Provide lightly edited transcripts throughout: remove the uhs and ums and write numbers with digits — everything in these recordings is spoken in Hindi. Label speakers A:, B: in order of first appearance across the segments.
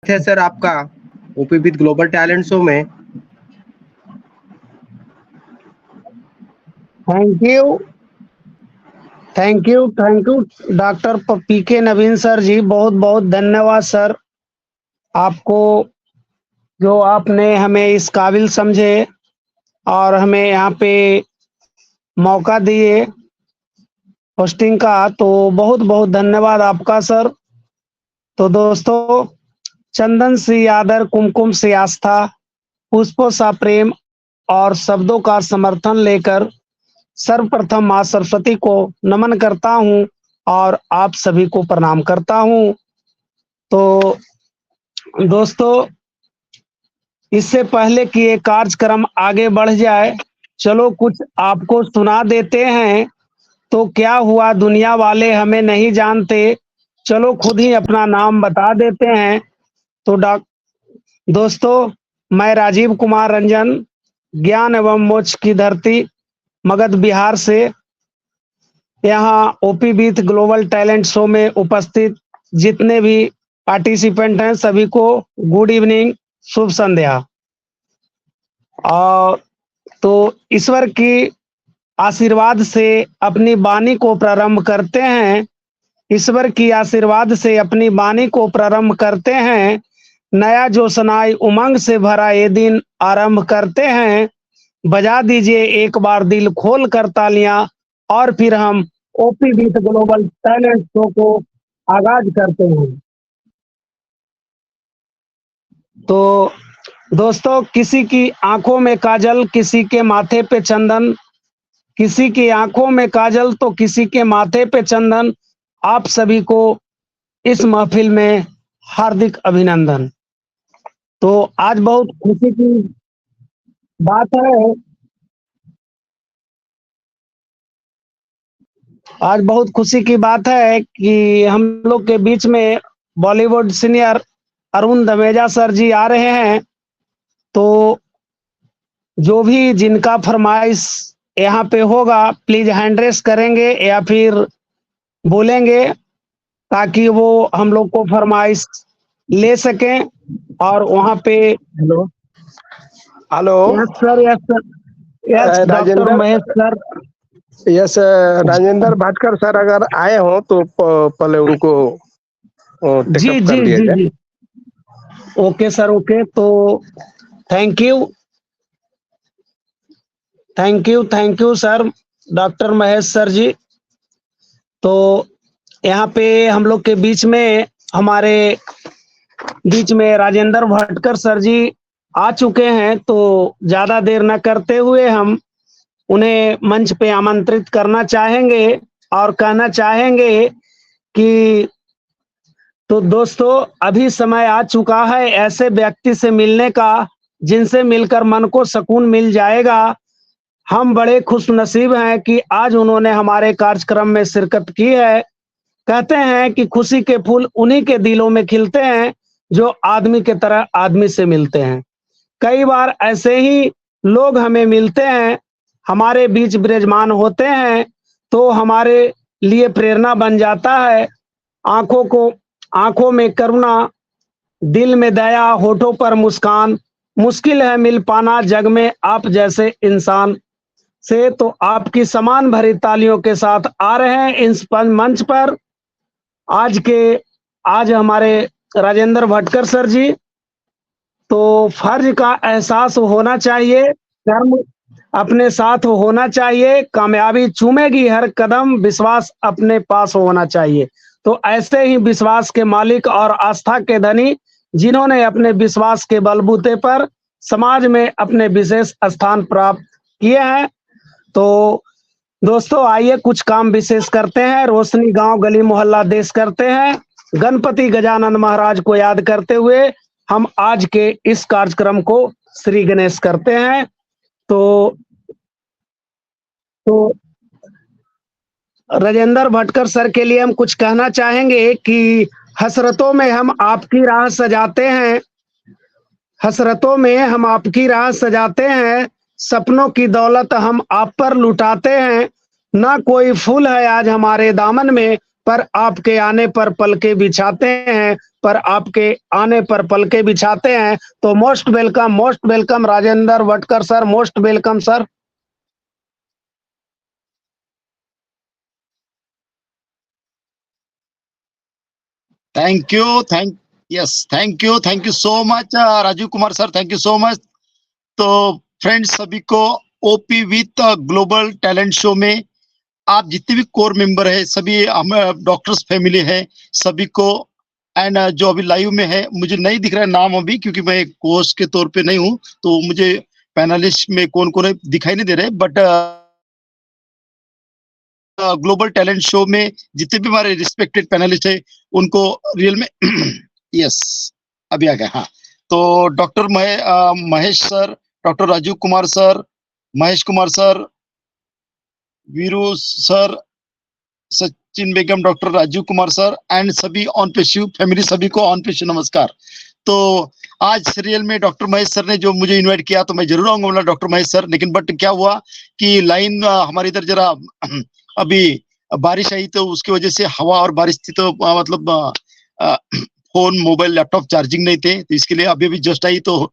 A: है सर आपका ओपी विद ग्लोबल टैलेंट शो में।
B: Thank you thank you doctor PK Naveen sir ji, बहुत बहुत धन्यवाद सर आपको, जो आपने हमें इस काबिल समझे और हमें यहाँ पे मौका दिए होस्टिंग का। तो बहुत बहुत धन्यवाद आपका सर। तो दोस्तों, चंदन से आदर, कुमकुम से आस्था, पुष्पों सा प्रेम और शब्दों का समर्थन लेकर सर्वप्रथम माँ सरस्वती को नमन करता हूँ और आप सभी को प्रणाम करता हूँ। तो दोस्तों, इससे पहले कि ये कार्यक्रम आगे बढ़ जाए, चलो कुछ आपको सुना देते हैं। तो क्या हुआ, दुनिया वाले हमें नहीं जानते, चलो खुद ही अपना नाम बता देते हैं। तो दोस्तों, मैं राजीव कुमार रंजन, ज्ञान एवं मोक्ष की धरती मगध बिहार से, यहाँ OP with global talent show में उपस्थित जितने भी पार्टिसिपेंट हैं सभी को गुड इवनिंग, शुभ संध्या। और तो ईश्वर की आशीर्वाद से अपनी वाणी को प्रारंभ करते हैं। ईश्वर की आशीर्वाद से अपनी वाणी को प्रारंभ करते हैं। नया जोशनाई उमंग से भरा ये दिन आरंभ करते हैं। बजा दीजिए एक बार दिल खोल कर तालियां, और फिर हम OP with global talent show को आगाज करते हैं। तो दोस्तों, किसी की आंखों में काजल, किसी के माथे पे चंदन, किसी की आंखों में काजल तो किसी के माथे पे चंदन, आप सभी को इस महफिल में हार्दिक अभिनंदन। तो आज बहुत खुशी की बात है, आज बहुत खुशी की बात है कि हम लोग के बीच में बॉलीवुड सीनियर अरुण धमेजा सर जी आ रहे हैं। तो जो भी जिनका फरमाइश यहाँ पे होगा, प्लीज हैंड रेस करेंगे या फिर बोलेंगे, ताकि वो हम लोग को फरमाइश ले सकें। और वहाँ पे
C: hello hello
B: yes sir, yes sir, yes doctor
C: Rajendra
B: Mahesh sir,
C: yes Rajendra Bhatkar sir अगर आए हो तो पहले उनको
B: जी
C: टेकअप कर
B: जी
C: लिया
B: जी
C: जाए।
B: जी, ओके सर, ओके। तो thank you thank you sir, doctor Mahesh sir ji. तो यहाँ पे हम लोग के बीच में, हमारे बीच में राजेंद्र भटकर सर जी आ चुके हैं। तो ज्यादा देर न करते हुए हम उन्हें मंच पे आमंत्रित करना चाहेंगे और कहना चाहेंगे कि तो दोस्तों, अभी समय आ चुका है ऐसे व्यक्ति से मिलने का जिनसे मिलकर मन को सुकून मिल जाएगा। हम बड़े खुश नसीब हैं कि आज उन्होंने हमारे कार्यक्रम में शिरकत की है। कहते हैं कि खुशी के फूल उन्हीं के दिलों में खिलते हैं जो आदमी के तरह आदमी से मिलते हैं। कई बार ऐसे ही लोग हमें मिलते हैं, हमारे बीच विराजमान होते हैं, तो हमारे लिए प्रेरणा बन जाता है। आंखों में करुणा, दिल में दया, होठों पर मुस्कान, मुश्किल है मिल पाना जग में आप जैसे इंसान से। तो आपकी समान भरी तालियों के साथ आ रहे हैं इस मंच पर आज हमारे राजेंद्र भटकर सर जी। तो फर्ज का एहसास होना चाहिए, कर्म अपने साथ होना चाहिए, कामयाबी चूमेगी हर कदम, विश्वास अपने पास होना चाहिए। तो ऐसे ही विश्वास के मालिक और आस्था के धनी, जिन्होंने अपने विश्वास के बलबूते पर समाज में अपने विशेष स्थान प्राप्त किए हैं। तो दोस्तों, आइए कुछ काम विशेष करते हैं, रोशनी गांव गली मोहल्ला देश करते हैं, गणपति गजानन महाराज को याद करते हुए हम आज के इस कार्यक्रम को श्री गणेश करते हैं। तो राजेंद्र भटकर सर के लिए हम कुछ कहना चाहेंगे कि हसरतों में हम आपकी राह सजाते हैं, हसरतों में हम आपकी राह सजाते हैं, सपनों की दौलत हम आप पर लुटाते हैं। ना कोई फूल है आज हमारे दामन में, पर आपके आने पर पलके बिछाते हैं, पर आपके आने पर पलके बिछाते हैं। तो most welcome Rajendra Bhatkar sir, most welcome sir.
D: Thank you so much Rajiv Kumar sir, thank you so much. तो फ्रेंड्स, सभी को OP with global talent show में आप जितने भी कोर मेंबर है, सभी हम डॉक्टर्स फैमिली है, सभी को, एंड जो अभी लाइव में है, मुझे नहीं दिख रहा है नाम अभी क्योंकि मैं कोच के तौर पे नहीं हूँ, तो मुझे पैनलिस्ट में कौन कौन है दिखाई नहीं दे रहे, बट ग्लोबल टैलेंट शो में जितने भी हमारे रिस्पेक्टेड पैनलिस्ट है उनको रियल में यस अभी आ गया। हाँ, तो doctor Mahesh sir, doctor Rajiv Kumar sir, Mahesh Kumar sir, Veeru sir, Sachin Begum, doctor Rajiv Kumar sir, and सभी ऑन पेशिव फैमिली, सभी को ऑन पेशिव नमस्कार। तो आज सीरियल में डॉक्टर महेश सर ने जो मुझे इनवाइट किया तो मैं जरूर आऊंगा, बोला डॉक्टर महेश सर, लेकिन बट क्या हुआ कि लाइन हमारे इधर जरा अभी बारिश आई तो उसकी वजह से हवा और बारिश थी, तो मतलब फोन मोबाइल लैपटॉप चार्जिंग नहीं थे, तो इसके लिए अभी अभी जस्ट आई, तो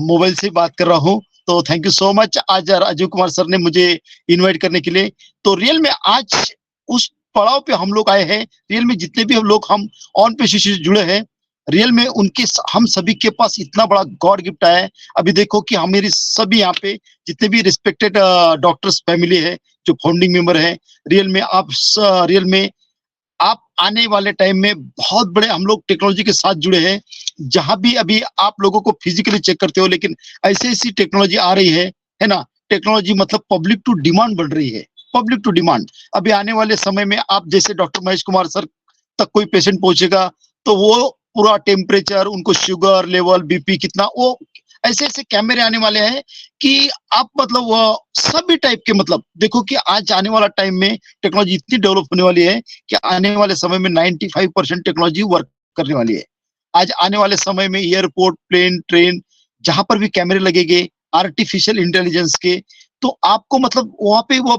D: मोबाइल से बात कर रहा हूँ। तो थैंक यू सो मच आज राजीव कुमार सर ने मुझे इनवाइट करने के लिए। तो रियल में आज उस पड़ाव पे हम लोग आए हैं, रियल में जितने भी हम लोग हम ऑन पे से जुड़े हैं, रियल में उनके हम सभी के पास इतना बड़ा गॉड गिफ्ट आया है। अभी देखो कि हमारी सभी यहाँ पे जितने भी रिस्पेक्टेड डॉक्टर्स फैमिली है, जो फाउंडिंग मेंबर है, रियल में आप आने वाले टाइम में बहुत बड़े हम लोग टेक्नोलॉजी के साथ जुड़े हैं। जहां भी अभी आप लोगों को फिजिकली चेक करते हो, लेकिन ऐसी ऐसी टेक्नोलॉजी आ रही है ना, टेक्नोलॉजी मतलब पब्लिक टू डिमांड बढ़ रही है, पब्लिक टू डिमांड। अभी आने वाले समय में आप जैसे डॉक्टर महेश कुमार सर तक कोई पेशेंट पहुंचेगा तो वो पूरा टेम्परेचर, उनको शुगर लेवल, बीपी कितना, वो ऐसे ऐसे कैमरे आने वाले हैं कि आप मतलब वो सभी टाइप के, मतलब देखो कि आज आने वाला टाइम में टेक्नोलॉजी इतनी डेवलप होने वाली है कि आने वाले समय में 95% टेक्नोलॉजी वर्क करने वाली है। आज आने वाले समय में एयरपोर्ट, प्लेन, ट्रेन, जहां पर भी कैमरे लगेंगे आर्टिफिशियल इंटेलिजेंस के, तो आपको मतलब वहां पे वो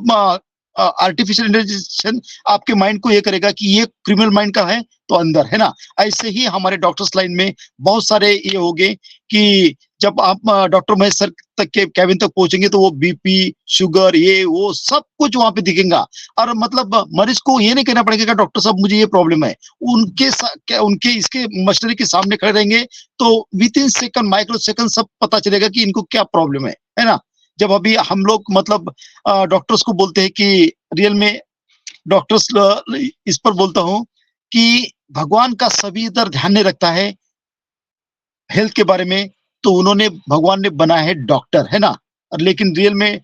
D: आर्टिफिशियल इंटेलिजेंस आपके माइंड को ये करेगा कि ये क्रिमिनल माइंड का है तो अंदर है ना। ऐसे ही हमारे डॉक्टर्स लाइन में बहुत सारे ये हो गए कि जब आप डॉक्टर महेश सर तक के कैबिन तक पहुंचेंगे तो वो बीपी, शुगर, ये वो सब कुछ वहां पे दिखेगा, और मतलब मरीज को ये नहीं कहना पड़ेगा डॉक्टर साहब मुझे ये प्रॉब्लम है, उनके इसके मशीनरी के सामने खड़े रहेंगे तो with in second, micro second सब पता चलेगा कि इनको क्या प्रॉब्लम है ना। जब अभी हम लोग मतलब डॉक्टर्स को बोलते हैं कि रियल में डॉक्टर्स इस पर बोलता हूं कि भगवान का सभी इधर ध्यान नहीं रखता है हेल्थ के बारे में, तो उन्होंने भगवान ने बनाया है डॉक्टर, है ना। और लेकिन रियल में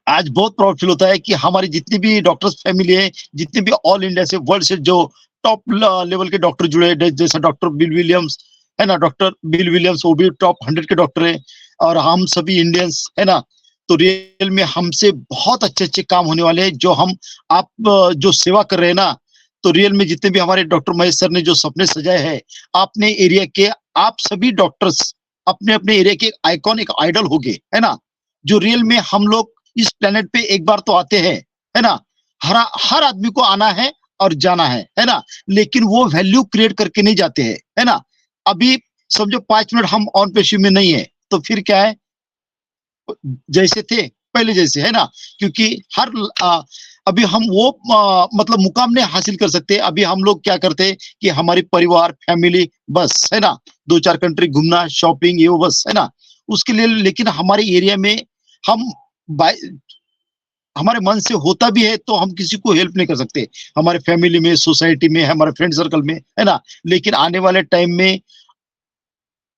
D: आज बहुत प्राउड फील होता है कि हमारी जितनी भी डॉक्टर्स फैमिली है, जितने भी ऑल इंडिया से, वर्ल्ड से जो टॉप लेवल के डॉक्टर जुड़े हैं, जैसा डॉक्टर बिल विलियम्स है ना, डॉक्टर बिल विलियम्स वो भी टॉप 100 के डॉक्टर है, और हम सभी इंडियंस है ना। तो रियल में हमसे बहुत अच्छे अच्छे काम होने वाले हैं, जो हम आप जो सेवा कर रहे हैं ना, तो रियल में जितने भी हमारे डॉक्टर महेश सर ने जो सपने सजाए हैं, अपने एरिया के आप सभी डॉक्टर्स अपने अपने एरिया के आइकॉन, एक आइडल हो गए, है ना। जो रियल में हम लोग इस प्लेनेट पे एक बार तो आते हैं, है ना, हर आदमी को आना है और जाना है ना, लेकिन वो वैल्यू क्रिएट करके नहीं जाते हैं, है ना। अभी समझो 5 मिनट हम ऑन पेशिव में नहीं है तो फिर क्या है, जैसे थे पहले जैसे, है ना, क्योंकि अभी हम वो मतलब मुकाम नहीं हासिल कर सकते। अभी हम लोग क्या करते हैं कि हमारी परिवार, फैमिली, बस है ना, 2-4 कंट्री घूमना, शॉपिंग, ये वो बस है ना, उसके लिए। लेकिन हमारे एरिया में हम हमारे मन से होता भी है तो हम किसी को हेल्प नहीं कर सकते, हमारे फैमिली में, सोसाइटी में, हमारे फ्रेंड सर्कल में, है ना। लेकिन आने वाले टाइम में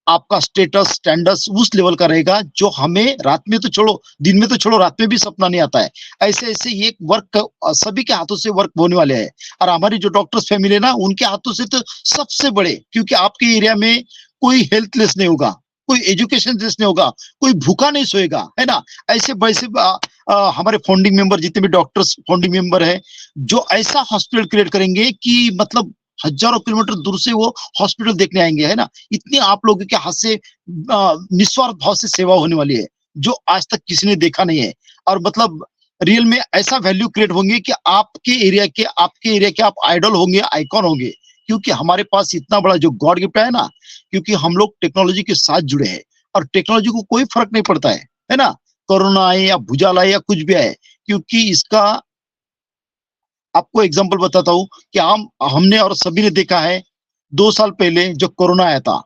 D: आपका स्टेटस, स्टैंडर्ड उस लेवल का रहेगा जो हमें रात में तो छोड़ो, दिन में तो छोड़ो, रात में भी सपना नहीं आता है। ऐसे ऐसे ये वर्क सभी के हाथों से वर्क होने वाले हैं, और हमारी जो डॉक्टर्स फैमिली है ना, उनके हाथों से तो सबसे बड़े, क्योंकि आपके एरिया में कोई हेल्थलेस नहीं होगा, कोई एजुकेशन लेस नहीं होगा, कोई भूखा नहीं सोएगा, है ना। ऐसे वैसे हमारे फाउंडिंग मेंबर, जितने भी डॉक्टर्स फाउंडिंग मेंबर है, जो ऐसा हॉस्पिटल क्रिएट करेंगे कि मतलब हजारों किलोमीटर दूर से वो हॉस्पिटल देखने आएंगे, है ना। इतनी आप लोगों के हाथ से निस्वार्थ भाव से सेवा होने वाली है, जो आज तक किसी ने देखा नहीं है। और मतलब रियल में ऐसा वैल्यू क्रिएट होंगे कि आपके एरिया के आप आइडल होंगे, आइकॉन होंगे, क्योंकि हमारे पास इतना बड़ा जो गॉड गिफ्ट है ना, क्योंकि हम लोग टेक्नोलॉजी के साथ जुड़े हैं और टेक्नोलॉजी को कोई फर्क नहीं पड़ता है ना, कोरोना आए या भूचाल आए या कुछ भी आए, क्योंकि इसका आपको एग्जांपल बताता हूँ कि हमने और सभी ने देखा है 2 साल पहले जो कोरोना आया था,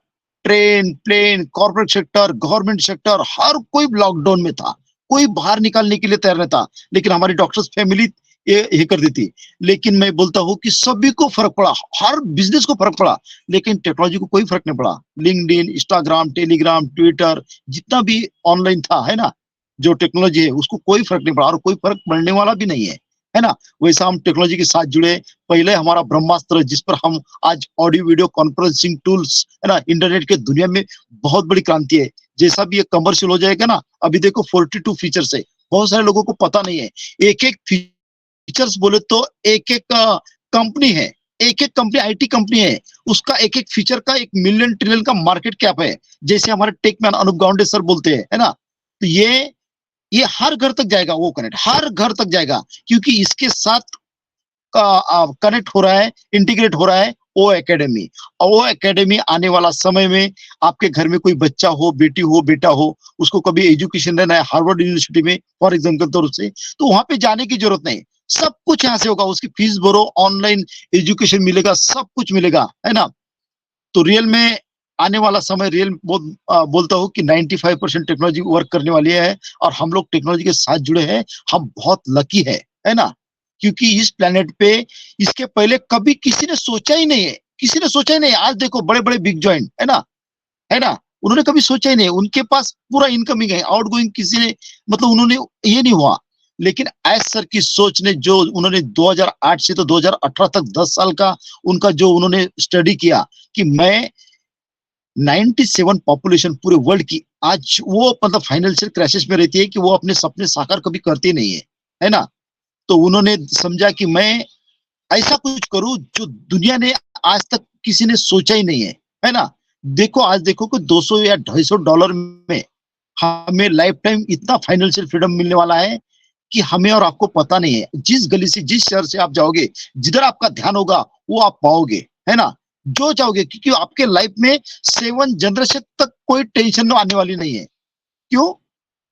D: train, plane, corporate sector, government sector, हर कोई लॉकडाउन में था, कोई बाहर निकालने के लिए तैयार नहीं था, लेकिन हमारी डॉक्टर्स फैमिली ये कर दी थी। लेकिन मैं बोलता हूँ कि सभी को फर्क पड़ा, हर बिजनेस को फर्क पड़ा, लेकिन टेक्नोलॉजी को कोई फर्क नहीं पड़ा। लिंक्डइन, इंस्टाग्राम, टेलीग्राम, ट्विटर, जितना भी ऑनलाइन था, है ना, जो टेक्नोलॉजी है उसको कोई फर्क नहीं पड़ा और कोई फर्क पड़ने वाला भी नहीं है ना। वैसा हम टेक्नोलॉजी के साथ जुड़े। पहले हमारा ब्रह्मास्त्र, जिस पर हम आज ऑडियो वीडियो कॉन्फ्रेंसिंग टूल्स, है ना, इंटरनेट के दुनिया में बहुत बड़ी क्रांति है। जैसा भी ये कमर्शियल हो जाएगा ना, अभी देखो 42 फीचर्स है, बहुत सारे लोगों को पता नहीं है। एक एक फीचर्स बोले तो एक एक कंपनी है, एक एक कंपनी आईटी कंपनी है, उसका एक एक फीचर का 1 मिलियन ट्रिलियन का मार्केट कैप है, जैसे हमारे टेकमैन अनूप गावंडे सर बोलते हैं, है ना। तो ये हर घर तक जाएगा, वो कनेक्ट हर घर तक जाएगा, क्योंकि इसके साथ कनेक्ट हो रहा है, इंटीग्रेट हो रहा है ओ एकेडमी। और वो एकेडमी आने वाला समय में आपके घर में कोई बच्चा हो, बेटी हो, बेटा हो, उसको कभी एजुकेशन लेना है हार्वर्ड यूनिवर्सिटी में फॉर एग्जाम्पल तौर से, तो वहां पे जाने की जरूरत नहीं, सब कुछ यहाँ से होगा। उसकी फीस भरो, ऑनलाइन एजुकेशन मिलेगा, सब कुछ मिलेगा, है ना। तो रियल में आने वाला समय रियल बोलता हूँ कि 95% टेक्नोलॉजी वर्क करने वाली है और हम लोग टेक्नोलॉजी के साथ जुड़े हैं। हम बहुत लकी है ना, क्योंकि इस प्लेनेट पे इसके पहले कभी किसी ने सोचा ही नहीं है, किसी ने सोचा ही नहीं। आज देखो बड़े बड़े बिग जॉइंट, है ना, उन्होंने कभी सोचा ही नहीं, उनके पास पूरा इनकमिंग है, आउटगोइंग किसी ने मतलब उन्होंने ये नहीं हुआ। लेकिन एस सर की सोच ने जो उन्होंने 2008 से तो 2018 तक 10 साल का उनका जो उन्होंने स्टडी किया कि मैं 97 पॉपुलेशन पूरे वर्ल्ड की आज वो मतलब फाइनेंशियल क्राइसिस में रहती है कि वो अपने सपने साकार कभी करते नहीं है ना। तो उन्होंने समझा कि मैं ऐसा कुछ करूं जो दुनिया ने आज तक किसी ने सोचा ही नहीं है ना। देखो आज देखो कि 200 या $250 में हमें लाइफ टाइम इतना फाइनेंशियल फ्रीडम मिलने वाला है कि हमें और आपको पता नहीं है। जिस गली से जिस शहर से आप जाओगे, जिधर आपका ध्यान होगा वो आप पाओगे, है ना, जो चाहोगे, क्योंकि आपके लाइफ में 7 जनरेशन तक कोई टेंशन आने वाली नहीं है। क्यों?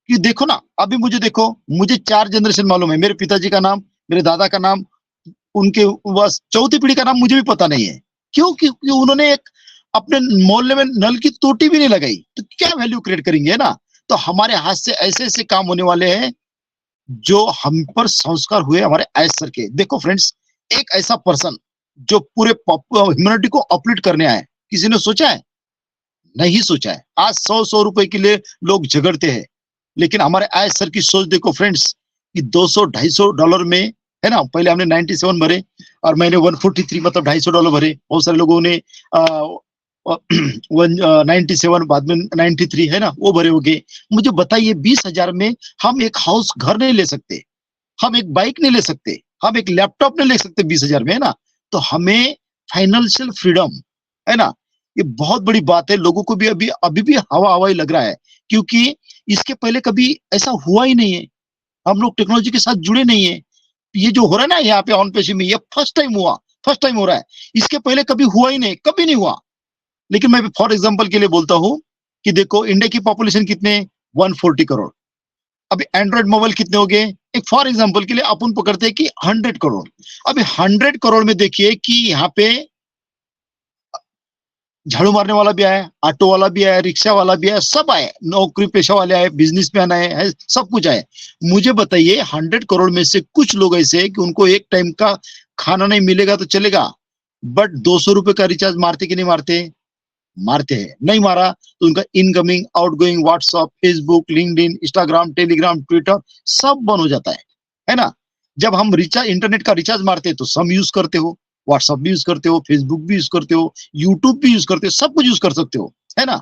D: कि देखो ना, अभी मुझे देखो, मुझे 4 जनरेशन मालूम है, मेरे पिताजी का नाम, मेरे दादा का नाम, उनके बस चौथी पीढ़ी का नाम मुझे भी पता नहीं है। क्यों? क्योंकि उन्होंने एक अपने मोहल्ले में नल की टोटी भी नहीं लगाई, तो क्या वैल्यू क्रिएट करेंगे ना। तो हमारे हाथ से ऐसे ऐसे काम होने वाले हैं जो हम पर संस्कार हुए हमारे एस सर के। देखो फ्रेंड्स, एक ऐसा पर्सन जो पूरे ह्यूमैनिटी को अपलिफ्ट करने आए, किसी ने सोचा है? नहीं सोचा है। आज 100 रुपए के लिए लोग झगड़ते हैं, लेकिन हमारे एस सर की सोच देखो फ्रेंड्स कि $200-250 में, है ना, पहले हमने 97 भरे और मैंने 143 मतलब $250 भरे। बहुत सारे लोगों ने 97 बाद में 93, है ना, वो भरे हो गए। मुझे बताइए 20,000 में हम एक हाउस घर नहीं ले सकते, हम एक बाइक नहीं ले सकते, हम एक लैपटॉप नहीं ले सकते 20,000 में, है ना। तो हमें फाइनेंशियल फ्रीडम, है ना, ये बहुत बड़ी बात है। लोगों को भी अभी भी हवा ही लग रहा है, क्योंकि इसके पहले कभी ऐसा हुआ ही नहीं है। हम लोग टेक्नोलॉजी के साथ जुड़े नहीं है। ये जो हो रहा है ना यहाँ पे ऑन पेशी में, ये फर्स्ट टाइम हो रहा है। इसके पहले कभी हुआ ही नहीं, कभी नहीं हुआ। लेकिन मैं फॉर एग्जांपल के लिए बोलता हूं कि देखो इंडिया की पॉपुलेशन कितने, 140 करोड़। अभी एंड्रॉइड मोबाइल कितने हो गए, एक फॉर एग्जांपल के लिए अपन पकड़ते हैं कि 100 करोड़। अभी 100 करोड़ में देखिए कि यहाँ पे झाड़ू मारने वाला भी आया, ऑटो वाला भी आया, रिक्शा वाला भी आया, सब आए, नौकरी पेशा वाले आए, बिजनेसमैन आए, सब कुछ आए। मुझे बताइए 100 करोड़ में से कुछ लोग ऐसे हैं कि उनको एक टाइम का खाना नहीं मिलेगा तो चलेगा, बट 200 रुपए का रिचार्ज मारते कि नहीं मारते हैं। नहीं मारा तो उनका incoming outgoing WhatsApp, Facebook, LinkedIn, Instagram, Telegram, Twitter सब बंद हो जाता है ना। जब हम रिचार्ज इंटरनेट का रिचार्ज मारते हैं तो सम यूज करते हो, व्हाट्सएप भी यूज करते हो, फेसबुक भी यूज करते हो, यूट्यूब भी यूज करते हो, सब कुछ यूज कर सकते हो, है ना।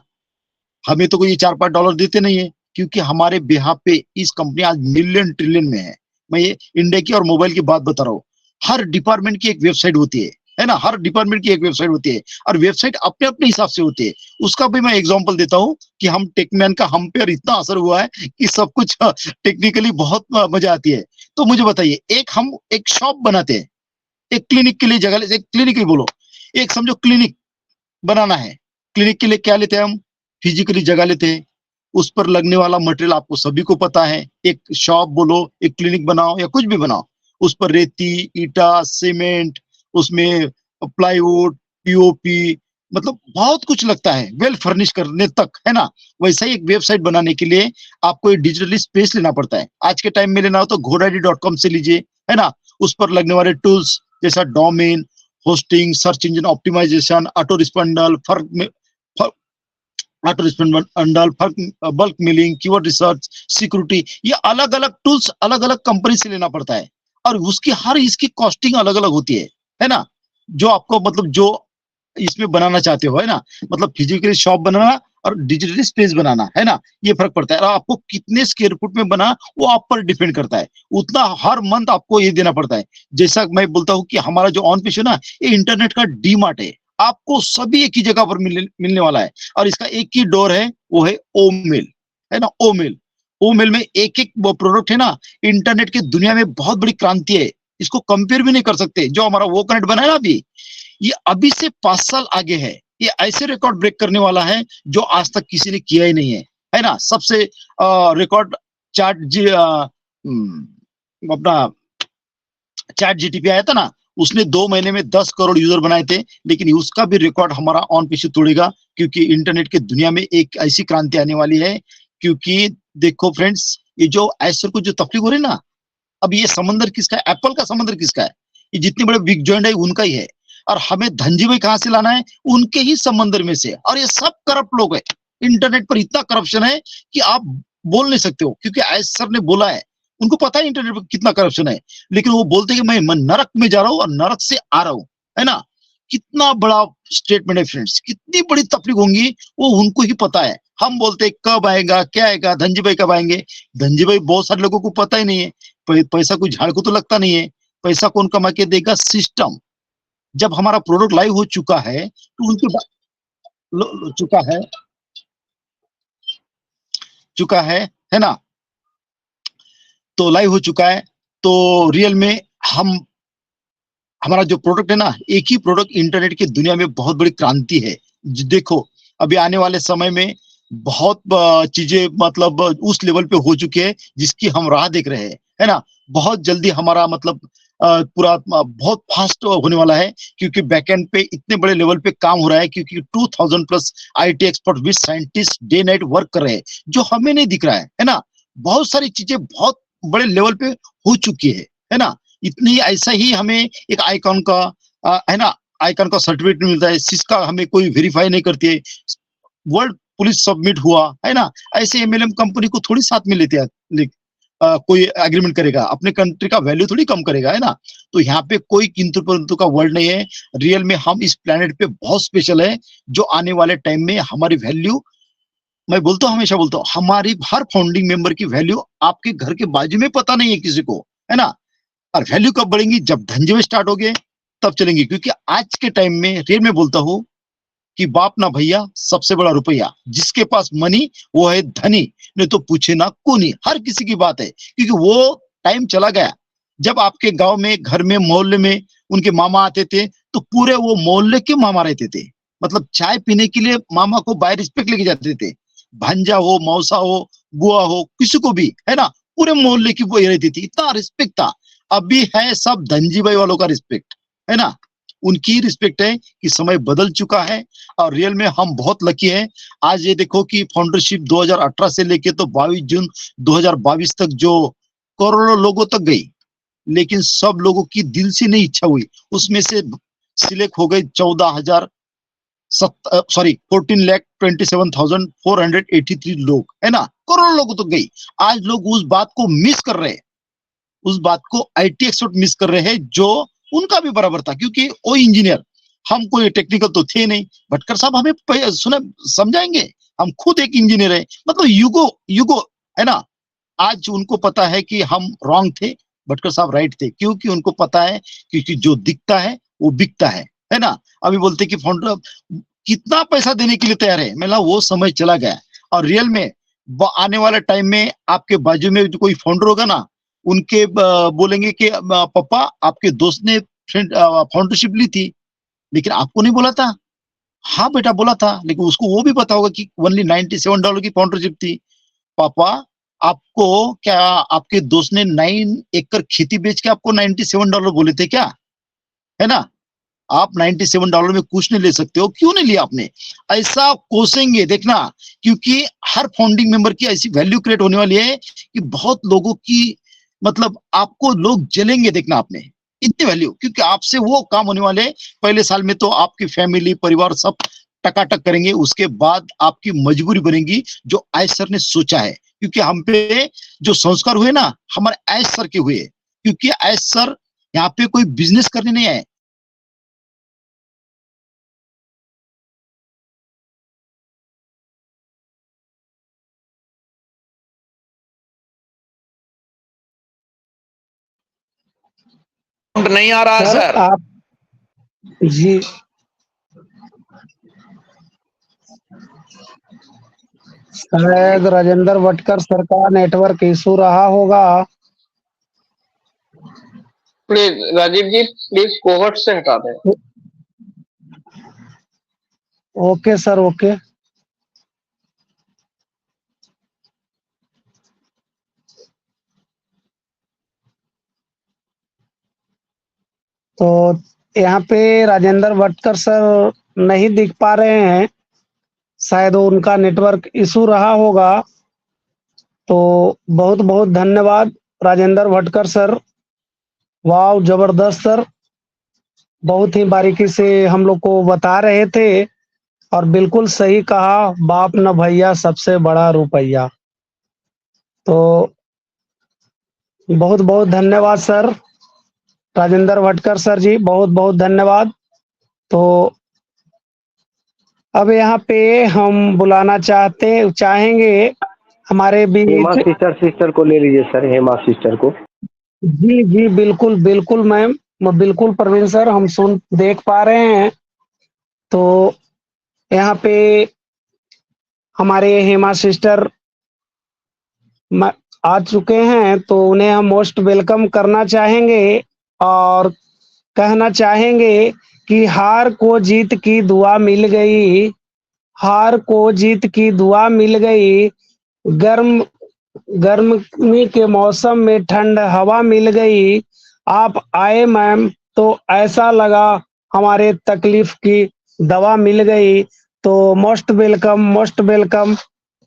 D: हमें तो कोई $4-5 देते नहीं है, क्योंकि हमारे बिहाफ पे इस कंपनी आज मिलियन ट्रिलियन में है। मैं ये इंडिया की और मोबाइल की बात बता रहा हूँ। हर डिपार्टमेंट की एक वेबसाइट होती है ना, हर डिपार्टमेंट की एक वेबसाइट होती है और वेबसाइट अपने अपने हिसाब से होती है। उसका भी मैं एग्जांपल देता हूँ कि हम टेकमैन का हम पे इतना असर हुआ है कि सब कुछ टेक्निकली बहुत मजा आती है। तो मुझे बताइए, हम एक शॉप बनाते हैं, एक क्लिनिक के लिए जगह, एक क्लिनिक ही बोलो, एक समझो क्लिनिक बनाना है। क्लिनिक के लिए क्या लेते हैं हम? फिजिकली जगह लेते हैं, उस पर लगने वाला मटेरियल आपको सभी को पता है। एक शॉप बोलो, एक क्लिनिक बनाओ या कुछ भी बनाओ, उस पर रेती, ईटा, सीमेंट, उसमें प्लाईवुड, पीओपी, मतलब बहुत कुछ लगता है वेल फर्निश करने तक, है ना। वैसा ही एक वेबसाइट बनाने के लिए आपको एक डिजिटली स्पेस लेना पड़ता है। आज के टाइम में लेना हो तो godaddy.com से लीजिए, है ना। उस पर लगने वाले टूल्स जैसा domain, hosting, search engine optimisation, auto responder, bulk mailing, keyword research, security, ये अलग अलग टूल्स अलग अलग कंपनी से लेना पड़ता है और उसकी हर इसकी कॉस्टिंग अलग अलग होती है ना। जो आपको मतलब जो इसमें बनाना चाहते हो, है ना, मतलब फिजिकली शॉप बनाना और डिजिटली स्पेस बनाना, है ना, ये फर्क पड़ता है। और आपको कितने स्क्वायर फुट में बना वो आप पर डिपेंड करता है, उतना हर मंथ आपको ये देना पड़ता है। जैसा मैं बोलता हूँ कि हमारा जो ऑन पेज है ना, ये इंटरनेट का डी मार्ट है, आपको सभी एक ही जगह पर मिलने वाला है और इसका एक ही डोर है, वो है ओ मेल, है ना। ओ मेल में एक एक वो प्रोडक्ट है ना, इंटरनेट की दुनिया में बहुत बड़ी क्रांति है, इसको कंपेयर भी नहीं कर सकते। जो हमारा वो कनेक्ट बना है ना अभी, ये अभी से 5 साल आगे है, ये ऐसे रिकॉर्ड ब्रेक करने वाला है जो आज तक किसी ने किया ही नहीं है ना। सबसे रिकॉर्ड अपना चैट जीटीपी आया था ना, उसने 2 महीने में 10 करोड़ यूजर बनाए थे, लेकिन उसका भी रिकॉर्ड हमारा ऑन पीछे तोड़ेगा, क्योंकि इंटरनेट की दुनिया में एक ऐसी क्रांति आने वाली है। क्योंकि देखो फ्रेंड्स, ये जो ऐसर को जो तकलीफ हो रही है ना, अब ये समंदर किसका है? एप्पल का समंदर किसका है? ये जितने बड़े बिग जॉइंट है उनका ही है। और हमें धनजी भाई कहां से लाना है? उनके ही समंदर में से। और ये सब करप्ट लोग है, इंटरनेट पर इतना करप्शन है कि आप बोल नहीं सकते हो, क्योंकि ऐसर ने बोला है, उनको पता है इंटरनेट पर कितना करप्शन है, लेकिन वो बोलते हैं कि मैं नरक में जा रहा हूं और नरक से आ रहा हूं, है ना। कितना बड़ा स्टेटमेंट है फ्रेंड्स, कितनी बड़ी तकलीफ होंगी वो उनको ही पता है। हम बोलते हैं कब आएगा, क्या आएगा, धनजी भाई कब आएंगे? धनजी भाई बहुत सारे लोगों को पता ही नहीं है, पैसा कोई झाड़ को तो लगता नहीं है। पैसा कौन कमा के देगा? सिस्टम। जब हमारा प्रोडक्ट लाइव हो चुका है तो उनके चुका है ना, तो लाइव हो चुका है, तो रियल में हमारा जो प्रोडक्ट है ना, एक ही प्रोडक्ट इंटरनेट की दुनिया में बहुत बड़ी क्रांति है। देखो अभी आने वाले समय में बहुत चीजें मतलब उस लेवल पे हो चुकी है जिसकी हम राह देख रहे हैं, है ना। बहुत जल्दी हमारा मतलब पूरा बहुत फास्ट होने वाला है, क्योंकि बैकएंड पे इतने बड़े लेवल पे काम हो रहा है, क्योंकि 2000 plus IT expert with scientist day night work कर रहे हैं, जो हमें नहीं दिख रहा है ना। बहुत सारी चीजें बहुत बड़े लेवल पे हो चुकी है ना। इतनी ऐसा ही हमें एक आइकॉन का है ना, आइकॉन का सर्टिफिकेट मिलता है, सिस्का हमें कोई वेरीफाई नहीं करती है, वर्ल्ड पुलिस सबमिट हुआ, है ना। ऐसे एमएलएम कंपनी को थोड़ी साथ में लेते हैं, कोई एग्रीमेंट करेगा, अपने कंट्री का वैल्यू थोड़ी कम करेगा, है ना। तो यहाँ पे कोई किंतु परंतु का वर्ल्ड नहीं है। रियल में हम इस प्लेनेट पे बहुत स्पेशल है, जो आने वाले टाइम में हमारी वैल्यू, मैं बोलता हूँ, हमेशा बोलता हूँ, हमारी हर फाउंडिंग मेंबर की वैल्यू आपके घर के बाजू में पता नहीं है किसी को, है ना। और वैल्यू कब बढ़ेंगी? जब धंजे स्टार्ट हो गए तब चलेंगी। क्योंकि आज के टाइम में रियल में बोलता हूँ कि बाप ना भैया, सबसे बड़ा रुपया, जिसके पास मनी वो है धनी, नहीं तो पूछे ना कोनी। हर किसी की बात है, क्योंकि वो टाइम चला गया जब आपके गांव में, घर में, मोहल्ले में उनके मामा आते थे तो पूरे वो मोहल्ले के मामा रहते थे। मतलब चाय पीने के लिए मामा को बाय रिस्पेक्ट लेके जाते थे, भांजा हो, मौसा हो, बुआ हो, किसी को भी, है ना, पूरे मोहल्ले की वो रहती थी, इतना रिस्पेक्ट था। अभी है सब धनजी भाई वालों का रिस्पेक्ट, है ना, उनकी रिस्पेक्ट है कि समय बदल चुका है। और रियल में हम बहुत लकी हैं। आज ये देखो कि फाउंडरशिप 2018 से लेके तो 22 जून 2022 तक जो करोड़ों लोगों तक गई, लेकिन सब लोगों की दिल से नहीं इच्छा हुई, उसमें से सिलेक्ट हो गए 14,27,483 लोग, है ना। करोड़ों लोगों तक गई। आज लोग उस बात को मिस कर रहे हैं, उस बात को आईटी एक्सपर्ट मिस कर रहे हैं, जो उनका भी बराबर था, क्योंकि वो इंजीनियर, हम कोई टेक्निकल तो थे नहीं। भटकर साहब हमें सुने समझाएंगे, हम खुद एक इंजीनियर है, मतलब युगो, है ना। आज उनको पता है कि हम रॉन्ग थे, भटकर साहब राइट थे, क्योंकि उनको पता है, क्योंकि जो दिखता है वो बिकता है ना। अभी बोलते कि फाउंडर कितना पैसा देने के लिए तैयार है, मैं वो समय चला गया। और रियल में आने वाले टाइम में आपके बाजू में जो कोई फाउंडर होगा ना, उनके बोलेंगे कि पापा आपके दोस्त ने फ्रेंड फाउंडरशिप ली थी लेकिन आपको नहीं बोला था। हाँ बेटा बोला था, लेकिन उसको वो भी पता होगा कि ओनली $97 की फाउंडरशिप थी। पापा आपको क्या आपके दोस्त ने 9 एकड़ खेती बेच के आपको $97 बोले थे क्या, है ना। आप $97 में कुछ नहीं ले सकते हो, क्यों नहीं लिया आपने, ऐसा कोसेंगे देखना। क्योंकि हर फाउंडिंग मेंबर की ऐसी वैल्यू क्रिएट होने वाली है कि बहुत लोगों की मतलब आपको लोग जलेंगे देखना आपने, इतनी वैल्यू, क्योंकि आपसे वो काम होने वाले। पहले साल में तो आपकी फैमिली परिवार सब टकाटक करेंगे, उसके बाद आपकी मजबूरी बनेगी जो आयश सर ने सोचा है। क्योंकि हम पे जो संस्कार हुए ना, हमारे आयश सर के हुए, क्योंकि आयश सर यहाँ पे कोई बिजनेस करने नहीं आए।
E: नहीं आ रहा
B: सर
E: सर।
B: आप जी शायद राजेंद्र भटकर सर का नेटवर्क इशू रहा होगा।
F: प्लीज राजीव जी, प्लीज कोवर्ट से हटा दें।
B: Okay sir, okay. तो यहाँ पे राजेंद्र भटकर सर नहीं दिख पा रहे हैं, शायद उनका नेटवर्क इशू रहा होगा। तो बहुत बहुत धन्यवाद राजेंद्र भटकर सर। वाह, जबरदस्त सर, बहुत ही बारीकी से हम लोग को बता रहे थे और बिल्कुल सही कहा, बाप न भैया सबसे बड़ा रुपया। तो बहुत बहुत धन्यवाद सर, राजेंद्र भटकर सर जी, बहुत बहुत धन्यवाद। तो अब यहाँ पे हम बुलाना चाहेंगे हमारे
C: हेमा
B: बीच।
C: सिस्टर को ले लीजिए सर, हेमा सिस्टर को।
B: जी जी, बिल्कुल बिल्कुल मैम, बिल्कुल प्रवीण सर, हम सुन देख पा रहे हैं। तो यहाँ पे हमारे हेमा सिस्टर आ चुके हैं, तो उन्हें हम मोस्ट वेलकम करना चाहेंगे और कहना चाहेंगे कि हार को जीत की दुआ मिल गई, हार को जीत की दुआ मिल गई, गर्म गर्मी के मौसम में ठंड हवा मिल गई। आप आए मैम तो ऐसा लगा हमारे तकलीफ की दवा मिल गई। तो most welcome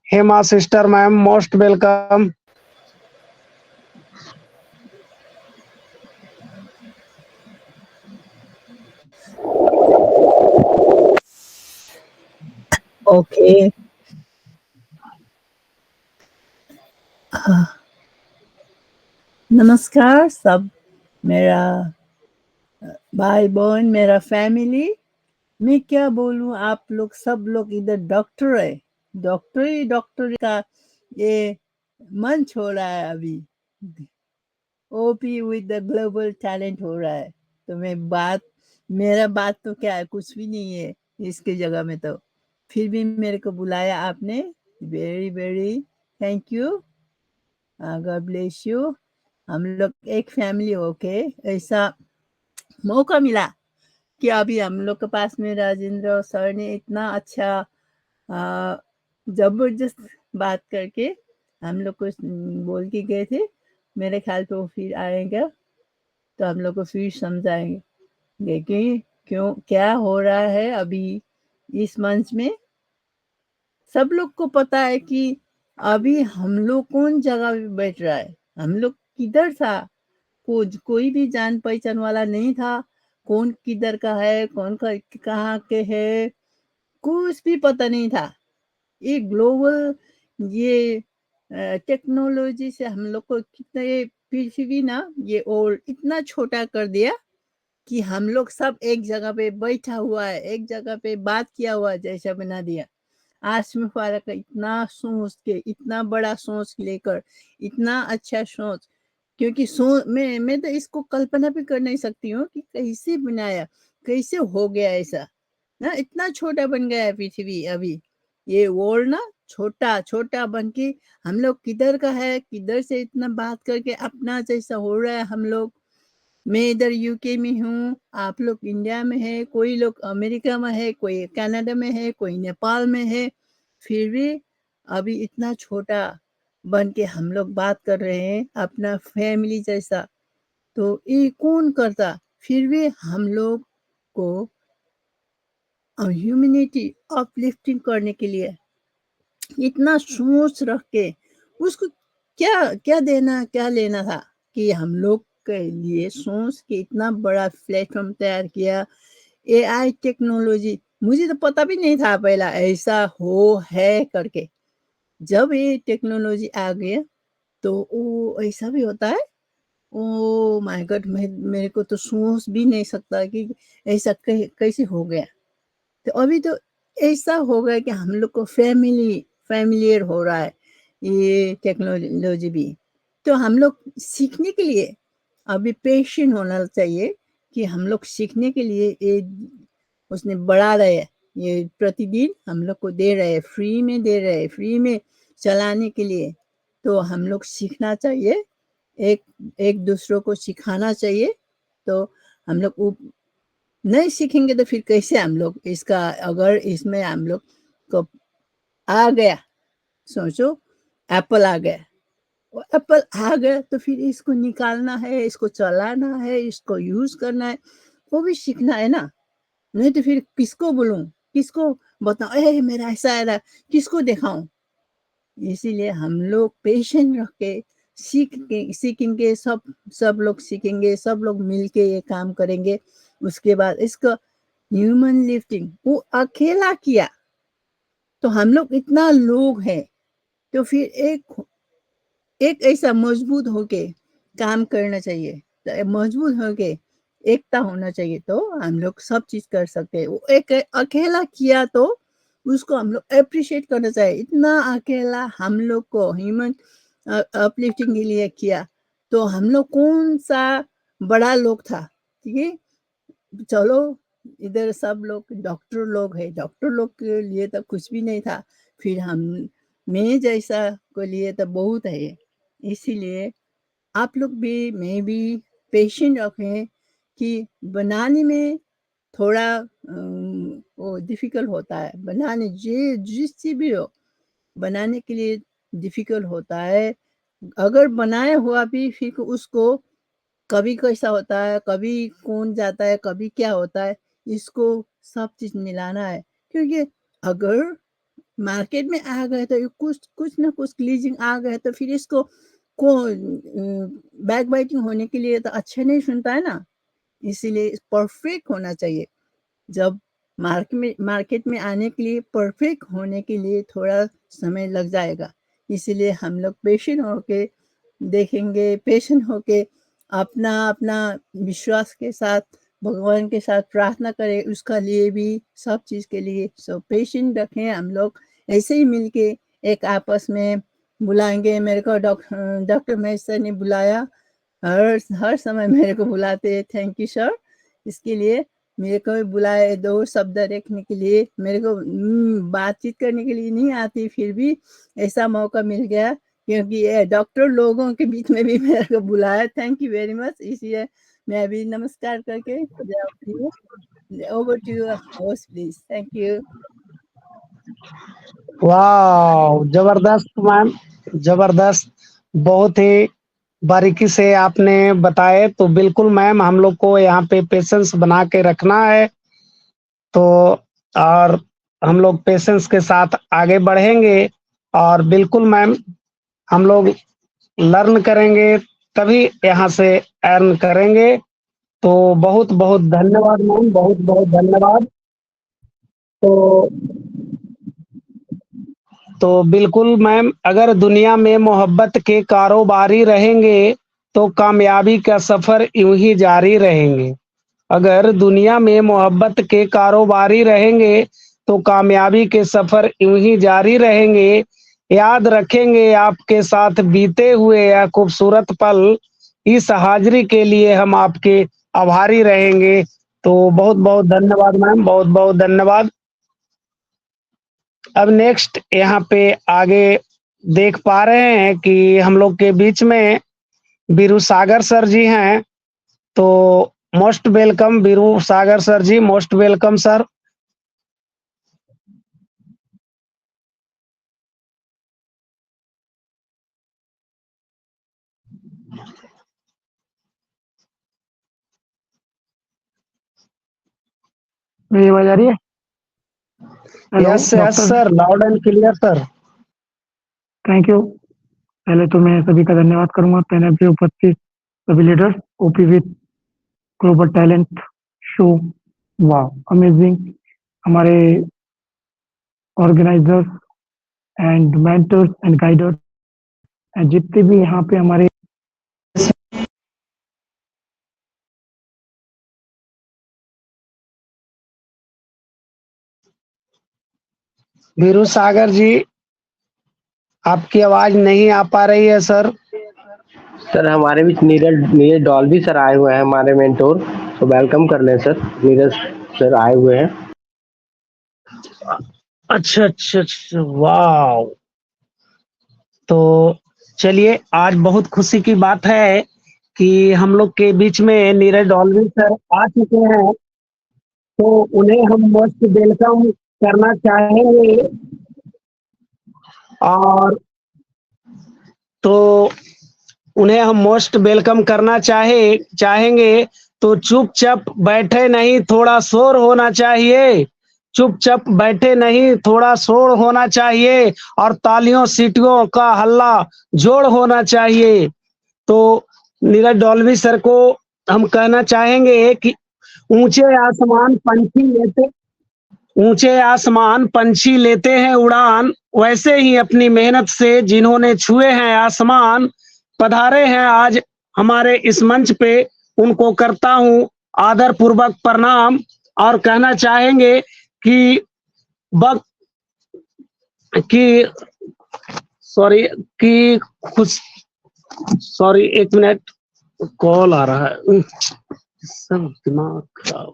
B: Hema sister ma'am, most welcome.
G: Okay. नमस्कार सब, मेरा भाई बहन, मेरा फैमिली। मैं क्या बोलूं, आप लोग सब लोग इधर डॉक्टर है, डॉक्टर का ये मंच हो रहा है अभी। OP with the global talent हो रहा है। तो मेरा बात तो क्या है, कुछ भी नहीं है इसके जगह में। तो फिर भी मेरे को बुलाया आपने, very very thank you, God bless you. हम लोग एक फैमिली होके ऐसा मौका मिला कि अभी हम लोग के पास में राजेंद्र सर ने इतना अच्छा जबरदस्त बात करके हम लोग को बोल के गए थे। मेरे ख्याल पे वो फिर आएगा तो हम लोग को फिर समझाएंगे कि क्यों क्या हो रहा है अभी इस मंच में। सब लोग को पता है कि अभी हम लोग कौन जगह पे बैठ रहा है, हम लोग किधर था, कोई भी जान पहचान वाला नहीं था। कौन किधर का है, कौन कहाँ के है, कुछ भी पता नहीं था। ये ग्लोबल ये टेक्नोलॉजी से हम लोग को कितना, ये पृथ्वी ना ये और इतना छोटा कर दिया कि हम लोग सब एक जगह पे बैठा हुआ है, एक जगह पे बात किया हुआ जैसा बना दिया। आज में फर्क है, इतना सोच के, इतना बड़ा सोच लेकर, इतना अच्छा सोच क्योंकि मैं तो इसको कल्पना भी कर नहीं सकती हूँ कि कैसे बनाया, कैसे हो गया ऐसा ना। इतना छोटा बन गया है पृथ्वी अभी, ये वर्ल्ड ना छोटा छोटा बन के हम लोग किधर का है, किधर से इतना बात करके अपना जैसा हो रहा है हम लोग। मैं इधर यूके में हूँ, आप लोग इंडिया में है, कोई लोग अमेरिका में है, कोई कनाडा में है, कोई नेपाल में है, फिर भी अभी इतना छोटा बन के हम लोग बात कर रहे हैं अपना फैमिली जैसा। तो ये कौन करता? फिर भी हम लोग को ह्यूमैनिटी अपलिफ्टिंग करने के लिए इतना सोच रख के उसको क्या क्या देना क्या लेना था कि हम लोग के लिए सोच के इतना बड़ा प्लेटफॉर्म तैयार किया। एआई टेक्नोलॉजी मुझे तो पता भी नहीं था पहला ऐसा हो है करके। जब ये टेक्नोलॉजी आ गया तो ओ ऐसा भी होता है। ओ माय गॉड, मेरे को तो सोच भी नहीं सकता कि ऐसा कैसे हो गया। तो अभी तो ऐसा हो गया कि हम लोग को फैमिलियर हो रहा है ये टेक्नोलॉजी भी। तो हम लोग सीखने के लिए अभी पेशेंट होना चाहिए कि हम लोग सीखने के लिए ये उसने बढ़ा रहे हैं, ये प्रतिदिन हम लोग को दे रहे हैं, फ्री में दे रहे हैं, फ्री में चलाने के लिए। तो हम लोग सीखना चाहिए, एक दूसरों को सिखाना चाहिए। तो हम लोग नहीं सीखेंगे तो फिर कैसे हम लोग इसका, अगर इसमें हम लोग को आ गया, सोचो एप्पल आ गया, एप्पल आ गया तो फिर इसको निकालना है, इसको चलाना है, इसको यूज करना है, वो भी सीखना है ना। नहीं तो फिर किसको बोलूं, किसको बताऊं, ए मेरा ऐसा आ रहा, किसको दिखाऊं। इसीलिए हम लोग पेशेंट रख के सीखेंगे, सब लोग सीखेंगे, सब लोग मिलके ये काम करेंगे। उसके बाद इसको ह्यूमन लिफ्टिंग वो अकेला किया तो हम लोग इतना लोग हैं, तो फिर एक ऐसा मजबूत होके काम करना चाहिए, तो मजबूत होके एकता होना चाहिए, तो हम लोग सब चीज कर सकते हैं। वो एक अकेला किया तो उसको हम लोग अप्रिशिएट करना चाहिए। इतना अकेला हम लोग को ह्यूमन अपलिफ्टिंग के लिए किया, तो हम लोग कौन सा बड़ा लोग था, ठीक है। चलो इधर सब लोग डॉक्टर लोग है, डॉक्टर लोग के लिए तो कुछ भी नहीं था, फिर हम मैं जैसा को लिए तो बहुत है। इसीलिए आप लोग भी, मैं भी पेशेंट रखें कि बनाने में थोड़ा वो डिफिकल्ट होता है, बनाने जिस चीज भी हो बनाने के लिए डिफिकल्ट होता है। अगर बनाया हुआ भी फिर उसको कभी कैसा होता है, कभी कौन जाता है, कभी क्या होता है, इसको सब चीज मिलाना है। क्योंकि अगर मार्केट में आ गए तो कुछ कुछ ना कुछ ग्लीजिंग आ गए तो फिर इसको को बैक बाइटिंग होने के लिए तो अच्छा नहीं सुनता है ना। इसीलिए परफेक्ट होना चाहिए। जब मार्केट में आने के लिए परफेक्ट होने के लिए थोड़ा समय लग जाएगा। इसीलिए हम लोग पेशेंट होके देखेंगे, पेशेंट होके अपना अपना विश्वास के साथ भगवान के साथ प्रार्थना करें, उसका लिए भी सब चीज के लिए। सो पेशेंट रखें हम लोग, ऐसे ही मिलके एक आपस में बुलाएंगे। मेरे को डॉक्टर महेश सर ने बुलाया, हर समय मेरे को बुलाते हैं, थैंक यू सर। इसके लिए मेरे को भी बुलाए, दो शब्द रखने के लिए, मेरे को बातचीत करने के लिए नहीं आती, फिर भी ऐसा मौका मिल गया क्योंकि ये डॉक्टर लोगों के बीच में भी मेरे को बुलाया। Thank you very much. इसलिए मैं अभी नमस्कार करके जाती हूँ। Over to you host please. Thank you.
B: वाह, जबरदस्त मैम, जबरदस्त। बहुत ही बारीकी से आपने बताए। तो बिल्कुल मैम, हम लोग को यहाँ पे पेशेंस बना के रखना है। तो और हम लोग पेशेंस के साथ आगे बढ़ेंगे और बिल्कुल मैम हम लोग लर्न करेंगे, तभी यहाँ से अर्न करेंगे। तो बहुत बहुत धन्यवाद मैम, बहुत बहुत धन्यवाद। तो बिल्कुल मैम, अगर दुनिया में मोहब्बत के कारोबारी रहेंगे तो कामयाबी का सफर यूं ही जारी रहेंगे। अगर दुनिया में मोहब्बत के कारोबारी रहेंगे तो कामयाबी के सफर यूं ही जारी रहेंगे। याद रखेंगे आपके साथ बीते हुए यह खूबसूरत पल, इस हाजिरी के लिए हम आपके आभारी रहेंगे। तो बहुत बहुत धन्यवाद मैम, बहुत बहुत धन्यवाद। अब नेक्स्ट यहाँ पे आगे देख पा रहे हैं कि हम लोग के बीच में बीरू सागर सर जी हैं। तो मोस्ट वेलकम बीरू सागर सर जी, मोस्ट वेलकम सर।
H: मेरी आवाज आ रही है? Hello
B: yes yes
H: doctor,
B: sir, loud and clear sir.
H: Thank you. पहले तो मैं सभी का धन्यवाद करूंगा, पैनल पे उपस्थित सभी leaders, OP with global talent show, वाह अमेजिंग। हमारे organisers and mentors and guiders एंड जितने भी यहाँ पे हमारे
B: बीरू सागर जी, आपकी आवाज नहीं आ पा रही है सर।
A: सर हमारे बीच नीरज नीरज डॉल्बी सर आए हुए हैं, हमारे मेंटोर। तो वेलकम कर लें सर, नीरज सर आए हुए हैं।
B: अच्छा अच्छा अच्छा, वाह। तो चलिए, आज बहुत खुशी की बात है कि हम लोग के बीच में नीरज डॉल्बी सर आ चुके हैं। तो उन्हें हम मोस्ट वेलकम करना चाहेंगे। और तो उन्हें हम मोस्ट वेलकम करना चाहेंगे। तो चुपचाप बैठे नहीं, थोड़ा शोर होना चाहिए। चुपचाप बैठे नहीं, थोड़ा शोर होना चाहिए। और तालियों सीटियों का हल्ला जोड़ होना चाहिए। तो नीरज डॉल्बी सर को हम कहना चाहेंगे कि ऊंचे आसमान पंछी लेते ऊंचे आसमान पंछी लेते हैं उड़ान, वैसे ही अपनी मेहनत से जिन्होंने छुए हैं आसमान, पधारे हैं आज हमारे इस मंच पे, उनको करता हूं आदर पूर्वक प्रणाम। और कहना चाहेंगे कि बक कि सॉरी कि खुश सॉरी, एक मिनट, कॉल आ रहा है, सब दिमाग खराब।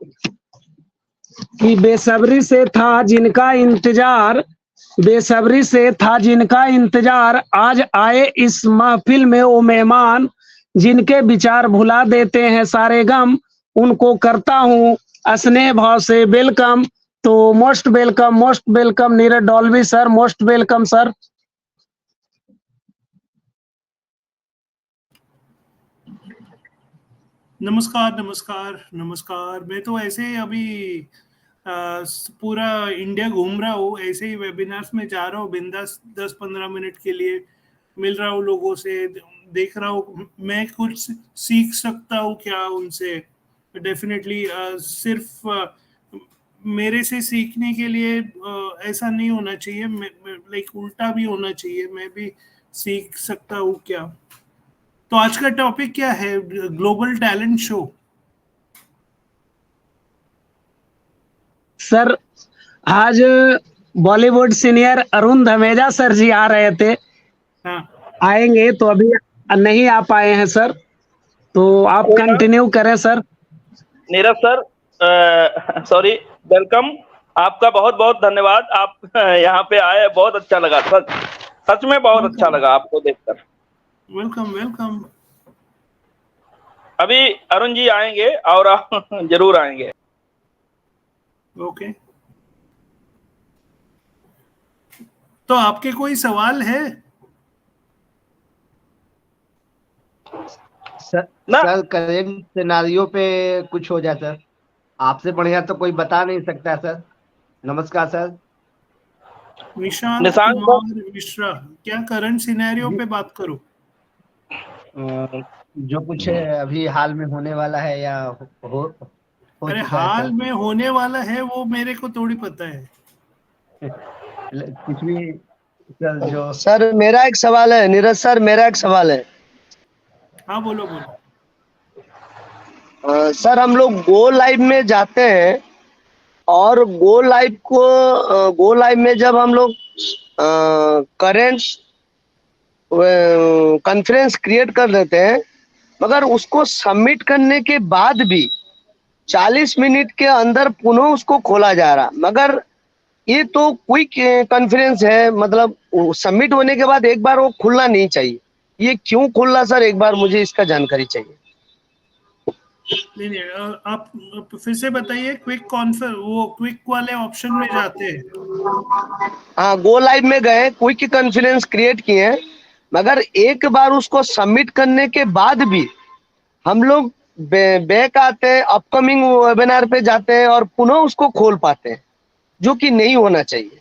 B: कि बेसब्री से था जिनका इंतजार, आज आए इस महफिल में वो मेहमान, जिनके विचार भुला देते हैं सारे गम, उनको करता हूँ स्नेह भाव से वेलकम। तो most welcome Neeraj Dalvi sir, most welcome sir.
I: नमस्कार नमस्कार नमस्कार। मैं तो ऐसे ही अभी पूरा इंडिया घूम रहा हूँ, ऐसे ही वेबिनार्स में जा रहा हूँ बिंदास, 10-15 मिनट के लिए मिल रहा हूँ लोगों से, देख रहा हूँ मैं कुछ सीख सकता हूँ क्या उनसे। डेफिनेटली सिर्फ मेरे से सीखने के लिए ऐसा नहीं होना चाहिए, लाइक उल्टा भी होना चाहिए, मैं भी सीख सकता हूँ क्या। तो आज का टॉपिक क्या है? Global talent show.
B: सर आज बॉलीवुड सीनियर अरुण धमेजा सर जी आ रहे थे।
I: हाँ,
B: आएंगे तो अभी नहीं आ पाए हैं सर, तो आप कंटिन्यू करें sir.
E: Neeraj sir, sorry, welcome. आपका बहुत बहुत धन्यवाद, आप यहाँ पे आए, बहुत अच्छा लगा सर, सच में बहुत अच्छा लगा आपको देखकर।
I: Welcome welcome.
E: अभी अरुण जी आएंगे और आप जरूर आएंगे।
I: ओके, तो आपके कोई सवाल है?
J: सर करेंट सिनारियो पे कुछ हो जाए सर, आपसे बढ़िया तो कोई बता नहीं सकता सर। नमस्कार सर।
I: निशांत कुमार मिश्रा, क्या करंट सिनेरियो पे बात करूं?
J: जो कुछ अभी हाल में होने वाला है या हो
I: अरे
J: चुका है
I: हाल
J: सर,
I: में होने वाला है वो मेरे को थोड़ी पता है।
J: कुछ भी सर जो।
C: सर मेरा एक सवाल है नीरज सर, मेरा एक सवाल है।
I: हाँ बोलो बोलो।
C: सर हम लोग गो लाइव में जाते हैं और गो लाइव में जब हम लोग करेंट कॉन्फ्रेंस क्रिएट कर देते हैं मगर उसको सबमिट करने के बाद भी 40 मिनट के अंदर पुनः उसको खोला जा रहा। मगर ये तो क्विक कॉन्फ्रेंस है, मतलब सबमिट होने के बाद एक बार वो खुलना नहीं चाहिए। ये क्यों खुल रहा सर, एक बार मुझे इसका जानकारी चाहिए।
I: नहीं, आप फिर से बताइए। क्विक कॉन्फ्रेंस, वो क्विक वाले ऑप्शन में जाते हैं।
C: हाँ, गो लाइव में गए, क्विक कॉन्फ्रेंस क्रिएट किए, मगर एक बार उसको सबमिट करने के बाद भी हम लोग बैक आते हैं, अपकमिंग वेबिनार पे जाते हैं और पुनः उसको खोल पाते हैं, जो कि नहीं होना चाहिए।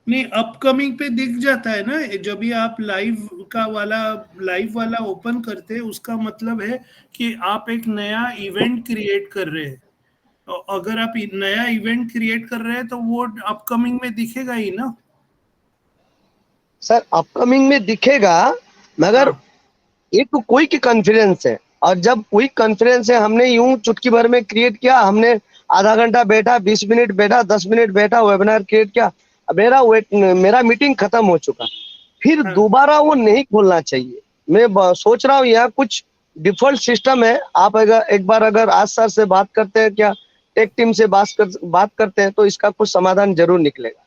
I: नहीं, अपकमिंग पे दिख जाता है ना, जब भी आप लाइव वाला ओपन करते हैं, उसका मतलब है कि आप एक नया इवेंट क्रिएट कर रहे हैं। अगर आप नया इवेंट क्रिएट कर रहे हैं तो वो अपकमिंग में दिखेगा ही ना
C: सर। अपकमिंग में दिखेगा, मगर एक क्विक कॉन्फ्रेंस है, और जब क्विक कॉन्फ्रेंस है, हमने यूं चुटकी भर में क्रिएट किया, हमने आधा घंटा बैठा, 20 मिनट बैठा, 10 मिनट बैठा, वेबिनार क्रिएट किया, मेरा मीटिंग खत्म हो चुका, फिर दोबारा वो नहीं खोलना चाहिए। मैं सोच रहा हूँ यहाँ कुछ डिफॉल्ट सिस्टम है। आप अगर एक बार अगर आज सर से बात करते हैं, क्या टेक टीम से बात करते हैं, तो इसका कुछ समाधान जरूर निकलेगा।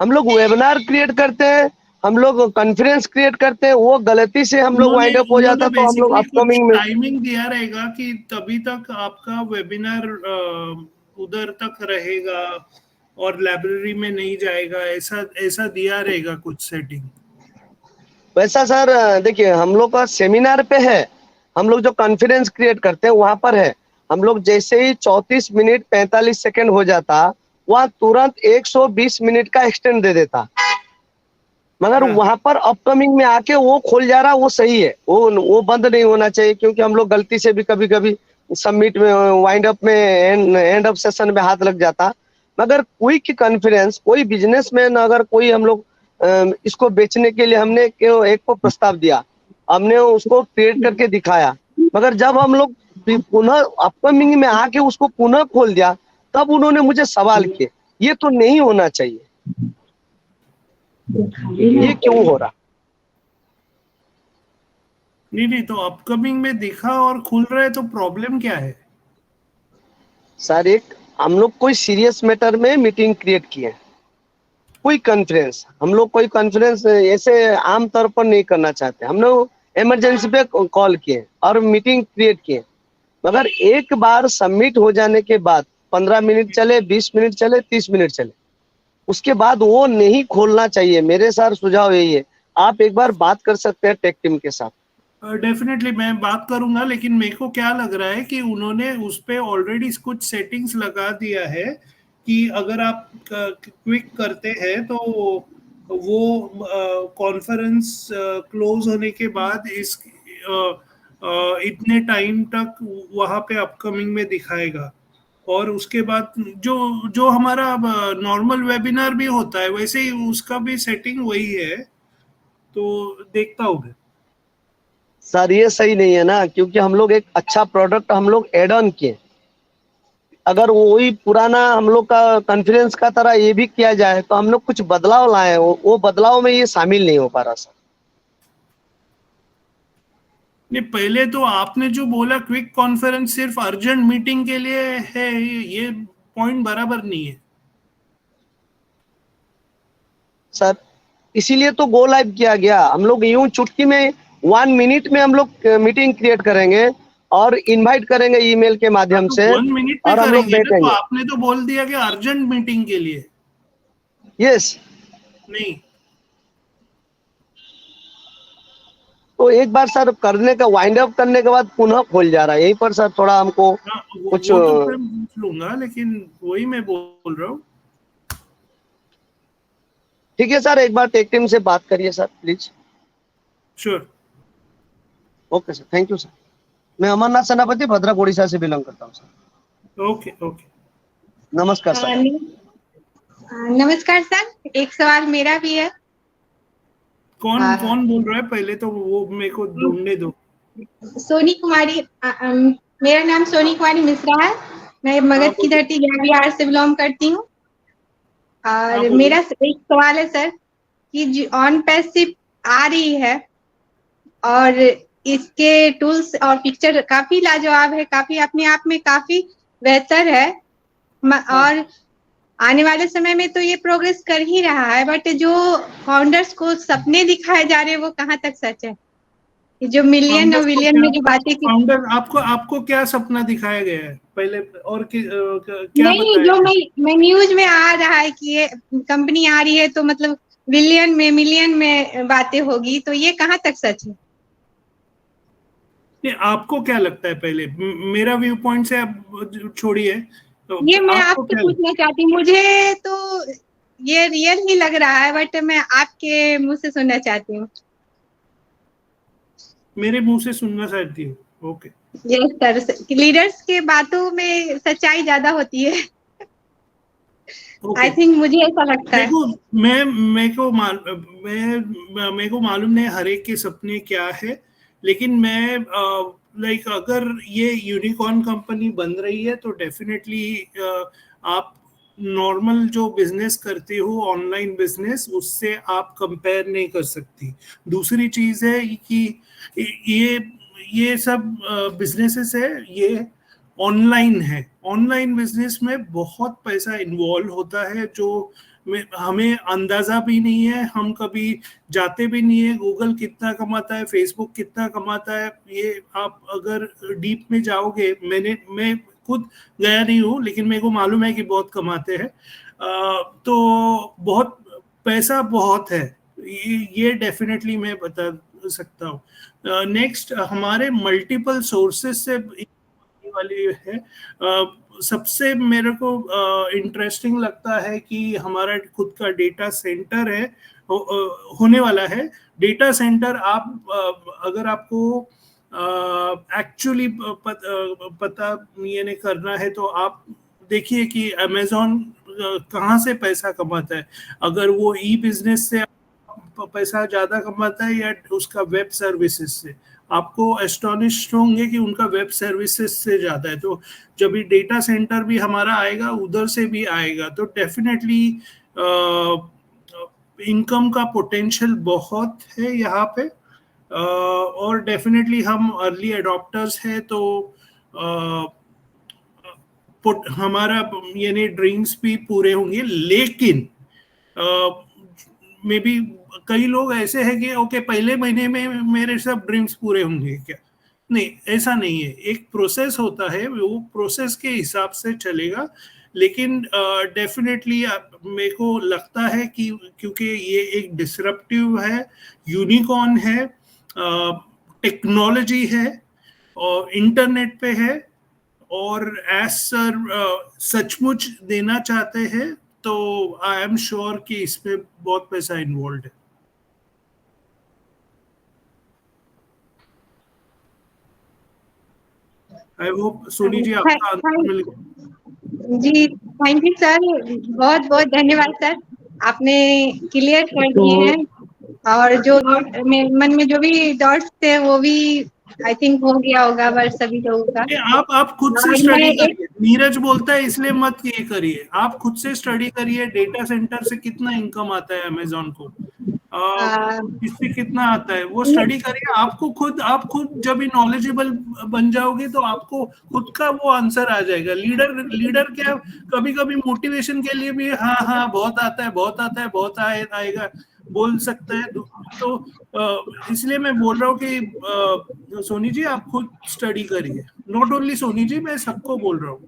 C: हम लोग वेबिनार क्रिएट करते हैं, हम लोग कॉन्फ्रेंस क्रिएट करते हैं, वो गलती से हम लोग वाइंड अप हो जाता, तो हम लोग अपकमिंग में
I: टाइमिंग दिया रहेगा कि तभी तक आपका वेबिनार उधर तक रहेगा और लाइब्रेरी में नहीं जाएगा, ऐसा दिया रहेगा कुछ सेटिंग।
C: वैसा सर देखिए, हम लोग का सेमिनार पे है, हम लोग जो कॉन्फ्रेंस क्रिएट करते हैं वहां पर है, हम लोग जैसे ही 34 मिनट 45 सेकंड हो जाता, वहां तुरंत 120 मिनट का एक्सटेंड दे देता। मगर वहां पर अपकमिंग में आके वो खोल जा रहा, वो सही है, वो बंद नहीं होना चाहिए, क्योंकि हम लोग गलती से भी कभी कभी सबमिट में, वाइंड अप में, एंड ऑफ सेशन में हाथ लग जाता। मगर क्विक कॉन्फ्रेंस, कोई बिजनेसमैन अगर कोई हम लोग इसको बेचने के लिए हमने एक को प्रस्ताव दिया, हमने उसको क्रिएट करके दिखाया, मगर जब हम लोग पुनः अपकमिंग में आके उसको पुनः खोल दिया, तब उन्होंने मुझे सवाल किए, ये तो नहीं होना चाहिए, ये क्यों हो रहा।
I: नहीं, तो अपकमिंग में दिखा और खुल रहा है, तो प्रॉब्लम क्या है
C: सर? एक हम लोग कोई सीरियस मैटर में मीटिंग क्रिएट किए, कोई कॉन्फ्रेंस, हम लोग कोई कॉन्फ्रेंस ऐसे आम तौर पर नहीं करना चाहते, हम लोग इमरजेंसी पे कॉल किए और मीटिंग क्रिएट किए, मगर एक बार सबमिट हो जाने के बाद 15 मिनट चले, 20 मिनट चले, 30 मिनट चले, उसके बाद वो नहीं खोलना चाहिए। मेरे साथ सुझाव यही है, आप एक बार बात कर सकते हैं टेक टीम के साथ।
I: डेफिनेटली मैं बात करूंगा, लेकिन मेरे को क्या लग रहा है कि उन्होंने उस पे ऑलरेडी कुछ सेटिंग्स लगा दिया है कि अगर आप क्विक करते हैं तो वो कॉन्फ्रेंस क्लोज होने के बाद इतने टाइम तक वहां पे अपकमिंग में दिखाएगा, और उसके बाद जो हमारा नॉर्मल वेबिनार भी होता है, वैसे ही उसका भी सेटिंग वही है, तो देखता हूँ।
C: सर ये सही नहीं है ना, क्योंकि हम लोग एक अच्छा प्रोडक्ट हम लोग एड ऑन किए, अगर वही पुराना हम लोग का कॉन्फ्रेंस का तरह ये भी किया जाए, तो हम लोग कुछ बदलाव लाए, वो बदलाव में ये शामिल नहीं हो पा रहा सर।
I: नहीं, पहले तो आपने जो बोला क्विक कॉन्फ्रेंस सिर्फ अर्जेंट मीटिंग के लिए है, ये पॉइंट बराबर नहीं है
C: सर। इसीलिए तो गो लाइव किया गया। हम लोग यूं चुटकी में 1 मिनट में हम लोग मीटिंग क्रिएट करेंगे और इनवाइट करेंगे ईमेल के माध्यम से,
I: 1 मिनट में
C: और हम लोग
I: करेंगे ना, तो
C: बैठेंगे।
I: आपने तो बोल दिया कि अर्जेंट मीटिंग के लिए।
C: यस,
I: नहीं,
C: तो एक बार सर करने का, वाइंड अप करने के बाद पुनः खोल जा रहा है, यहीं पर सर थोड़ा हमको कुछ
I: वो तो मैं पूछ लूंगा, लेकिन वही मैं बोल रहा हूँ।
C: ठीक है सर, एक बार टेक टीम से बात करिए sir please.
I: Sure.
C: Okay sir, thank you sir. मैं अमरनाथ सेनापति, भद्रक उड़ीसा से बिलोंग करता हूँ सर।
I: ओके ओके,
C: नमस्कार सर।
K: नमस्कार सर, एक सवाल मेरा भी है।
I: कौन बोल रहा है, पहले तो वो मेरे को ढूंढने दो।
K: सोनी कुमारी, मेरा नाम सोनी कुमारी मिश्रा है, मैं मगध की धरती गया बिहार से बिलोंग करती हूँ। और मेरा एक सवाल है सर कि ऑन पैसिव आ रही है और इसके टूल्स और पिक्चर काफी लाजवाब है, काफी अपने आप में काफी बेहतर है। और आने वाले समय में तो ये प्रोग्रेस कर ही रहा है, बट जो फाउंडर्स को सपने दिखाए जा रहे हैं वो कहाँ तक सच है? जो मिलियन और बिलियन में जो बातें की
I: फाउंडर आपको क्या सपना दिखाया गया है पहले, और क्या
K: नहीं,
I: बताया?
K: जो मैं न्यूज में आ रहा है कि ये कंपनी आ रही है तो मतलब बिलियन में मिलियन में बातें होगी, तो ये कहाँ तक सच है?
I: नहीं, आपको क्या लगता है पहले? मेरा व्यू पॉइंट से आप छोड़िए, तो
K: ये मैं
I: आपको
K: आपसे
I: क्या
K: पूछना चाहती हूँ। मुझे तो ये रियल ही लग रहा है, बट मैं आपके मुंह से सुनना चाहती हूँ।
I: मेरे मुंह से सुनना चाहती हूँ? ओके,
K: यस सर, लीडर्स के बातों में सच्चाई ज्यादा होती है। आई थिंक मुझे ऐसा लगता है।
I: मेरे को मालूम नहीं हर एक के सपने क्या है, लेकिन मैं लाइक अगर ये यूनिकॉर्न कंपनी बन रही है तो डेफिनेटली आप नॉर्मल जो बिजनेस करते हो ऑनलाइन बिजनेस, उससे आप कंपेयर नहीं कर सकती। दूसरी चीज है कि ये सब बिजनेसेस है, ये ऑनलाइन है। ऑनलाइन बिजनेस में बहुत पैसा इन्वॉल्व होता है जो हमें अंदाजा भी नहीं है, हम कभी जाते भी नहीं है। गूगल कितना कमाता है, फेसबुक कितना कमाता है, ये आप अगर डीप में जाओगे, मैं खुद गया नहीं हूँ लेकिन मेरे को मालूम है कि बहुत कमाते हैं। तो बहुत पैसा बहुत है, ये डेफिनेटली मैं बता सकता हूँ। नेक्स्ट, हमारे मल्टीपल सोर्सेस से वाली है। सबसे मेरे को इंटरेस्टिंग लगता है कि हमारा खुद का डेटा सेंटर है, होने वाला है। डेटा सेंटर आप अगर आपको एक्चुअली पता ये नहीं करना है तो आप देखिए कि अमेज़न कहाँ से पैसा कमाता है। अगर वो ई बिजनेस से पैसा ज्यादा कमाता है या उसका वेब सर्विसेज से, आपको एस्टोनिश होंगे कि उनका वेब सर्विसेज से ज्यादा है। तो जब ये डेटा सेंटर भी हमारा आएगा, उधर से भी आएगा, तो डेफिनेटली इनकम का पोटेंशियल बहुत है यहाँ पे। और डेफिनेटली हम अर्ली अडॉप्टर्स हैं, तो हमारा यानी ड्रीम्स भी पूरे होंगे। लेकिन मे बी कई लोग ऐसे हैं कि ओके पहले महीने में मेरे सब ड्रीम्स पूरे होंगे क्या? नहीं, ऐसा नहीं है। एक प्रोसेस होता है, वो प्रोसेस के हिसाब से चलेगा। लेकिन डेफिनेटली मेरे को लगता है कि क्योंकि ये एक डिसरप्टिव है, यूनिकॉर्न है, टेक्नोलॉजी है और इंटरनेट पे है, और एज सर सचमुच देना चाहते हैं, तो आई एम श्योर कि इसमें बहुत पैसा इन्वॉल्व है। आई होप सोनी जी आपका आंसर मिल गया।
K: जी थैंक यू सर, बहुत बहुत धन्यवाद सर, आपने क्लियर कर दिए हैं। और जो मन में जो भी डॉट्स थे वो भी आई थिंक हो गया होगा बस सभी लोगों का।
I: आप खुद से स्टडी करिए। नीरज बोलता है इसलिए मत ये करिए, आप खुद से स्टडी करिए। डेटा सेंटर से कितना इनकम आता है अमेज़न को, इससे कितना आता है, वो स्टडी करिए। आप खुद जब भी नॉलेजेबल बन जाओगे तो आपको खुद का वो आंसर आ जाएगा। लीडर क्या कभी कभी मोटिवेशन के लिए भी हाँ बहुत आता है आएगा बोल सकता है। तो इसलिए मैं बोल रहा हूँ कि सोनी जी आप खुद स्टडी करिए। नॉट ओनली सोनी जी, मैं सबको बोल रहा हूँ।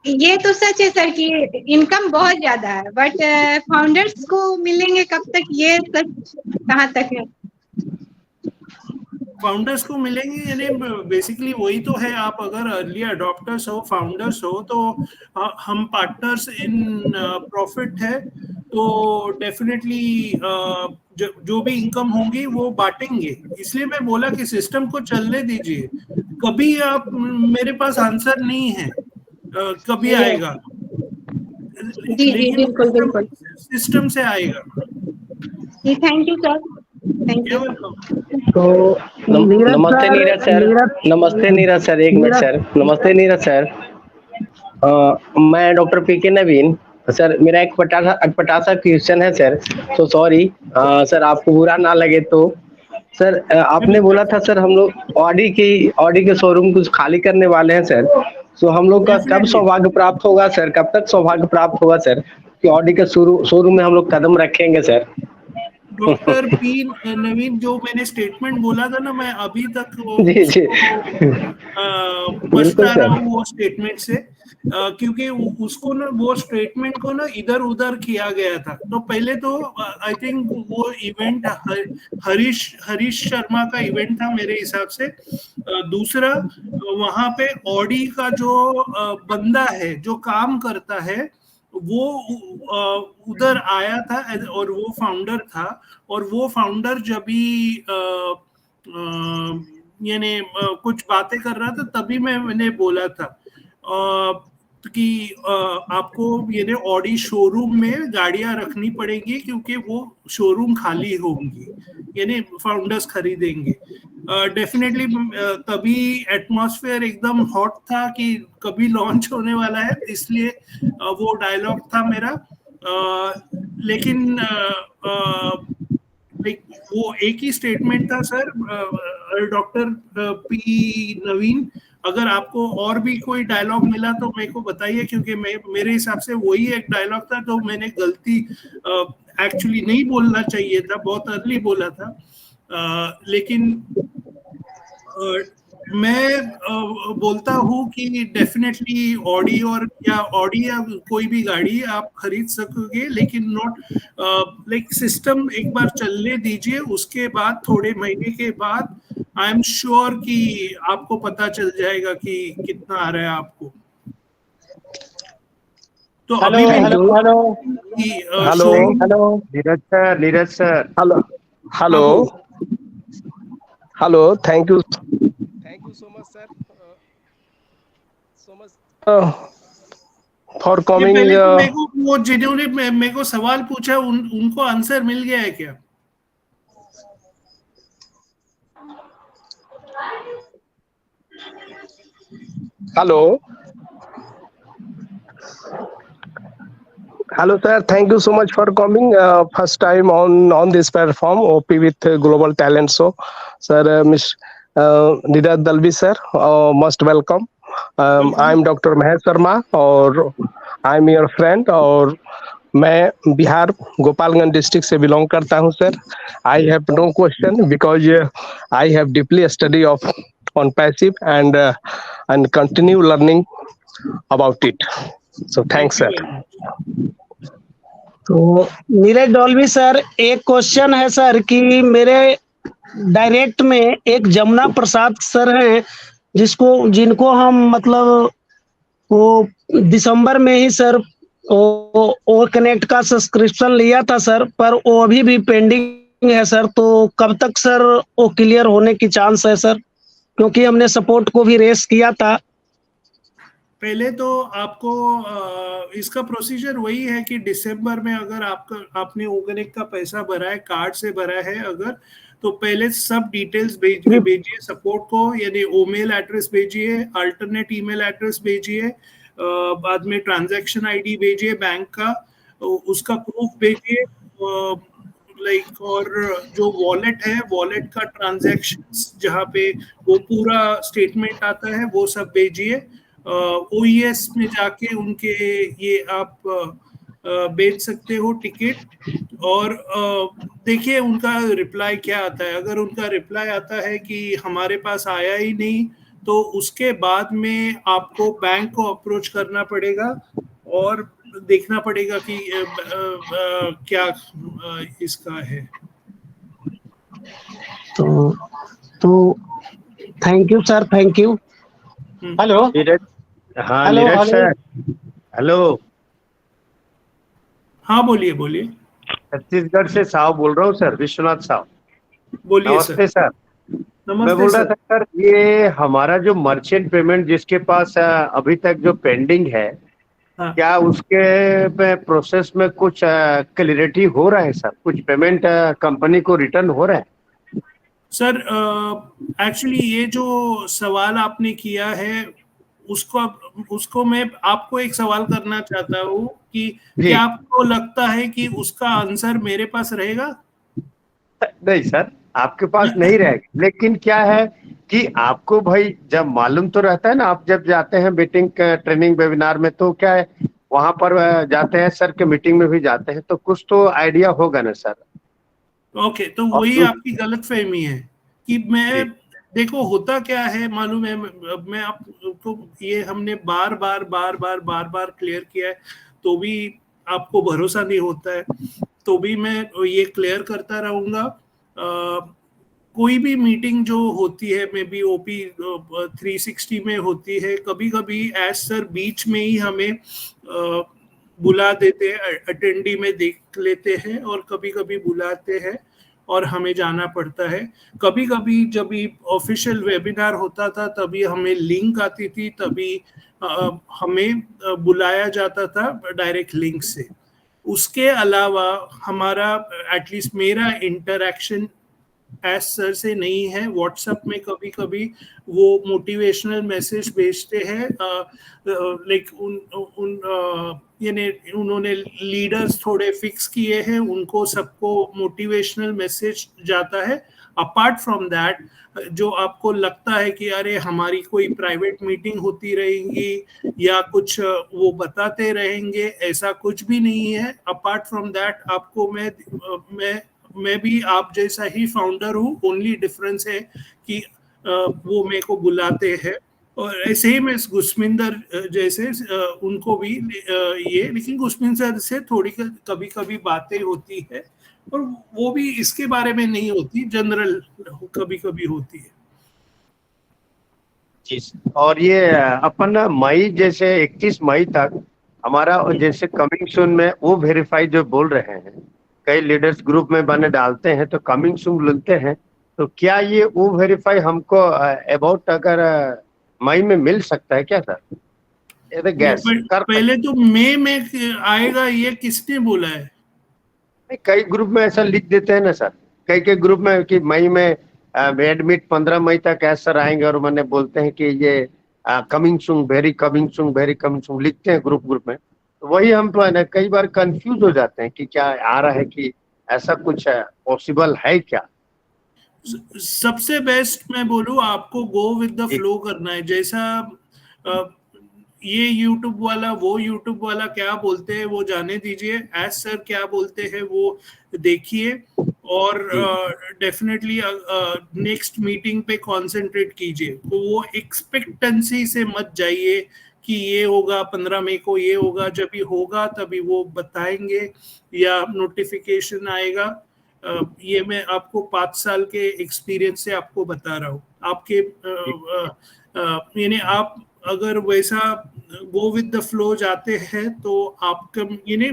K: ये तो सच है सर कि इनकम बहुत ज्यादा है, बट फाउंडर्स को मिलेंगे कब तक, ये सच कहाँ तक है?
I: फाउंडर्स को मिलेंगे यानी बेसिकली वही तो है। आप अगर अर्ली अडॉप्टर्स हो, फाउंडर्स हो, तो हम पार्टनर्स इन प्रॉफिट है, तो डेफिनेटली जो भी इनकम होगी वो बांटेंगे। इसलिए मैं बोला कि सिस्टम को चलने दीजिए। कभी आप मेरे पास आंसर नहीं है, कभी आएगा।
K: जी बिल्कुल
I: सिस्टम से आएगा।
K: जी thank you sir, thank you.
A: तो नमस्ते नीरज सर, एक मिनट सर। नमस्ते नीरज सर, मैं डॉक्टर पीके नवीन। सर मेरा एक अटपटा सा क्वेश्चन है सर, तो सॉरी सर, आपको बुरा ना लगे तो। सर आपने बोला था सर हम लोग ऑडी के शोरूम कुछ खाली करने वाले हैं सर, तो हम लोग का कब
I: Definitely.
A: सौभाग्य प्राप्त होगा सर, कब तक सौभाग्य प्राप्त होगा सर कि ऑडी के शोरूम में हम लोग कदम रखेंगे सर?
I: डॉक्टर पी नवीन, जो मैंने स्टेटमेंट बोला था ना, मैं अभी तक वो
A: जी जी बिल्कुल
I: पछता रहा
A: सर।
I: हूँ वो स्टेटमेंट से, क्योंकि उसको ना, वो स्टेटमेंट को ना इधर उधर किया गया था। तो पहले तो आई थिंक वो इवेंट हरीश शर्मा का इवेंट था मेरे हिसाब से। दूसरा, वहां पे ऑडी का जो बंदा है जो काम करता है वो उधर आया था और वो फाउंडर था, और वो फाउंडर जब भी यानी कुछ बातें कर रहा था, तभी मैंने बोला था कि आपको ये ऑडी शोरूम में गाड़ियां रखनी पड़ेगी, क्योंकि वो शोरूम खाली होंगी, यानी फाउंडर्स खरीदेंगे। डेफिनेटली तभी एटमॉस्फेयर एकदम हॉट था कि कभी लॉन्च होने वाला है, इसलिए वो डायलॉग था मेरा। लेकिन वो एक ही स्टेटमेंट था सर। डॉक्टर पी नवीन, अगर आपको और भी कोई डायलॉग मिला तो मेरे को बताइए, क्योंकि मेरे हिसाब से वही एक डायलॉग था जो मैंने गलती एक्चुअली नहीं बोलना चाहिए था, बहुत अर्ली बोला था। लेकिन मैं बोलता हूँ कि डेफिनेटली ऑडी या कोई भी गाड़ी आप खरीद सकोगे, लेकिन नॉट लाइक सिस्टम एक बार चलने दीजिए, उसके बाद थोड़े महीने के बाद आई एम श्योर कि आपको पता चल जाएगा कि कितना आ रहा है आपको। तो
A: हेलो
I: अभी भी
A: hello hello hello
L: Neeraj sir
A: hello hello hello, thank you so much sir, for coming.
I: पहले तो मेरे को वो जिन्होंने मेरे को सवाल पूछा उनको आंसर मिल गया है क्या?
A: Hello hello sir, thank you so much for coming first time on this platform OP with Global Talent Show. Sir, Miss Niraj Dalvi sir, most welcome. I'm Dr. Mahesh Sharma और I'm your friend, और मैं बिहार गोपालगंज डिस्ट्रिक्ट से बिलोंग करता हूं sir. I have no question because I have deeply study on passive and continue learning about it, so thanks sir.
B: तो नीरज डॉल्बी सर, एक क्वेश्चन है सर कि मेरे डायरेक्ट में एक जमुना प्रसाद सर हैं, जिनको हम मतलब वो दिसंबर में ही सर वो कनेक्ट का सब्सक्रिप्शन लिया था सर, पर वो अभी भी पेंडिंग है सर। तो कब तक सर वो क्लियर होने की चांस है सर, क्योंकि हमने सपोर्ट को भी रेस किया था।
I: पहले तो आपको इसका प्रोसीजर वही है कि दिसंबर में अगर आपने ओगनेक का पैसा भरा है, कार्ड से भरा है अगर, तो पहले सब डिटेल्स भेजिए सपोर्ट को, यानी ईमेल एड्रेस भेजिए, अल्टरनेट ईमेल एड्रेस भेजिए, बाद में ट्रांजैक्शन आईडी भेजिए बैंक का, उसका प्रूफ भेजिए, लाइक, और जो वॉलेट है, वॉलेट का ट्रांजैक्शंस जहाँ पे वो पूरा स्टेटमेंट आता है वो सब भेजिए। ओईएस में जाके उनके ये आप बेच सकते हो टिकट, और देखिए उनका रिप्लाई क्या आता है। अगर उनका रिप्लाई आता है कि हमारे पास आया ही नहीं, तो उसके बाद में आपको बैंक को अप्रोच करना पड़ेगा और देखना पड़ेगा कि क्या इसका है।
B: तो thank you sir, thank you.
L: Hello हाँ
B: हेलो,
L: नीरज सर, हेलो।
I: हाँ बोलिए बोलिए।
L: छत्तीसगढ़ से साहु बोल रहा हूँ सर, विश्वनाथ साहु।
I: बोलिए
L: नमस्ते सर। मैं बोल रहा था सर, ये हमारा जो मर्चेंट पेमेंट जिसके पास अभी तक जो पेंडिंग है,
I: हाँ।
L: क्या उसके प्रोसेस में कुछ क्लियरिटी हो रहा है सर? कुछ पेमेंट कंपनी को रिटर्न हो रहा है?
I: सर एक्चुअली ये जो सवाल आपने किया है उसको मैं आपको एक सवाल करना चाहता हूँ कि
L: जी।
I: क्या आपको लगता है कि उसका आंसर मेरे पास रहेगा?
L: नहीं सर, आपके पास नहीं रहेगा, लेकिन क्या है कि आपको भाई जब मालूम तो रहता है ना, आप जब जाते हैं मीटिंग ट्रेनिंग वेबिनार में, तो क्या है वहां पर जाते हैं, सर के मीटिंग में भी जाते हैं, तो कुछ तो आइडिया होगा ना सर।
I: ओके, तो वही आपकी गलतफहमी है कि मैं, देखो होता क्या है मालूम है, मैं आपको ये हमने बार बार क्लियर किया है, तो भी आपको भरोसा नहीं होता है, तो भी मैं ये क्लियर करता रहूंगा। कोई भी मीटिंग जो होती है, मे बी ओपी 360 में होती है, कभी कभी एज सर बीच में ही हमें बुला देते हैं, अटेंडी में देख लेते हैं, और कभी कभी बुलाते हैं और हमें जाना पड़ता है। कभी कभी जब ऑफिशियल वेबिनार होता था तभी हमें लिंक आती थी, तभी हमें बुलाया जाता था डायरेक्ट लिंक से। उसके अलावा हमारा, एटलीस्ट मेरा इंटरेक्शन एज सर से नहीं है। व्हाट्सएप में कभी कभी वो मोटिवेशनल मैसेज भेजते हैं, लाइक उन्होंने लीडर्स थोड़े फिक्स किए हैं, उनको सबको मोटिवेशनल मैसेज जाता है। अपार्ट फ्रॉम दैट, जो आपको लगता है कि अरे हमारी कोई प्राइवेट मीटिंग होती रहेंगी या कुछ वो बताते रहेंगे, ऐसा कुछ भी नहीं है। अपार्ट फ्रॉम दैट, आपको मैं भी आप जैसा ही फाउंडर हूँ, ओनली डिफरेंस है कि वो मेरे को बुलाते हैं, और ऐसे ही मैं गुस्मिंदर जैसे उनको भी ये, लेकिन गुस्मिंदर से थोड़ी कभी कभी बातें होती है, और वो भी इसके बारे में नहीं होती, जनरल कभी कभी होती है।
L: जी, और ये अपन ना मई जैसे 31 मई तक हमारा जैसे कमिंग सून में वो वेरीफाई जो बोल रहे हैं, कई लीडर्स ग्रुप में बने डालते हैं तो कमिंग सून बोलते हैं, तो क्या ये वो वेरीफाई हमको अबाउट अगर मई में मिल सकता है क्या सर? ये तो गैस
I: पहले तो मई में आएगा, ये किसने बोला है?
L: कई ग्रुप में ऐसा लिख देते हैं ना सर, कई ग्रुप में कि मई में एडमिट 15 मई तक ऐसा आएंगे, और मैंने बोलते हैं कि ये coming soon, very coming soon, very coming soon लिखते हैं ग्रुप में। तो वही हम तो है ना, कई बार कंफ्यूज हो जाते हैं कि क्या आ रहा है, कि ऐसा कुछ पॉसिबल है क्या?
I: सबसे बेस्ट मैं बोलूं, आपको गो विद द फ्लो करना है। जैसा ये यूट्यूब वाला, वो यूट्यूब वाला क्या बोलते हैं वो जाने दीजिए, एज सर क्या बोलते हैं वो देखिए, और डेफिनेटली नेक्स्ट मीटिंग पे कंसंट्रेट कीजिए। तो वो एक्सपेक्टेंसी से मत जाइए कि ये होगा 15 मई को, ये होगा। जब भी होगा तभी वो बताएंगे या नोटिफिकेशन आएगा। ये मैं आपको 5 साल के एक्सपीरियंस से आपको बता रहा हूँ। आपके यानी आप अगर वैसा गो विद द फ्लो जाते हैं तो आपका यानी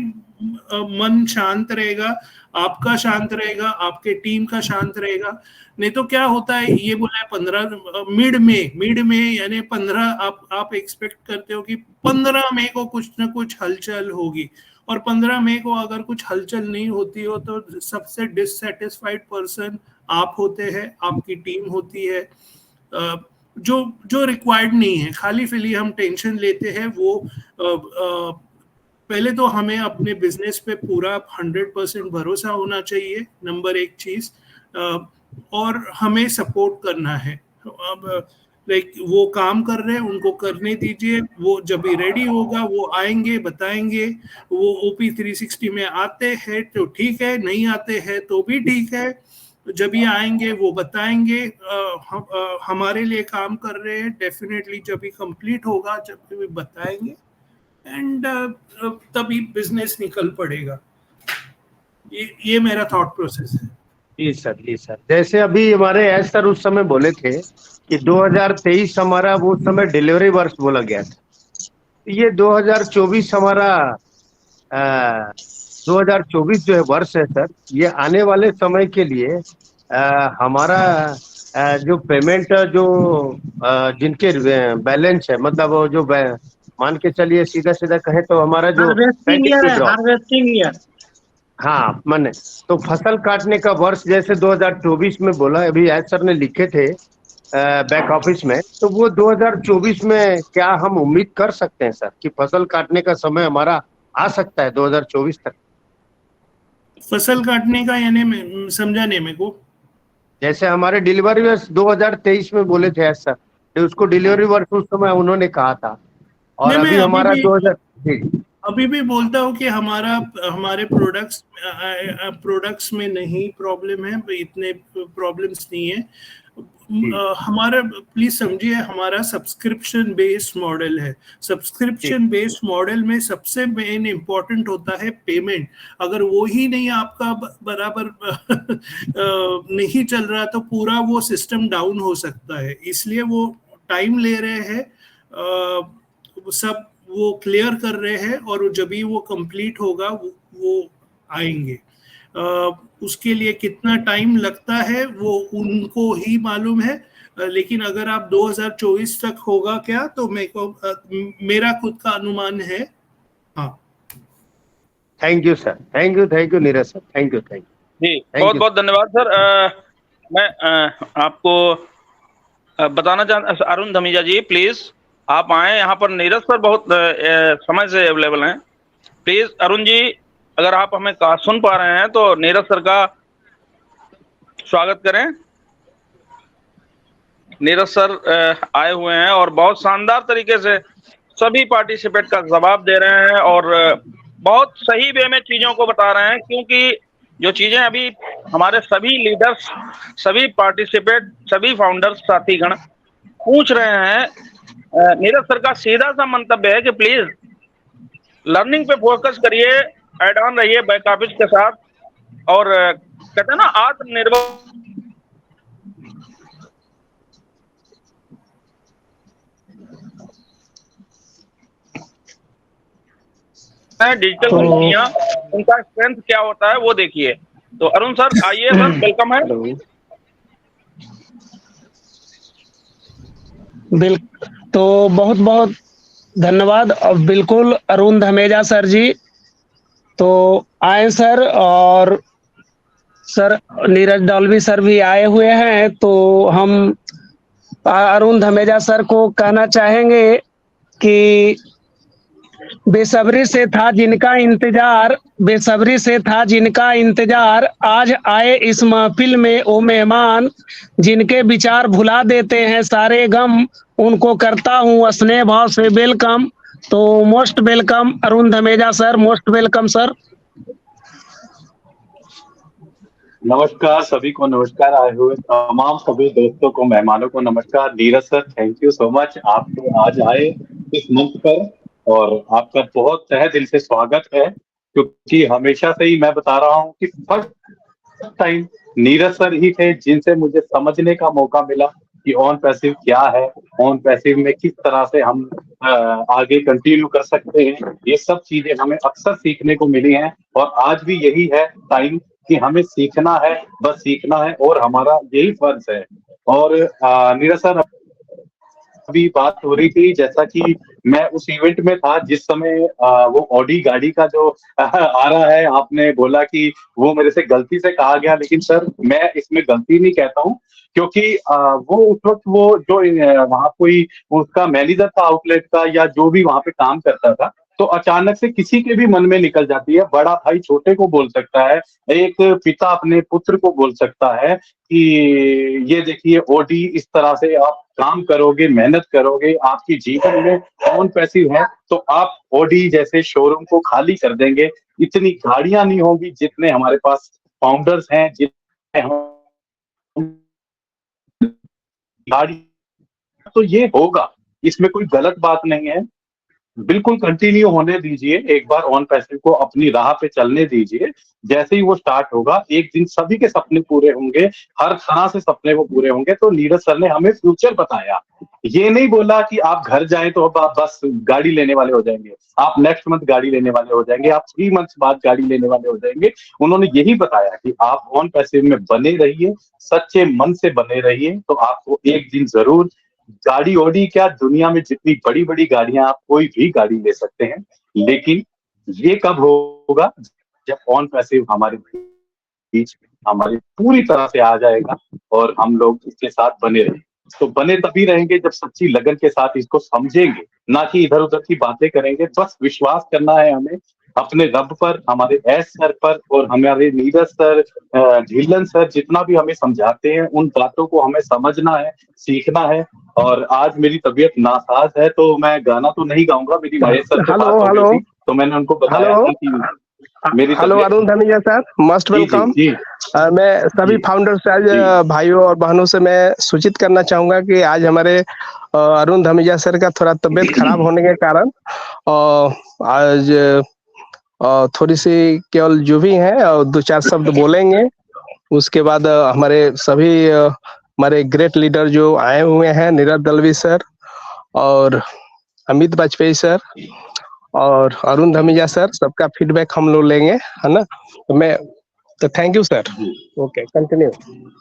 I: मन शांत रहेगा, आपका शांत रहेगा, आपके टीम का शांत रहेगा। नहीं तो क्या होता है, ये बोला है 15 मिड में यानी 15, आप एक्सपेक्ट करते हो कि 15 मई को कुछ ना कुछ हलचल होगी, और 15 मई को अगर कुछ हलचल नहीं होती हो तो सबसे डिससेटिस्फाइड पर्सन आप होते हैं, आपकी टीम होती है। जो रिक्वायर्ड नहीं है, खाली फिली हम टेंशन लेते हैं। वो पहले तो हमें अपने बिजनेस पे पूरा 100% भरोसा होना चाहिए, नंबर 1 चीज, और हमें सपोर्ट करना है। अब लाइक वो काम कर रहे हैं, उनको करने दीजिए, वो जब भी रेडी होगा वो आएंगे, बताएंगे। वो ओपी 360 में आते हैं तो ठीक है, नहीं आते हैं तो भी ठीक है। जब भी आएंगे वो बताएंगे, हमारे लिए काम कर रहे हैं। डेफिनेटली जब भी कंप्लीट होगा, जब भी बताएंगे, एंड तभी बिजनेस निकल पड़ेगा। ये मेरा थॉट प्रोसेस है।
L: जी सर, जी सर। जैसे अभी हमारे एस सर उस समय बोले थे कि 2023 हमारा वो समय डिलीवरी वर्ष बोला गया था। ये 2024 हमारा 2024 जो है वर्ष है सर, ये आने वाले समय के लिए हमारा जो पेमेंट जो जिनके बैलेंस है, मतलब वो जो मान के चलिए सीधा कहे तो हमारा जो
B: हार्वेस्टिंग ईयर,
L: हाँ मैंने तो फसल काटने का वर्ष जैसे 2024 में बोला, अभी आज सर ने लिखे थे बैक ऑफिस में, तो वो 2024 में क्या हम उम्मीद कर सकते हैं सर कि फसल काटने का समय हमारा आ सकता है 2024 तक?
I: फसल काटने का यानी समझा नहीं मेरे को।
L: जैसे हमारे डिलीवरी वर्ष 2023 में बोले थे सर, तो उसको डिलीवरी वर्ष उस समय उन्होंने कहा था, और
I: नहीं,
L: अभी
I: मैं
L: हमारा 2000
I: अभी भी बोलता हूँ कि हमारे प्रोडक्ट्स में नहीं प्रॉब्लम है, इतने प्रॉब्लम्स नहीं है। हमारा प्लीज समझिए, हमारा सब्सक्रिप्शन बेस्ड मॉडल है। सब्सक्रिप्शन बेस्ड मॉडल में सबसे मेन इंपॉर्टेंट होता है पेमेंट। अगर वो ही नहीं आपका बराबर नहीं चल रहा तो पूरा वो सिस्टम डाउन हो सकता है। इसलिए वो टाइम ले रहे हैं, सब वो क्लियर कर रहे हैं, और जब भी वो कंप्लीट होगा वो आएंगे। उसके लिए कितना टाइम लगता है वो उनको ही मालूम है, लेकिन अगर आप 2024 तक होगा क्या, तो मेरा खुद का अनुमान है। हाँ,
L: thank you sir, thank you Neeraj sir, thank you
E: ji, बहुत बहुत धन्यवाद सर। मैं आपको बताना चाहता, अरुण धमीजा जी प्लीज आप आए यहाँ पर। नीरज सर बहुत समय से अवेलेबल हैं। प्लीज अरुण जी, अगर आप हमें सुन पा रहे हैं तो नीरज सर का स्वागत करें। नीरज सर आए हुए हैं और बहुत शानदार तरीके से सभी पार्टिसिपेट का जवाब दे रहे हैं और बहुत सही वे में चीजों को बता रहे हैं, क्योंकि जो चीजें अभी हमारे सभी लीडर्स, सभी पार्टिसिपेट, सभी फाउंडर्स साथीगण पूछ रहे हैं, नीरज सर का सीधा सा मंतव्य है कि प्लीज लर्निंग पे फोकस करिए, एड ऑन रहिए बैक ऑफिस के साथ, और कहते हैं ना आत्मनिर्भर डिजिटल कंपनियां, उनका स्ट्रेंथ क्या होता है वो देखिए। तो अरुण सर आइए सर, वेलकम है।
B: तो बहुत बहुत धन्यवाद। और बिल्कुल अरुण धमेजा सर जी तो आए सर, और सर नीरज डॉल्बी सर भी आए हुए हैं। तो हम अरुण धमेजा सर को कहना चाहेंगे कि बेसब्री से था जिनका इंतजार, आज आए इस महफिल में वो मेहमान, जिनके विचार भुला देते हैं सारे गम, उनको करता हूँ स्नेह भाव से वेलकम। तो most welcome Arun Dhameja sir, most welcome sir.
M: नमस्कार सभी को, नमस्कार आए हुए तमाम सभी दोस्तों को, मेहमानों को नमस्कार। Neeraj sir thank you so much, आप तो आज आए इस मंच पर और आपका बहुत तहे दिल से स्वागत है, क्योंकि हमेशा से ही मैं बता रहा हूँ कि फर्स्ट टाइम नीरज सर ही थे जिनसे मुझे समझने का मौका मिला कि ऑन पैसिव क्या है, ऑन पैसिव में किस तरह से हम आगे कंटिन्यू कर सकते हैं। ये सब चीजें हमें अक्सर सीखने को मिली हैं और आज भी यही है टाइम कि हमें सीखना है, बस सीखना है और हमारा यही फर्ज है। और नीरज सर अभी बात हो रही थी, जैसा कि मैं उस इवेंट में था जिस समय वो ऑडी गाड़ी का जो आ रहा है, आपने बोला कि वो मेरे से गलती से कहा गया, लेकिन सर मैं इसमें गलती नहीं कहता हूँ, क्योंकि वो उस वक्त वो जो वहाँ कोई उसका मैनेजर था आउटलेट का या जो भी वहाँ पे काम करता था, तो अचानक से किसी के भी मन में निकल जाती है। बड़ा भाई छोटे को बोल सकता है, एक पिता अपने पुत्र को बोल सकता है कि ये देखिए ओडी इस तरह से आप काम करोगे, मेहनत करोगे, आपकी जीवन में ऑन पैसिव है तो आप ओडी जैसे शोरूम को खाली कर देंगे। इतनी गाड़ियां नहीं होगी जितने हमारे पास फाउंडर्स हैं, जितने गाड़ी, तो ये होगा, इसमें कोई गलत बात नहीं है। बिल्कुल कंटिन्यू होने दीजिए, एक बार ऑन पैसिव को अपनी राह पे चलने दीजिए। जैसे ही वो स्टार्ट होगा एक दिन सभी के सपने पूरे होंगे, हर तरह से सपने वो पूरे होंगे। तो नीरज सर ने हमें फ्यूचर बताया, ये नहीं बोला कि आप घर जाएं तो अब आप बस गाड़ी लेने वाले हो जाएंगे, आप नेक्स्ट मंथ गाड़ी लेने वाले हो जाएंगे, आप 3 मंथ्स बाद गाड़ी लेने वाले हो जाएंगे। उन्होंने यही बताया कि आप ऑन पैसिव में बने रहिए, सच्चे मन से बने रहिए, तो आपको एक दिन जरूर गाड़ी ओडी क्या, दुनिया में जितनी बड़ी बड़ी गाड़ियां, आप कोई भी गाड़ी ले सकते हैं, लेकिन ये कब होगा जब ऑन पैसिव हमारे बीच में हमारी पूरी तरह से आ जाएगा और हम लोग इसके साथ बने रहेंगे। तो बने तभी रहेंगे जब सच्ची लगन के साथ इसको समझेंगे, ना कि इधर उधर की बातें करेंगे। बस विश्वास करना है हमें अपने रब पर, हमारे एस सर पर, और हमारे नीरज सर, ढिल्लन सर जितना भी हमें समझाते हैं, उन बातों को हमें समझना है, सीखना है। और आज मेरी तबीयत नासाज है, तो मैं गाना तो नहीं गाऊंगा, मेरी महेश सर से बात हो गई थी, तो मैंने उनको बताया
A: हेलो
M: था कि मेरी
A: हेलो
M: तबीयत।
A: अरुण धमीजा सर, मस्ट
M: जी जी
A: वेलकम।
M: जी
A: मैं सभी
M: जी
A: फाउंडर से आज
M: जी
A: भाइयों और बहनों से मैं सूचित करना चाहूंगा कि आज हमारे अरुण धमीजा सर का थोड़ा तबीयत खराब होने के कारण आज थोड़ी सी केवल जो भी हैं और दो चार शब्द बोलेंगे। उसके बाद हमारे सभी हमारे ग्रेट लीडर जो आए हुए हैं, नीरज दलवी सर और अमित वाजपेयी सर और अरुण धमीजा सर, सबका फीडबैक हम लोग लेंगे, है ना। तो thank you sir. Okay, continue.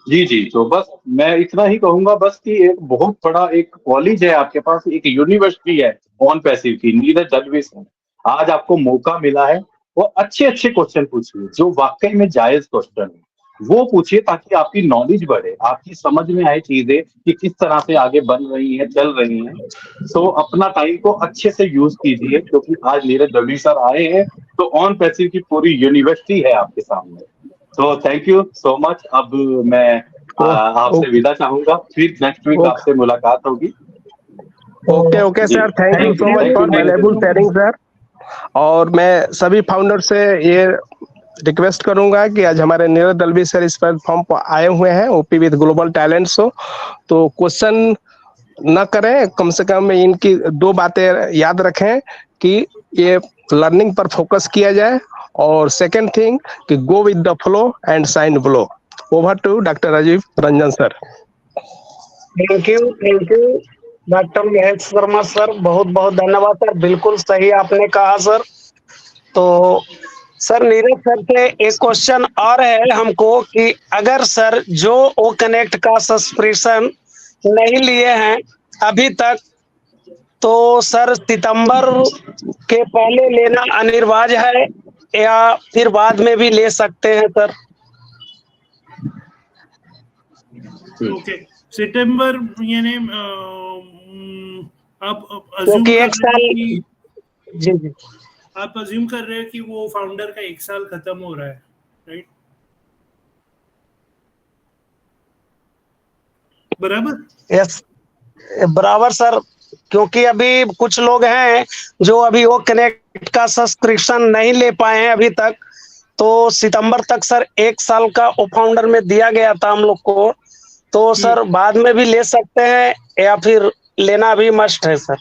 M: जी जी। तो बस मैं इतना ही कहूंगा बस कि एक बहुत बड़ा एक कॉलेज है आपके पास, एक यूनिवर्सिटी है ऑन पैसिव की, नीरज दलवी सर। आज आपको मौका मिला है, वो अच्छे अच्छे क्वेश्चन पूछिए जो वाकई में जायज क्वेश्चन है, वो पूछिए ताकि आपकी नॉलेज बढ़े, आपकी समझ में आए चीजें कि किस तरह से आगे बन रही है, चल रही हैं। सो अपना टाइम को अच्छे से यूज कीजिए, क्योंकि आज नीरज दलवी सर आए हैं तो ऑन पैसिव की पूरी यूनिवर्सिटी है आपके सामने। तो थैंक यू सो मच। अब मैं आपसे विदा चाहूंगा, फिर नेक्स्ट वीक आपसे मुलाकात होगी।
A: ओके
M: जी,
A: sir, thank you so much for valuable sharing sir. और मैं सभी फाउंडर से ये रिक्वेस्ट करूंगा कि आज हमारे नीरज दलवी सर इस प्लेटफॉर्म पर आए हुए हैं, OP with global talent show, तो क्वेश्चन न करें, कम से कम इनकी दो बातें याद रखें कि ये लर्निंग पर फोकस किया जाए, और सेकंड थिंग कि go with the flow and sign blow. Over to doctor Rajiv Ranjan sir.
B: Thank you doctor Mahesh Sharma sir, बहुत बहुत धन्यवाद सर, बिल्कुल सही आपने कहा सर। तो सर नीरज सर से एक क्वेश्चन और है हमको कि अगर सर जो ओ कनेक्ट का सब्सक्रिप्शन नहीं लिए हैं अभी तक, तो सर सितंबर के पहले लेना अनिवार्य है या फिर बाद में भी ले सकते हैं सर?
I: ओके, सितंबर यानी आप अज्यूम
B: क्योंकि
I: कर
B: एक
I: रहे
B: साल,
I: हैं कि
B: जी
I: आप अज्यूम कर रहे हैं कि वो फाउंडर का 1 साल खत्म हो रहा है, राइट? बराबर?
B: यस बराबर सर, क्योंकि अभी कुछ लोग हैं जो अभी वो कनेक्ट का सब्सक्रिप्शन नहीं ले पाए हैं अभी तक, तो सितंबर तक सर 1 साल का वो फाउंडर में दिया गया था हम लोग को, तो सर बाद में भी ले सकते हैं या फिर लेना भी मस्ट है सर?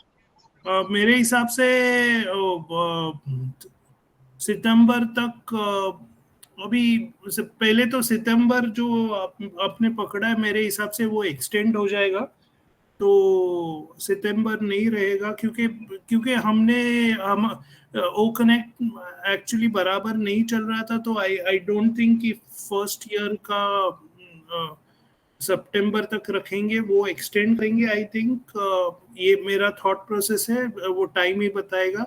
I: मेरे हिसाब से सितंबर तक, अभी पहले तो सितंबर जो आपने पकड़ा है मेरे हिसाब से वो एक्सटेंड हो जाएगा, तो सितंबर नहीं रहेगा, क्योंकि हम ओ कनेक्ट एक्चुअली बराबर नहीं चल रहा था, तो आई डोंट थिंक कि फर्स्ट ईयर का सितंबर तक रखेंगे, वो एक्सटेंड करेंगे। आई थिंक ये मेरा थॉट प्रोसेस है, वो टाइम ही बताएगा।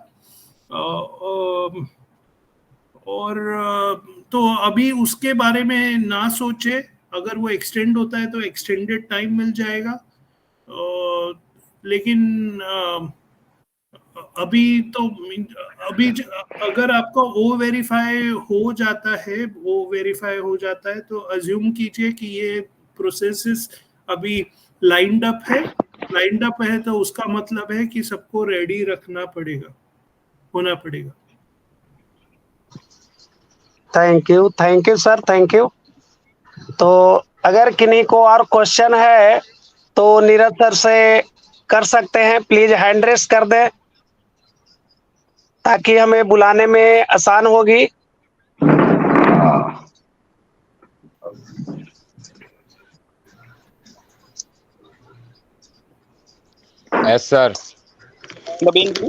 I: और तो अभी उसके बारे में ना सोचे, अगर वो एक्सटेंड होता है तो एक्सटेंडेड टाइम मिल जाएगा, लेकिन अभी अगर आपका ओ वेरीफाई हो जाता है तो अज्यूम कीजिए कि ये प्रोसेसेस अभी लाइंड अप है, तो उसका मतलब है कि सबको रेडी होना पड़ेगा।
B: Thank you sir, thank you. तो अगर किन्हीं को और क्वेश्चन है तो नीरज सर से कर सकते हैं, प्लीज हैंड रेस कर दें ताकि हमें बुलाने में आसान होगी।
N: Yes sir.
E: Naveen ji,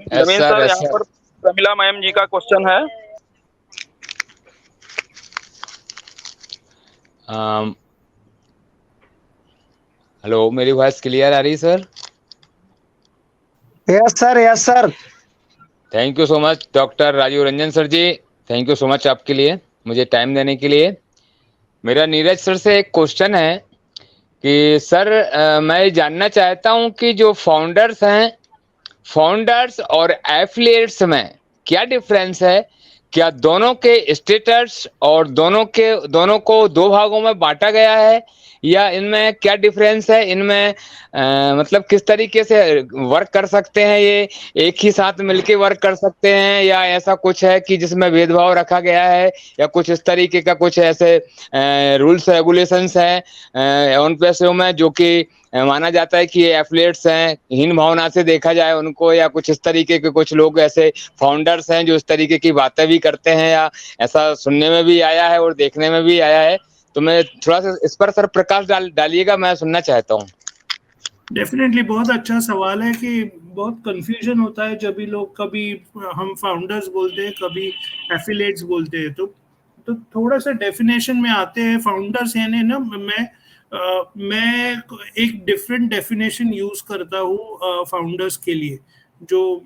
E: Naveen sir, यहाँ पर प्रमिला मैम जी का क्वेश्चन है।
N: हेलो, मेरी वॉइस क्लियर आ रही है sir?
B: Yes sir.
N: Thank you so much doctor Rajiv Ranjan sir ji, thank you so much आपके लिए, मुझे टाइम देने के लिए। मेरा नीरज सर से एक क्वेश्चन है कि सर मैं जानना चाहता हूं कि जो फाउंडर्स हैं, फाउंडर्स और एफिलिएट्स में क्या डिफरेंस है? क्या दोनों के स्टेटस और दोनों को दो भागों में बांटा गया है, या इनमें क्या डिफरेंस है? इनमें मतलब किस तरीके से वर्क कर सकते हैं, ये एक ही साथ मिलके वर्क कर सकते हैं, या ऐसा कुछ है कि जिसमें भेदभाव रखा गया है, या कुछ इस तरीके का कुछ ऐसे रूल्स रेगुलेशंस हैं उन पैसों में जो कि माना जाता है कि ये एफिलिएट्स हैं, हीन भावना से देखा जाए उनको, या कुछ इस तरीके के कुछ लोग ऐसे फाउंडर्स हैं जो इस तरीके की बातें भी करते हैं, या ऐसा सुनने में भी आया है और देखने में भी आया है? तो मैं थोड़ा सा इस पर सर प्रकाश डालिएगा, मैं सुनना चाहता हूँ।
I: डेफिनेटली बहुत अच्छा सवाल है कि बहुत कंफ्यूजन होता है जब भी लोग, कभी हम फाउंडर्स बोलते हैं, कभी एफिलिएट्स बोलते हैं। तो थोड़ा सा डेफिनेशन में आते हैं। फाउंडर्स यानी ना, मैं एक डिफरेंट डेफिनेशन यूज करता हूँ फाउंडर्स के लिए, जो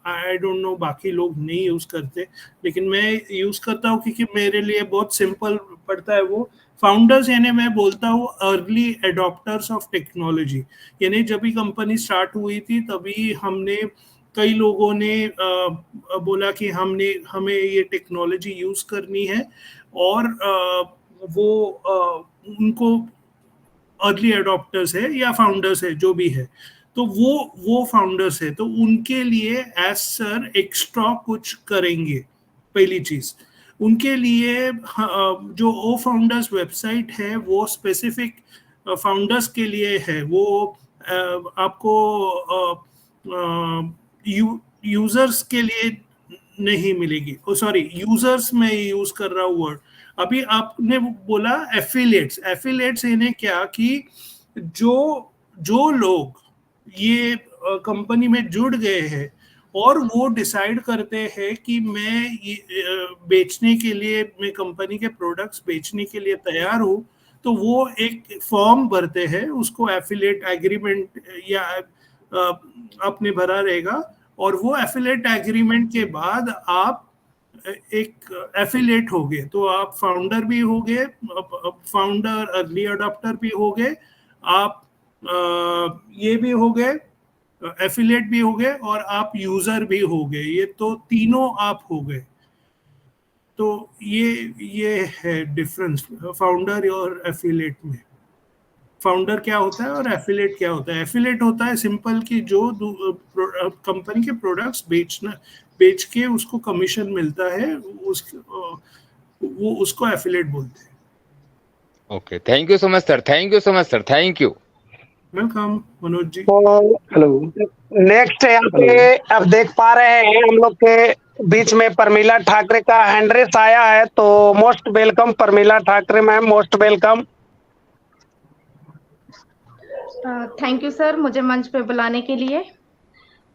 I: आई डोंट नो बाकी लोग नहीं यूज करते, लेकिन मैं यूज करता हूँ क्योंकि मेरे लिए बहुत सिंपल पड़ता है वो। फाउंडर्स यानी मैं बोलता हूँ अर्ली एडॉप्टर्स ऑफ टेक्नोलॉजी। यानी जब भी कंपनी स्टार्ट हुई थी तभी हमने, कई लोगों ने बोला कि हमें ये टेक्नोलॉजी यूज करनी है, और उनको अर्ली एडॉप्टर्स है या फाउंडर्स है जो भी है, तो वो फाउंडर्स है, तो उनके लिए एज सर एक्स्ट्रा कुछ करेंगे। पहली चीज उनके लिए जो ओ फाउंडर्स वेबसाइट है वो स्पेसिफिक फाउंडर्स के लिए है। वो आपको यूजर्स के लिए नहीं मिलेगी। सॉरी, यूजर्स में यूज कर रहा हूँ वर्ड। अभी आपने बोला एफिलिएट्स। एफिलिएट्स यानी क्या कि जो लोग ये कंपनी में जुड़ गए हैं और वो डिसाइड करते हैं कि मैं बेचने के लिए, मैं कंपनी के प्रोडक्ट्स बेचने के लिए तैयार हूँ, तो वो एक फॉर्म भरते हैं, उसको एफिलिएट एग्रीमेंट या आपने भरा रहेगा, और वो एफिलिएट एग्रीमेंट के बाद आप एक एफिलिएट हो गए, तो आप फाउंडर भी हो गए, फाउंडर अर्ली अडॉप्टर भी हो गए, आप ये भी हो गए, एफिलिएट भी हो गए, और आप यूजर भी हो गए। ये तो तीनों आप हो गए। तो ये है डिफरेंस फाउंडर और एफिलिएट में। फाउंडर क्या होता है और एफिलिएट क्या होता है? एफिलिएट होता है सिंपल कि जो कंपनी के प्रोडक्ट्स बेच के उसको कमीशन मिलता है, वो उसको एफिलिएट बोलते हैं।
N: Okay, thank you so much sir, thank you so much sir, thank you.
I: Welcome Manoj ji.
B: Hello. Next यहाँ पे अब देख पा रहे हैं हम लोग के बीच में प्रमिला ठाकरे का हैंड रेस आया है, तो most welcome Pramila Thackeray ma'am, most welcome.
O: Thank you sir, मुझे मंच पे बुलाने के लिए।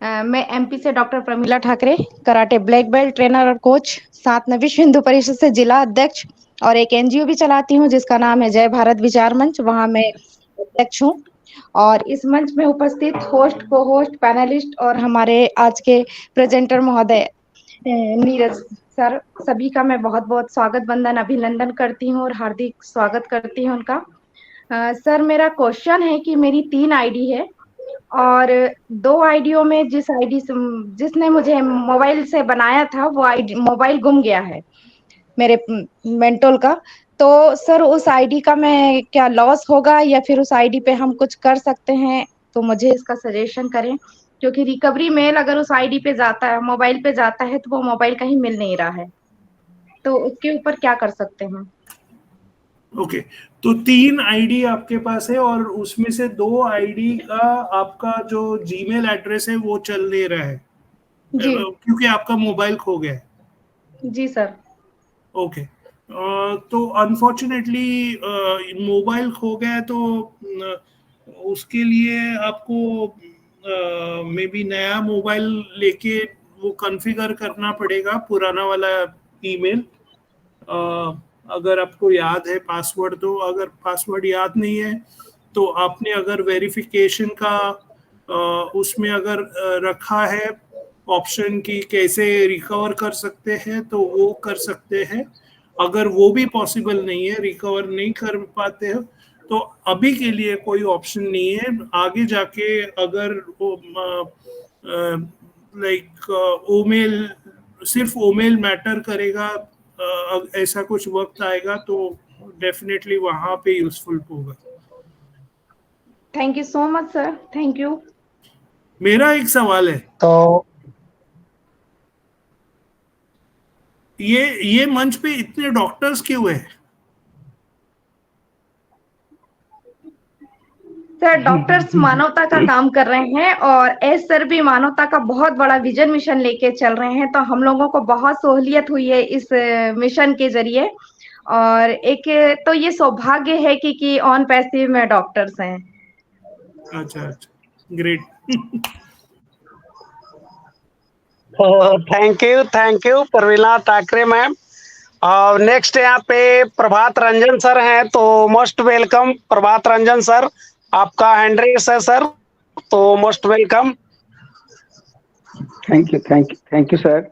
O: मैं एमपी से doctor Pramila Thackeray, karate black belt, trainer और कोच, साथ में विश्व हिंदू परिषद से जिला अध्यक्ष, और एक एनजीओ भी चलाती हूँ जिसका नाम है जय भारत विचार मंच, वहां मैं अध्यक्ष हूँ। और इस मंच में उपस्थित होस्ट, को होस्ट, पैनलिस्ट और हमारे आज के प्रेजेंटर महोदय नीरज सर, सभी का मैं बहुत बहुत स्वागत, वंदन, अभिनंदन करती हूँ और हार्दिक स्वागत करती हूँ उनका। सर, मेरा क्वेश्चन है कि मेरी 3 आईडी है, और 2 आईडियों में जिसने मुझे मोबाइल से बनाया था वो आईडी मोबाइल गुम गया है मेरे मेंटोल का। तो सर, उस आईडी का मैं क्या लॉस होगा, या फिर उस आईडी पे हम कुछ कर सकते हैं? तो मुझे इसका सजेशन करें, क्योंकि रिकवरी मेल अगर उस आईडी पे जाता है, मोबाइल पे जाता है, तो वो मोबाइल कहीं मिल नहीं रहा है, तो उसके ऊपर क्या कर सकते हैं?
I: ओके, तो 3 आईडी आपके पास है, और उसमें से 2 आईडी का आपका जो जीमेल एड्रेस है वो चल नहीं रहा है
O: जी,
I: क्योंकि आपका मोबाइल खो गया है।
O: जी सर।
I: ओके, तो अनफॉर्चुनेटली मोबाइल खो गया है, तो उसके लिए आपको मे बी नया मोबाइल लेके वो कॉन्फ़िगर करना पड़ेगा, पुराना वाला ईमेल। अगर आपको याद है पासवर्ड, तो अगर पासवर्ड याद नहीं है तो आपने अगर वेरिफिकेशन का उसमें अगर रखा है ऑप्शन की कैसे रिकवर कर सकते हैं, तो वो कर सकते हैं। अगर वो भी पॉसिबल नहीं है, रिकवर नहीं कर पाते हो, तो अभी के लिए कोई ऑप्शन नहीं है। आगे जाके अगर लाइक ओमेल, सिर्फ ओमेल मैटर करेगा, ऐसा कुछ वक्त आएगा तो डेफिनेटली वहां पे यूजफुल होगा।
O: Thank you so much sir, thank you.
I: मेरा एक सवाल है,
B: तो
I: ये मंच पे इतने डॉक्टर्स क्यों है?
O: सर डॉक्टर्स मानवता का काम कर रहे हैं और एस सर भी मानवता का बहुत बड़ा विजन मिशन लेके चल रहे हैं, तो हम लोगों को बहुत सहूलियत हुई है इस मिशन के जरिए। और एक तो ये सौभाग्य है कि ऑन पैसिव में डॉक्टर्स हैं।
I: अच्छा, great.
B: Thank you Praveena Thakre ma'am. और नेक्स्ट यहाँ पे प्रभात रंजन सर हैं, तो most welcome Prabhat Ranjan sir, आपका हैंड रेस है सर, तो most welcome.
P: Thank you sir.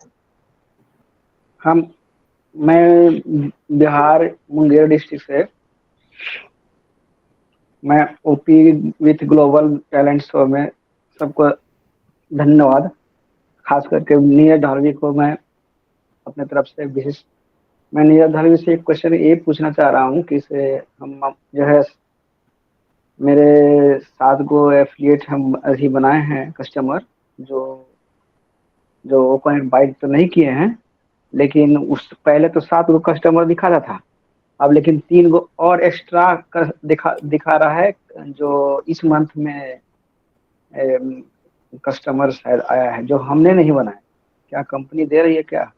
P: मैं बिहार मुंगेर डिस्ट्रिक्ट से, मैं OP with global talent show में सबको धन्यवाद, खास करके नीरज ढालवी को मैं अपने तरफ से विशेष, मैं नीरज ढालवी से एक क्वेश्चन ये पूछना चाह रहा हूँ कि इसे हम जो है मेरे 7 को एफिलिएट हम अभी बनाए हैं कस्टमर, जो ओपन बाइट तो नहीं किए हैं, लेकिन उस पहले तो 7 को कस्टमर दिखा रहा था, अब लेकिन 3 को और एक्स्ट्रा दिखा रहा है, जो इस मंथ में कस्टमर शायद आया है जो हमने नहीं बनाया। क्या कंपनी दे रही है
I: क्या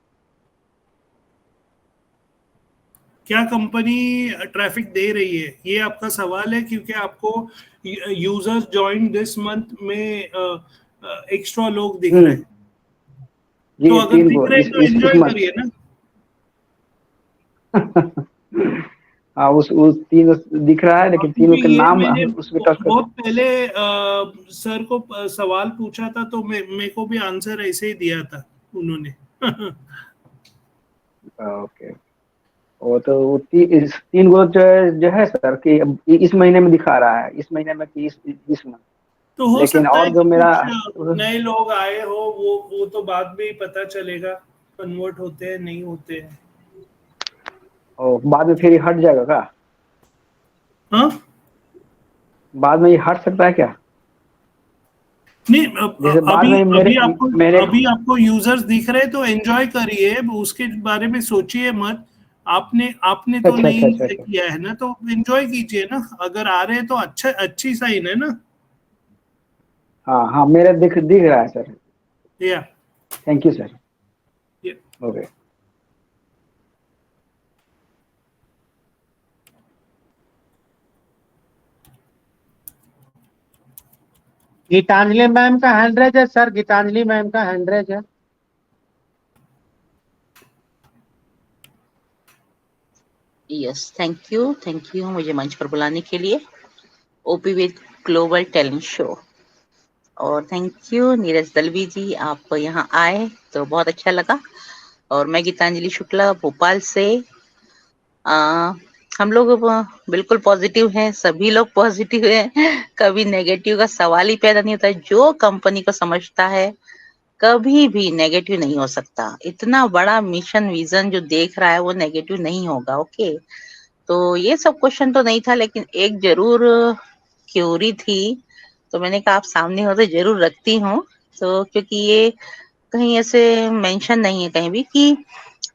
I: कंपनी ट्रैफिक दे रही है, ये आपका सवाल है? क्योंकि आपको यूजर्स जॉइन दिस मंथ में एक्स्ट्रा लोग दिख रहे हैं, तो अगर दिख रहे हैं तो एंजॉय करिए ना।
P: हाँ, उस 3 दिख रहा है, लेकिन 3 के नाम उसमें
I: बहुत पहले सर को सवाल पूछा था, तो मेरे को भी आंसर ऐसे ही दिया था उन्होंने।
P: ओके, वो तो 3 को जो है सर कि इस महीने में दिखा रहा है, इस महीने में कि इस में,
I: तो हो
P: लेकिन
I: सकता
P: और
I: है
P: जो मेरा
I: नए लोग आए हो, वो तो बाद में ही पता चलेगा कन्वर्ट होते हैं नहीं होते हैं।
P: बाद में फिर हट जाएगा क्या?
I: हाँ,
P: बाद में ये हट सकता है क्या?
I: नहीं,
P: अभी
I: आपको यूजर्स दिख रहे तो एंजॉय करिए, उसके बारे में सोचिए मत। आपने तो
P: अच्छा,
I: नहीं
P: अच्छा।
I: किया है ना, तो एंजॉय कीजिए ना। अगर आ रहे हैं तो अच्छी साइन है ना।
P: हाँ, मेरा दिख रहा है सर।
I: या
P: thank you sir. Okay,
J: Geetanjali ma'am का हैंड रेज है सर, गीतांजलि मैम का हैंड रेज है।
Q: यस, थैंक यू मुझे मंच पर बुलाने के लिए, OP with global talent show. और थैंक यू नीरज दलवी जी, आप यहाँ आए तो बहुत अच्छा लगा। और मैं गीतांजलि शुक्ला भोपाल से। हम लोग बिल्कुल पॉजिटिव हैं, सभी लोग पॉजिटिव हैं, कभी नेगेटिव का सवाल ही पैदा नहीं होता। जो कंपनी को समझता है कभी भी नेगेटिव नहीं हो सकता। इतना बड़ा मिशन विजन जो देख रहा है वो नेगेटिव नहीं होगा। ओके, तो ये सब क्वेश्चन तो नहीं था, लेकिन एक जरूर क्यूरी थी, तो मैंने कहा आप सामने हो तो जरूर रखती हूँ। तो क्योंकि ये कहीं ऐसे मेंशन नहीं है कहीं भी कि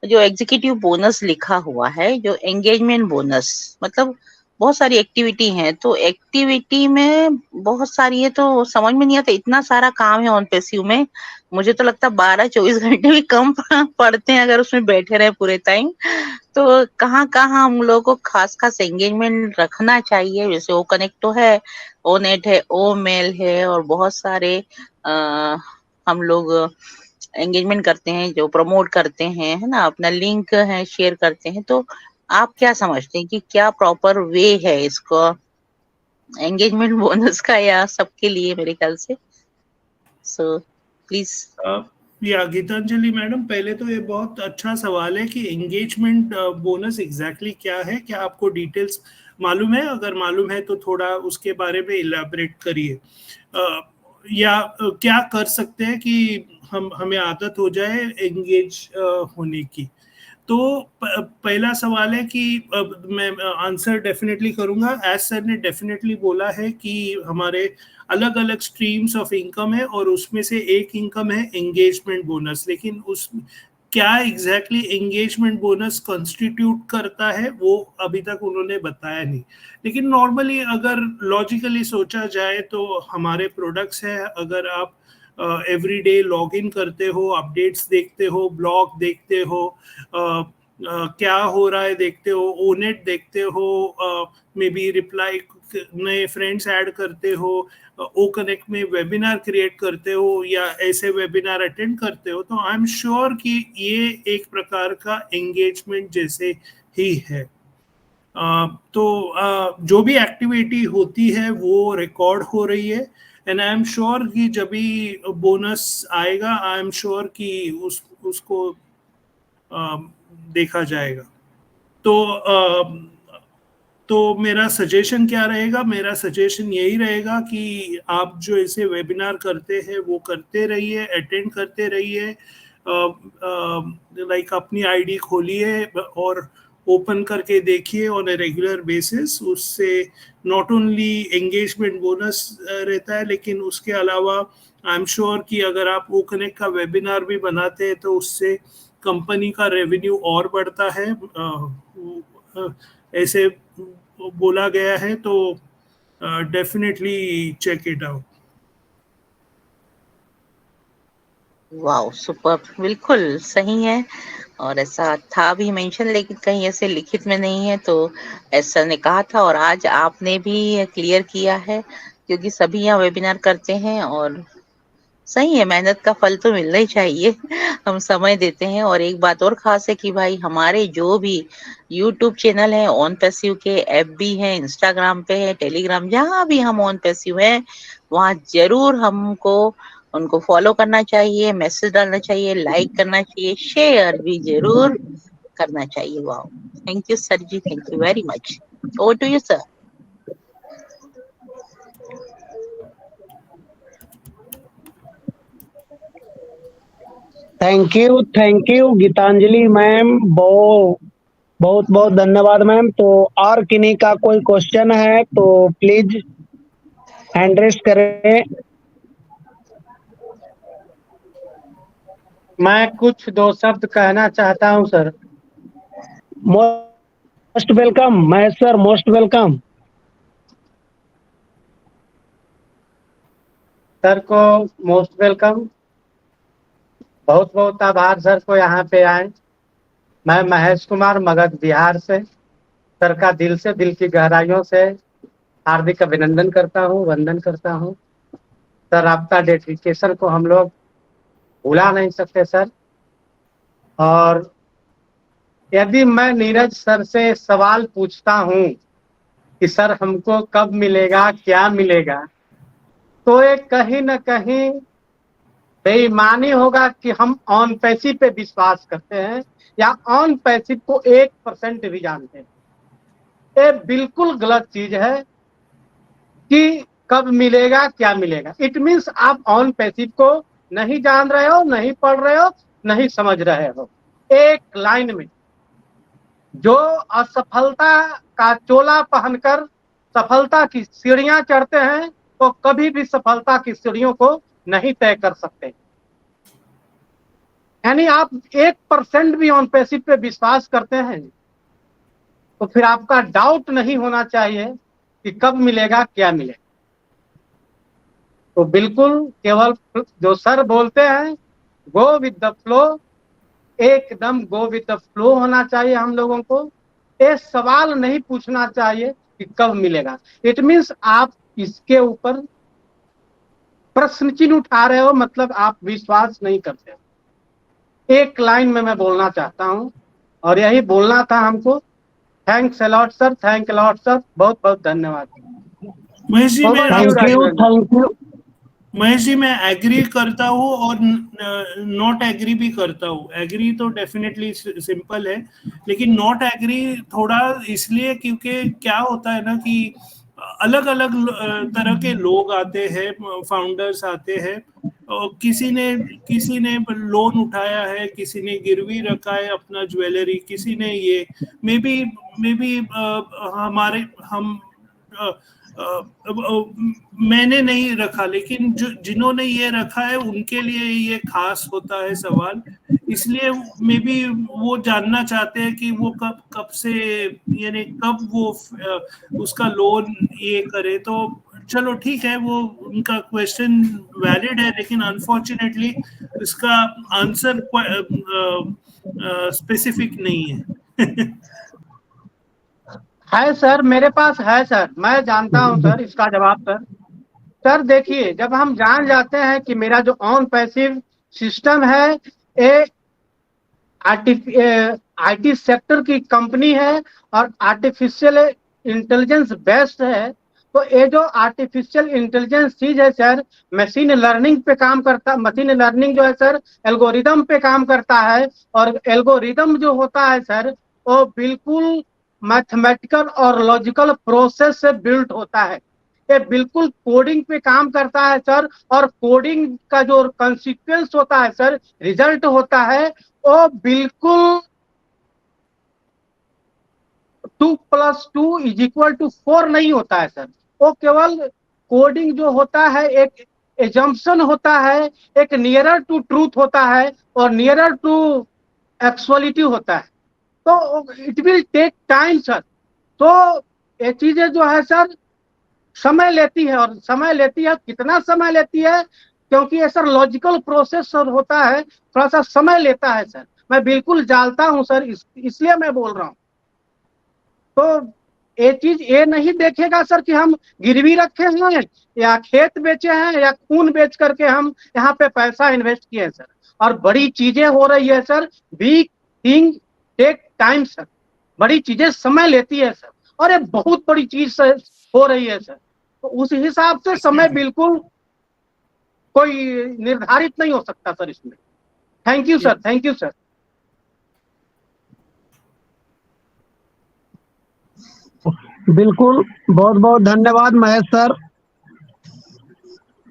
Q: जो एग्जीक्यूटिव बोनस लिखा हुआ है, जो एंगेजमेंट बोनस, मतलब बहुत सारी एक्टिविटी हैं, तो एक्टिविटी में बहुत सारी है, तो समझ में नहीं आता, इतना सारा काम है ऑन पैसिव में। मुझे तो लगता है 12-24 घंटे भी कम पड़ते हैं अगर उसमें बैठे रहे पूरे टाइम। तो कहाँ हम लोगों को खास एंगेजमेंट रखना चाहिए। जैसे ओ कनेक्ट तो है, ओ नेट है, ओ मेल है, और बहुत सारे हम लोग एंगेजमेंट करते हैं, जो प्रमोट करते हैं, है ना, अपना लिंक है शेयर करते हैं। तो आप क्या समझते हैं कि क्या प्रॉपर वे है इसको एंगेजमेंट बोनस का, या सबके लिए? मेरे ख्याल से सो प्लीज।
I: या गीतांजलि मैडम, पहले तो ये बहुत अच्छा सवाल है कि एंगेजमेंट बोनस एग्जैक्टली क्या है, क्या आपको डिटेल्स मालूम है? अगर मालूम है तो थोड़ा उसके बारे में इलैबोरेट करिए, या क्या कर सकते हैं कि हमें आदत हो जाए एंगेज होने की। तो पहला सवाल है कि मैं आंसर डेफिनेटली करूंगा। एज सर ने डेफिनेटली बोला है कि हमारे अलग अलग स्ट्रीम्स ऑफ इनकम है और उसमें से एक इनकम है एंगेजमेंट बोनस, लेकिन उस क्या एग्जैक्टली एंगेजमेंट बोनस कॉन्स्टिट्यूट करता है वो अभी तक उन्होंने बताया नहीं। लेकिन नॉर्मली अगर लॉजिकली सोचा जाए तो हमारे प्रोडक्ट्स हैं, अगर आप एवरी डे लॉग इन करते हो, अपडेट्स देखते हो, ब्लॉग देखते हो, क्या हो रहा है देखते हो, ओनेट देखते हो, मे बी रिप्लाई नए फ्रेंड्स ऐड करते हो, ओ कनेक्ट में वेबिनार क्रिएट करते हो या ऐसे वेबिनार अटेंड करते हो, तो आई एम श्योर कि ये एक प्रकार का एंगेजमेंट जैसे ही है। तो जो भी एक्टिविटी होती है वो रिकॉर्ड हो रही है, एंड आई एम श्योर कि जब भी बोनस आएगा आई एम श्योर कि उसको देखा जाएगा। तो मेरा सजेशन क्या रहेगा? मेरा सजेशन यही रहेगा कि आप जो ऐसे वेबिनार करते हैं वो करते रहिए, अटेंड करते रहिए, लाइक अपनी आईडी खोलिए और ओपन करके देखिए ऑन ए रेगुलर बेसिस। उससे नॉट ओनली एंगेजमेंट बोनस रहता है, लेकिन उसके अलावा आई एम श्योर कि अगर आप ओ कनेक्ट का वेबिनार भी बनाते हैं तो उससे कंपनी का रेवेन्यू और बढ़ता है, ऐसे बोला गया है। तो definitely check it out.
Q: Wow, super, बिल्कुल सही है। और ऐसा था भी मेंशन, लेकिन कहीं ऐसे लिखित में नहीं है, तो ऐसा ने कहा था और आज आपने भी क्लियर किया है, क्योंकि सभी यहाँ वेबिनार करते हैं और सही है, मेहनत का फल तो मिलना ही चाहिए। हम समय देते हैं। और एक बात और खास है कि भाई हमारे जो भी यूट्यूब चैनल है ऑन पैसिव के, FB है, इंस्टाग्राम पे है, टेलीग्राम, जहाँ भी हम ऑन पैसिव है वहाँ जरूर हमको उनको फॉलो करना चाहिए, मैसेज डालना चाहिए, लाइक करना चाहिए, शेयर भी जरूर करना चाहिए। Wow, thank you sir ji, thank you very much. Over to you sir.
B: Thank you Geetanjali ma'am, बहुत बहुत धन्यवाद मैम। तो और किन्हीं का कोई क्वेश्चन है तो प्लीज हैंड रेस करें।
R: मैं कुछ दो शब्द कहना चाहता हूं sir.
B: Most welcome Mahesh sir, most welcome.
R: Sir को मोस्ट वेलकम। बहुत बहुत आभार सर को यहाँ पे आए। मैं महेश कुमार मगध बिहार से सर का दिल से, दिल की गहराइयों से हार्दिक अभिनंदन करता हूँ, वंदन करता हूँ। सर आपका डेडिकेशन को हम लोग भुला नहीं सकते सर। और यदि मैं नीरज सर से सवाल पूछता हूँ कि सर हमको कब मिलेगा, क्या मिलेगा, तो ये कहीं न कहीं बेईमानी होगा कि हम ऑन पैसिव पे विश्वास करते हैं या ऑन पैसिव को 1% भी जानते हैं। ये बिल्कुल गलत चीज है कि कब मिलेगा, क्या मिलेगा। इट मीन्स आप ऑन पैसिव को नहीं जान रहे हो, नहीं पढ़ रहे हो, नहीं समझ रहे हो। एक लाइन में जो असफलता का चोला पहनकर सफलता की सीढ़ियां चढ़ते हैं तो कभी भी सफलता की सीढ़ियों को नहीं तय कर सकते। यानी आप 1% भी ऑन पैसिव पे विश्वास करते हैं तो फिर आपका डाउट नहीं होना चाहिए कि कब मिलेगा, क्या मिलेगा। तो बिल्कुल केवल जो सर बोलते हैं गो विद द फ्लो, एकदम गो विद द फ्लो होना चाहिए हम लोगों को। ये सवाल नहीं पूछना चाहिए कि कब मिलेगा। इट मीन्स आप इसके ऊपर प्रश्न चिन्ह उठा रहे हो, मतलब आप विश्वास नहीं करते हो। एक लाइन में मैं बोलना चाहता हूं और यही बोलना था हमको। Thanks a lot sir, thank a lot sir, बहुत बहुत धन्यवाद।
I: Mahesh ji,
B: thank you.
I: महेश जी, मैं एग्री करता हूँ और नॉट एग्री भी करता हूँ। एग्री तो डेफिनेटली सिंपल है, लेकिन नॉट एग्री थोड़ा इसलिए क्योंकि क्या होता है ना कि अलग अलग तरह के लोग आते हैं, फाउंडर्स आते हैं, और किसी ने लोन उठाया है, किसी ने गिरवी रखा है अपना ज्वेलरी, किसी ने ये मे बी हमारे हम मैंने नहीं रखा, लेकिन जिन्होंने ये रखा है उनके लिए ये खास होता है सवाल। इसलिए मे बी वो जानना चाहते हैं कि वो कब से, यानी कब वो उसका लोन ये करे। तो चलो ठीक है, वो उनका क्वेश्चन वैलिड है, लेकिन अनफॉर्चुनेटली इसका आंसर स्पेसिफिक नहीं है।
R: है सर, मेरे पास है सर, मैं जानता हूं सर इसका जवाब सर। सर देखिए, जब हम जान जाते हैं कि मेरा जो ऑन पैसिव सिस्टम है ये आईटी सेक्टर की कंपनी है और आर्टिफिशियल इंटेलिजेंस बेस्ड है, तो ये जो आर्टिफिशियल इंटेलिजेंस चीज है सर, मशीन लर्निंग पे काम करता, मशीन लर्निंग जो है सर एल्गोरिदम पे काम करता है, और एल्गोरिदम जो होता है सर वो बिल्कुल मैथमेटिकल और लॉजिकल प्रोसेस से बिल्ट होता है। ये बिल्कुल कोडिंग पे काम करता है सर, और कोडिंग का जो कंसिक्वेंस होता है सर, रिजल्ट होता है, वो बिल्कुल 2+2=4 नहीं होता है सर। वो केवल कोडिंग जो होता है एक एजम्पशन होता है, एक नियरर टू ट्रूथ होता है और नियरर टू एक्चुअलिटी होता है। तो it will take time sir. तो ये चीजें जो है सर समय लेती है, और समय लेती है, कितना समय लेती है, क्योंकि ये सर लॉजिकल प्रोसेस सर होता है, थोड़ा सा समय लेता है सर। मैं बिल्कुल जानता हूं सर, इसलिए मैं बोल रहा हूं। तो ये चीज ये नहीं देखेगा सर कि हम गिरवी रखे हैं या खेत बेचे हैं या खून बेच करके हम यहाँ पे पैसा इन्वेस्ट किए हैं सर। और बड़ी चीजें हो रही है sir, big thing take time sir, बड़ी चीजें समय लेती है सर, और ये बहुत बड़ी चीज हो रही है सर। तो उस हिसाब से समय बिल्कुल कोई निर्धारित नहीं हो सकता सर इसमें। Thank you sir, thank you sir.
B: बिल्कुल, बहुत बहुत धन्यवाद महेश सर।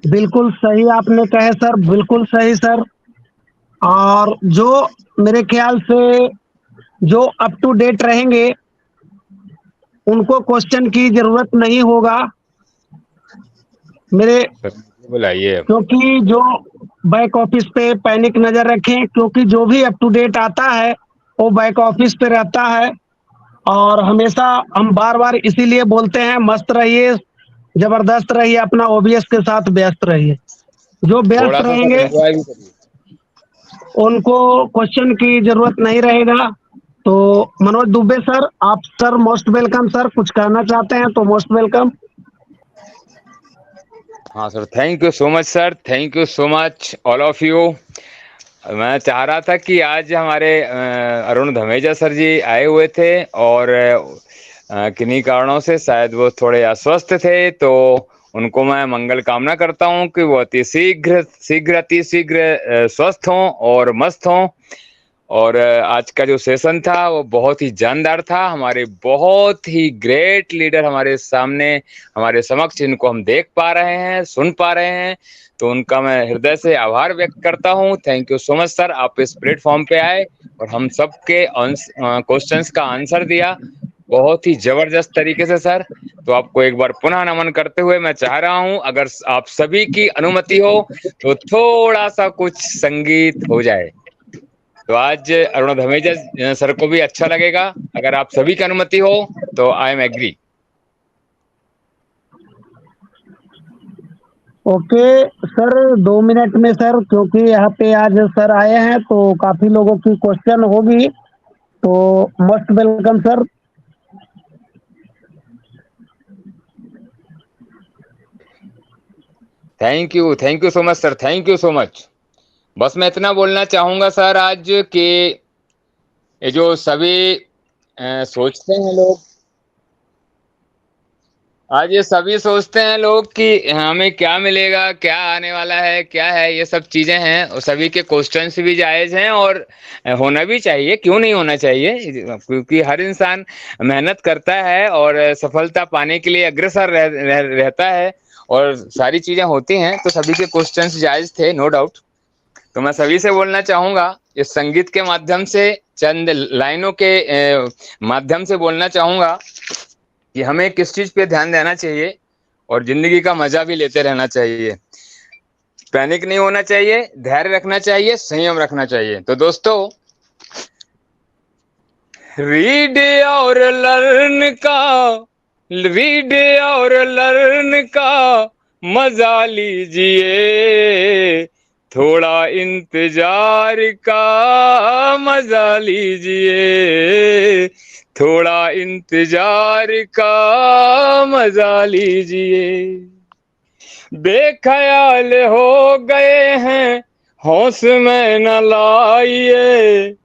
B: बिल्कुल सही आपने कहे सर, बिल्कुल सही सर। और जो मेरे ख्याल से जो अप टू डेट रहेंगे उनको क्वेश्चन की जरूरत नहीं होगा मेरे,
N: बुलाइए,
B: क्योंकि जो बैक ऑफिस पे पैनिक नजर रखें, क्योंकि जो भी अप टू डेट आता है वो बैक ऑफिस पे रहता है। और हमेशा हम बार बार इसीलिए बोलते हैं, मस्त रहिए, जबरदस्त रहिए, अपना ओबीएस के साथ व्यस्त रहिए। जो व्यस्त रहेंगे उनको क्वेश्चन की जरूरत नहीं रहेगा। तो मनोज दुबे सर, आप सर मोस्ट वेलकम सर, कुछ कहना चाहते हैं तो मोस्ट वेलकम।
N: हाँ sir, thank you so much sir, thank you so much all of you. मैं चाह रहा था कि आज हमारे अरुण धमेजा सर जी आए हुए थे, और किन्हीं कारणों से शायद वो थोड़े अस्वस्थ थे, तो उनको मैं मंगल कामना करता हूं कि वो अति शीघ्र स्वस्थ हों और मस्त हों। और आज का जो सेशन था वो बहुत ही जानदार था। हमारे बहुत ही ग्रेट लीडर हमारे सामने, हमारे समक्ष, इनको हम देख पा रहे हैं, सुन पा रहे हैं, तो उनका मैं हृदय से आभार व्यक्त करता हूं। Thank you so much sir, आप इस प्लेटफॉर्म पे आए और हम सबके क्वेश्चंस का आंसर दिया बहुत ही जबरदस्त तरीके से सर। तो आपको एक बार पुनः नमन करते हुए मैं चाह रहा हूं, अगर आप सभी की अनुमति हो तो थोड़ा सा कुछ संगीत हो जाए, तो आज अरुण धमेजा सर को भी अच्छा लगेगा। अगर आप सभी की अनुमति हो तो I am agree.
B: Okay sir, 2 minute में सर, क्योंकि यहाँ पे आज सर आए हैं तो काफी लोगों की क्वेश्चन होगी, तो most welcome sir.
N: Thank you so much sir, thank you so much. बस मैं इतना बोलना चाहूंगा सर आज कि ये जो सभी सोचते हैं लोग आज ये सभी सोचते हैं लोग कि हमें क्या मिलेगा, क्या आने वाला है, क्या है, ये सब चीजें हैं और सभी के क्वेश्चंस भी जायज हैं और होना भी चाहिए, क्यों नहीं होना चाहिए, क्योंकि हर इंसान मेहनत करता है और सफलता पाने के लिए अग्रसर रहता है और सारी चीजें होती हैं, तो सभी के क्वेश्चंस जायज थे, नो डाउट। तो मैं सभी से बोलना चाहूंगा, इस संगीत के माध्यम से, चंद लाइनों के माध्यम से बोलना चाहूंगा कि हमें किस चीज पे ध्यान देना चाहिए और जिंदगी का मजा भी लेते रहना चाहिए। पैनिक नहीं होना चाहिए, धैर्य रखना चाहिए, संयम रखना चाहिए। तो दोस्तों, रीड और लर्न का मजा लीजिए, थोड़ा इंतजार का मजा लीजिए, थोड़ा इंतजार का मजा लीजिए। बेख्याल हो गए हैं होश में न लाइए,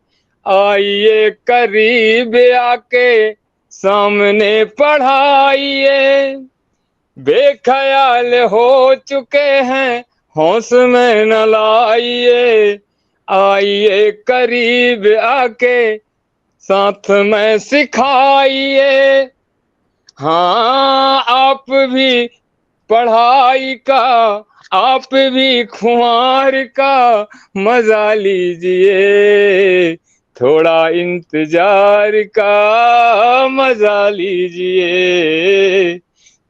N: आइए करीब आके सामने पढ़ाइए। बेख्याल हो चुके हैं होश में न लाइए, आइए करीब आके साथ में सिखाइए। हाँ, आप भी पढ़ाई का, आप भी खुमार का मजा लीजिए, थोड़ा इंतजार का मजा लीजिए,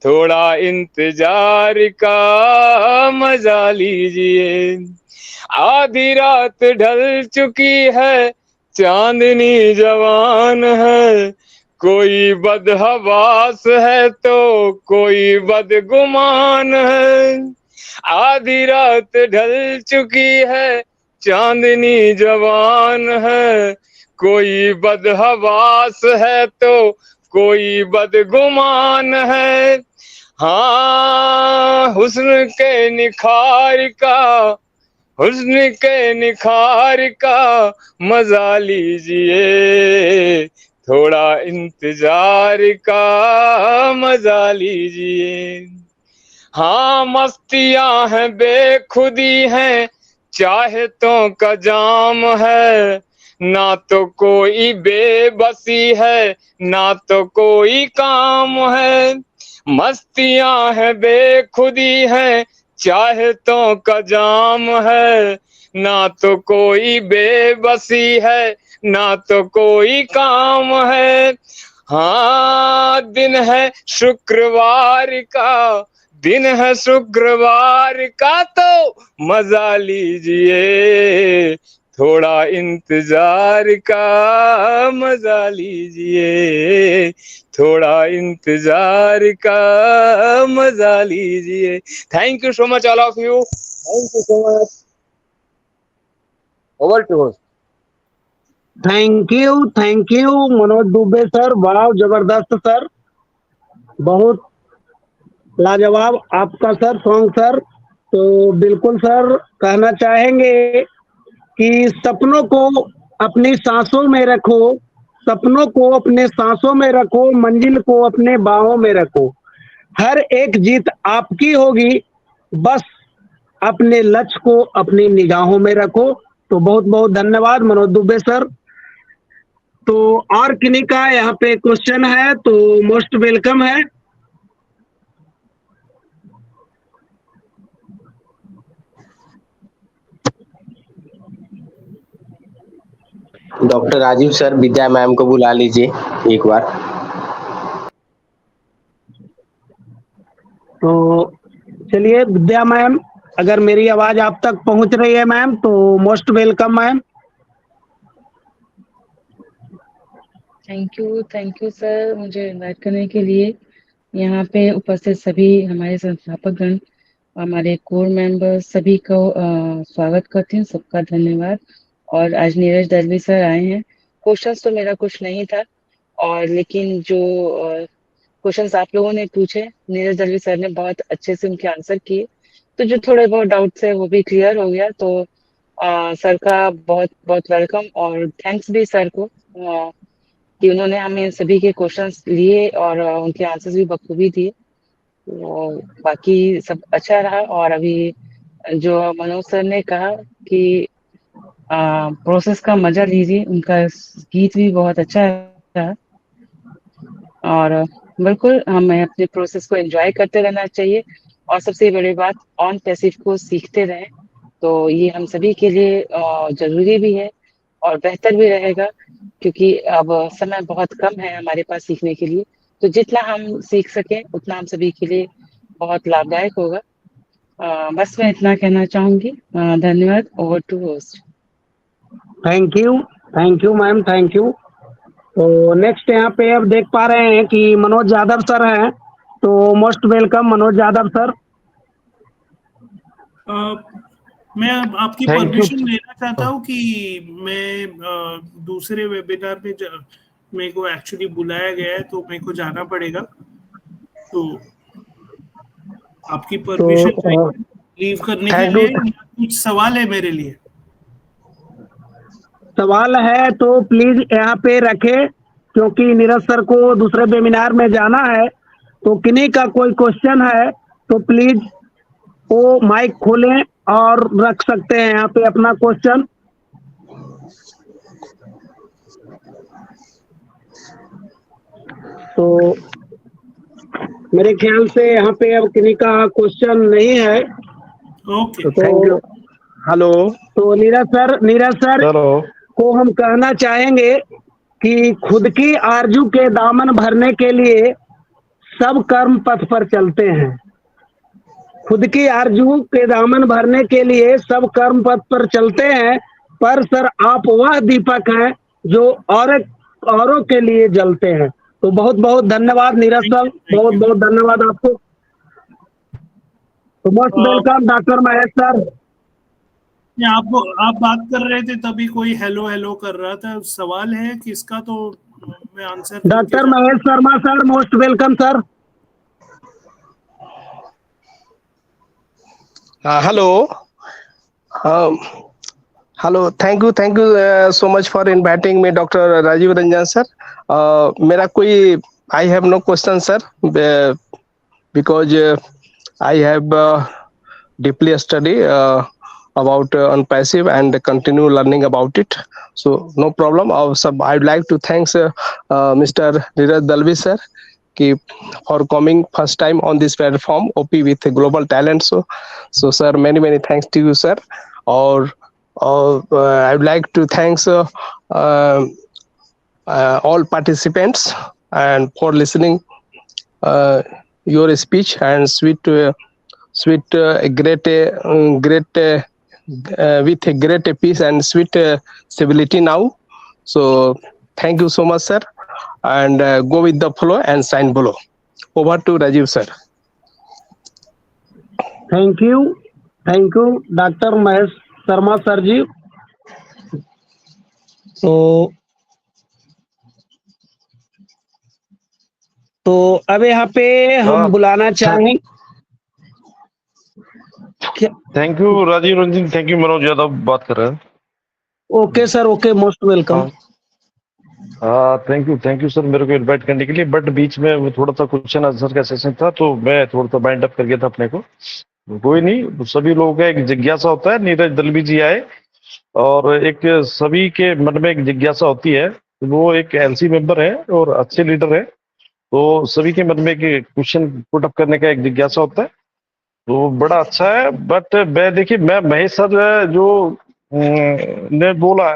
N: थोड़ा इंतजार का मजा लीजिए। आधी रात ढल चुकी है, चांदनी जवान है, कोई बदहवास है तो कोई बदगुमान है। आधी रात ढल चुकी है, चांदनी जवान है, कोई बदहवास है तो कोई बदगुमान है। हाँ, हुस्न के निखार का मजा लीजिए, थोड़ा इंतजार का मजा लीजिए। हाँ, मस्तियां हैं बेखुदी हैं, चाहतों का जाम है, ना तो कोई बेबसी है, ना तो कोई काम है। मस्तियां हैं बेखुदी हैं, चाहतों का जाम है, ना तो कोई बेबसी है, ना तो कोई काम है। हाँ, दिन है शुक्रवार का तो मजा लीजिए, थोड़ा इंतजार का मजा लीजिए, थोड़ा इंतजार का मजा लीजिए। Thank you so much all of you, thank you so much. Over to host.
B: Thank you Manoj Dubey sir, वाह जबरदस्त सर, बहुत लाजवाब आपका सर सॉन्ग सर। तो बिल्कुल सर, कहना चाहेंगे कि सपनों को अपनी सांसों में रखो, सपनों को अपने सांसों में रखो, मंजिल को अपने बाहों में रखो, हर एक जीत आपकी होगी, बस अपने लक्ष्य को अपनी निगाहों में रखो। तो बहुत बहुत धन्यवाद मनोज दुबे सर। तो और किन्हीं का यहाँ पे क्वेश्चन है तो मोस्ट वेलकम है।
S: डॉक्टर राजीव सर, विद्या मैम को बुला लीजिए एक बार।
B: तो चलिए विद्या मैम, अगर मेरी आवाज आप तक पहुंच रही है मैम तो most welcome ma'am.
T: Thank you sir, मुझे इनवाइट करने के लिए। यहाँ पे उपस्थित सभी हमारे संस्थापक गण, हमारे कोर मेंबर्स, सभी को स्वागत करती हूँ, सबका धन्यवाद। और आज नीरज दलवी सर आए हैं। क्वेश्चंस तो मेरा कुछ नहीं था, और लेकिन जो क्वेश्चंस आप लोगों ने पूछे, नीरज दलवी सर ने बहुत अच्छे से उनके आंसर किए, तो जो थोड़े बहुत डाउट्स है वो भी क्लियर हो गया। तो सर का बहुत बहुत वेलकम, और थैंक्स भी सर को कि उन्होंने हमें सभी के क्वेश्चंस लिए और उनके आंसर्स भी बखूबी दिए। तो बाकी सब अच्छा रहा। और अभी जो मनोज सर ने कहा कि प्रोसेस का मजा लीजिए, उनका गीत भी बहुत अच्छा था। और बिल्कुल हमें अपने प्रोसेस को एंजॉय करते रहना चाहिए, और सबसे बड़ी बात ऑन पैसिव को सीखते रहें। तो ये हम सभी के लिए जरूरी भी है और बेहतर भी रहेगा, क्योंकि अब समय बहुत कम है हमारे पास सीखने के लिए। तो जितना हम सीख सकें उतना हम सभी के लिए बहुत लाभदायक होगा। बस मैं इतना कहना चाहूंगी। धन्यवाद। Over to host.
B: Thank you ma'am, thank you. तो नेक्स्ट यहाँ पे अब देख पा रहे हैं कि मनोज यादव सर हैं, तो most welcome Manoj Yadav sir.
I: मैं अब आपकी
B: Thank you.
I: परमिशन लेना चाहता हूँ कि मैं दूसरे वेबिनार में मेरे को एक्चुअली बुलाया गया है, तो मेरे को जाना पड़ेगा। तो आपकी परमिशन लीव करने के लिए, कुछ सवाल है मेरे लिए?
B: सवाल है तो प्लीज यहाँ पे रखें, क्योंकि नीरज सर को दूसरे वेबिनार में जाना है। तो किन्हीं का कोई क्वेश्चन है तो प्लीज वो माइक खोलें और रख सकते हैं यहाँ पे अपना क्वेश्चन। तो मेरे ख्याल से यहाँ पे अब किन्हीं का क्वेश्चन नहीं है।
I: Okay,
B: thank you.
A: हेलो।
B: तो नीरज सर को हम कहना चाहेंगे कि खुद की आरजू के दामन भरने के लिए सब कर्म पथ पर चलते हैं। खुद की आरजू के दामन भरने के लिए सब कर्म पथ पर चलते हैं, पर सर आप वह दीपक हैं जो औरों के लिए जलते हैं। तो बहुत बहुत धन्यवाद नीरज सर, बहुत बहुत धन्यवाद आपको। तो most welcome doctor Mahesh sir.
I: आप बात कर रहे थे तभी कोई हेलो हेलो कर रहा था। सवाल है किसका, तो मैं answer
B: doctor Mahesh Sharma sir, most welcome sir.
A: Hello. Hello, thank you so much for inviting me doctor Rajiv Ranjan sir. मेरा कोई I have no question sir, because I have deeply study about unpassive and continue learning about it, so no problem. I'd like to thanks Mr. Neeraj Dalvi sir for coming first time on this platform OP with global talent. So sir, many thanks to you sir. Or I'd like to thanks all participants and for listening your speech and sweet great with a great peace and sweet civility now. So thank you so much sir, and go with the flow and sign below. Over to Rajiv sir.
B: Thank you doctor Mahesh Sharma sir ji. तो अब यहाँ पे हम बुलाना चाहें।
U: Thank you Rajiv Ranjan, thank you Manoj Yadav बात कर रहे हैं।
B: Okay sir, okay, most welcome.
U: Thank you sir मेरे को इनवाइट करने के लिए। बट बीच में थोड़ा सा क्वेश्चन आंसर का सेशन था तो मैं थोड़ा सा बाइंड अप कर गया था अपने को। कोई नहीं, सभी लोगों का एक जिज्ञासा होता है। नीरज दलवी जी आए और एक सभी के मन में एक जिज्ञासा होती है। वो एक एलसी मेंबर है और अच्छे लीडर है, तो सभी के मन में एक क्वेश्चन पुट अप करने का एक जिज्ञासा होता है, तो बड़ा अच्छा है। बट मैं देखिए, मैं महेश सर जो ने बोला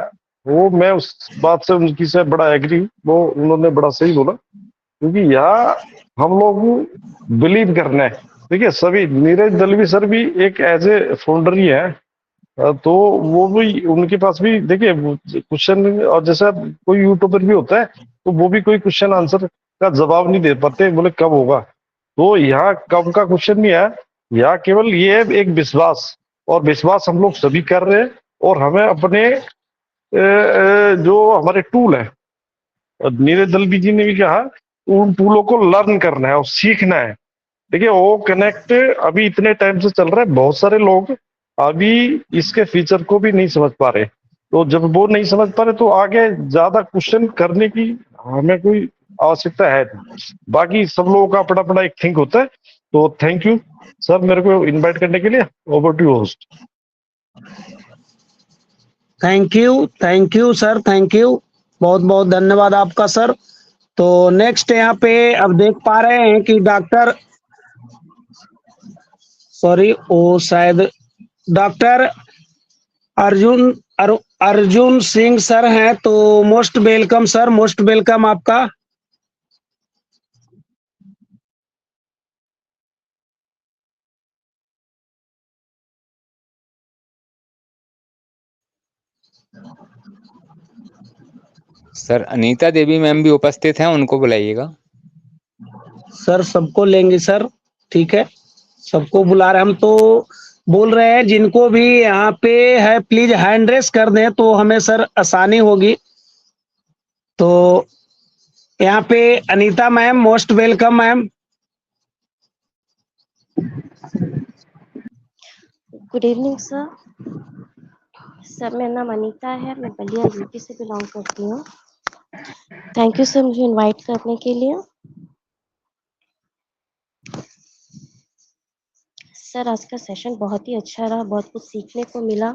U: वो मैं उस बात से उनकी से बड़ा एग्री। वो उन्होंने बड़ा सही बोला, क्योंकि यहाँ हम लोग बिलीव करना है। देखिए सभी, नीरज दलवी सर भी एक एज ए फाउंडर ही है, तो वो भी उनके पास भी देखिए क्वेश्चन, और जैसा कोई यूट्यूबर भी होता है तो वो भी कोई क्वेश्चन आंसर का जवाब नहीं दे पाते, बोले कब होगा। तो यहाँ कब का क्वेश्चन नहीं है, यहाँ केवल ये है एक विश्वास, और विश्वास हम लोग सभी कर रहे हैं। और हमें अपने जो हमारे टूल है, नीरज दलवी जी ने भी कहा, उन टूलों को लर्न करना है और सीखना है। देखिए वो कनेक्ट अभी इतने टाइम से चल रहा है, बहुत सारे लोग अभी इसके फीचर को भी नहीं समझ पा रहे। तो जब वो नहीं समझ पा रहे तो आगे ज्यादा क्वेश्चन करने की हमें कोई आवश्यकता है। बाकी सब लोगों का अपना अपना एक थिंक होता है, तो थैंक यू सर मेरे को इनवाइट करने के लिए। Over to host.
B: Thank you sir, thank you, बहुत बहुत धन्यवाद आपका सर। तो नेक्स्ट यहाँ पे अब देख पा रहे हैं कि डॉक्टर, सॉरी वो शायद डॉक्टर अर्जुन सिंह सर हैं। तो most welcome sir, most welcome आपका।
N: सर अनीता देवी मैम भी उपस्थित हैं, उनको बुलाइएगा।
B: सर सबको लेंगे सर, ठीक है, सबको बुला रहे हम। तो बोल रहे हैं जिनको भी यहाँ पे है प्लीज हैंड रेस कर दें तो हमें सर आसानी होगी। तो यहाँ पे Anita ma'am, most welcome ma'am.
D: Good evening sir. Sir मेरा नाम अनीता है, मैं बलिया यूपी से बिलोंग करती हूँ। थैंक यू सर मुझे इनवाइट करने के लिए। सर आज का सेशन बहुत ही अच्छा रहा, बहुत कुछ सीखने को मिला।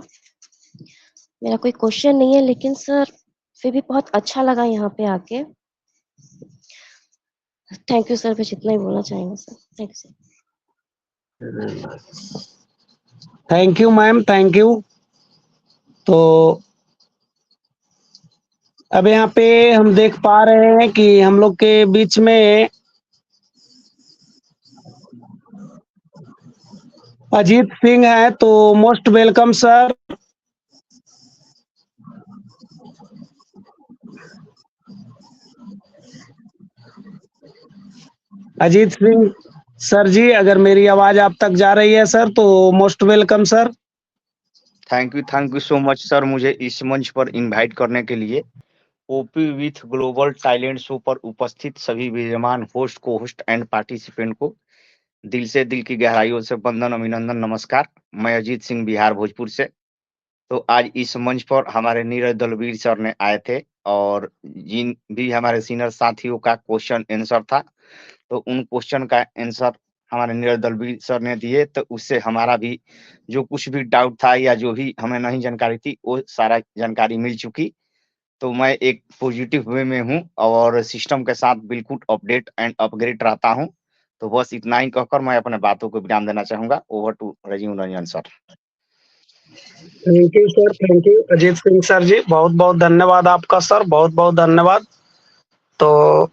D: मेरा कोई क्वेश्चन नहीं है लेकिन सर फिर भी बहुत अच्छा लगा यहाँ पे आके। थैंक यू सर, बस इतना ही बोलना चाहेंगे sir. Thank you sir.
B: Thank you ma'am, thank you. तो अब यहाँ पे हम देख पा रहे हैं कि हम लोग के बीच में अजीत सिंह है। तो most welcome sir. Ajit Singh sir ji, अगर मेरी आवाज आप तक जा रही है सर तो most welcome sir.
V: Thank you so much sir मुझे इस मंच पर इनवाइट करने के लिए। OP with global talent show पर उपस्थित सभी विद्यमान होस्ट, को होस्ट एंड पार्टिसिपेंट को दिल से, दिल की गहराइयों से वंदन, अभिनंदन, नमस्कार। मैं अजीत सिंह, बिहार भोजपुर से। तो आज इस मंच पर हमारे नीरज दलवीर सर ने आए थे और जिन भी हमारे सीनियर साथियों का क्वेश्चन आंसर था तो उन क्वेश्चन का आंसर हमारे नीरज दलवीर सर ने दिए। तो उससे हमारा भी जो कुछ भी डाउट था या जो भी हमें नहीं जानकारी थी वो सारा जानकारी मिल चुकी। तो मैं एक पॉजिटिव वे में हूँ और सिस्टम के साथ बिल्कुल अपडेट एंड अपग्रेड रहता हूँ। तो बस इतना ही कहकर मैं अपने बातों को विराम देना चाहूंगा। Over to Rajiv Ranjan sir.
B: Thank you sir, thank you Ajit Singh sir ji, बहुत बहुत धन्यवाद आपका सर, बहुत बहुत धन्यवाद। तो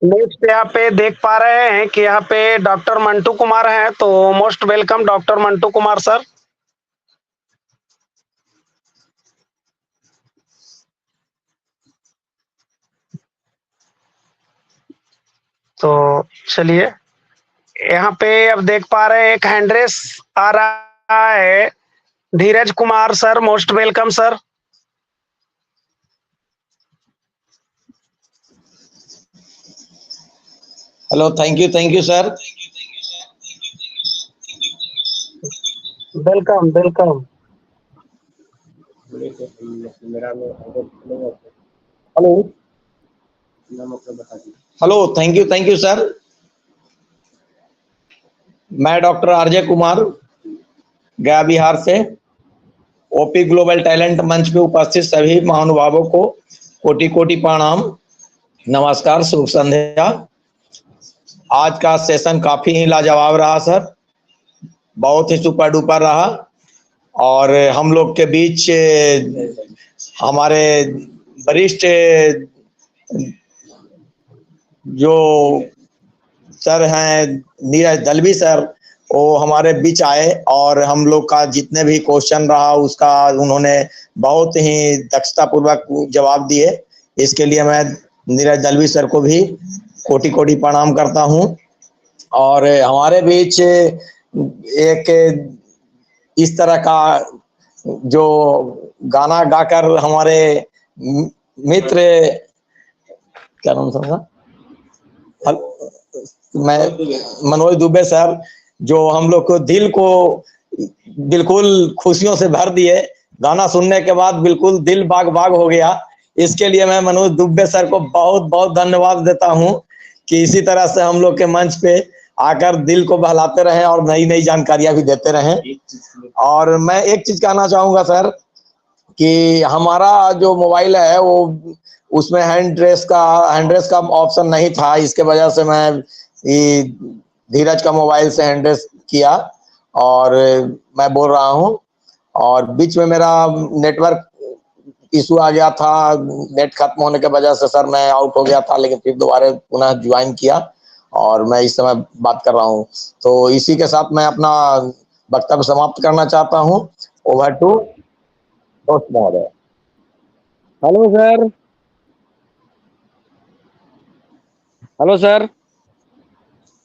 B: नेक्स्ट यहाँ पे देख पा रहे हैं कि यहाँ पे डॉक्टर मंटू कुमार हैं। तो most welcome doctor Mantu Kumar sir. तो चलिए यहाँ पे अब देख पा रहे हैं एक हैंडरेस आ रहा है, Dheeraj Kumar sir, most welcome sir.
W: Hello, thank you sir.
B: Welcome welcome.
W: Hello hello, thank you sir. मैं डॉक्टर आरजे कुमार, गया बिहार से। ओपी ग्लोबल टैलेंट मंच पे उपस्थित सभी महानुभावों को कोटि कोटि प्रणाम, नमस्कार, शुभ संध्या। आज का सेशन काफी ही लाजवाब रहा सर, बहुत ही सुपर डुपर रहा। और हम लोग के बीच हमारे वरिष्ठ जो सर हैं नीरज दलवी सर, वो हमारे बीच आए और हम लोग का जितने भी क्वेश्चन रहा उसका उन्होंने बहुत ही दक्षता पूर्वक जवाब दिए। इसके लिए मैं नीरज दलवी सर को भी कोटि कोटि प्रणाम करता हूं। और हमारे बीच एक इस तरह का जो गाना गाकर हमारे मित्र, क्या नाम था, मैं मनोज दुबे सर, जो हम लोग को दिल को बिल्कुल खुशियों से भर दिए। गाना सुनने के बाद बिल्कुल दिल बाग बाग हो गया इसके लिए मैं मनोज दुबे सर को बहुत बहुत धन्यवाद देता हूं कि इसी तरह से हम लोग के मंच पे आकर दिल को बहलाते रहे और नई नई जानकारियां भी देते रहे। और मैं एक चीज कहना चाहूंगा सर कि हमारा जो मोबाइल है वो उसमें हैंड रेस का ऑप्शन नहीं था, इसके वजह से मैं धीरज का मोबाइल से हैंड रेस किया और मैं बोल रहा हूं। और बीच में मेरा नेटवर्क इशू आ गया था, नेट खत्म होने के वजह से सर मैं आउट हो गया था, लेकिन फिर दोबारा पुनः ज्वाइन किया और मैं इस समय बात कर रहा हूं। तो इसी के साथ मैं अपना वक्तव्य समाप्त करना चाहता हूं। ओवर टू होस्ट महोदय।
F: Hello sir. Hello sir.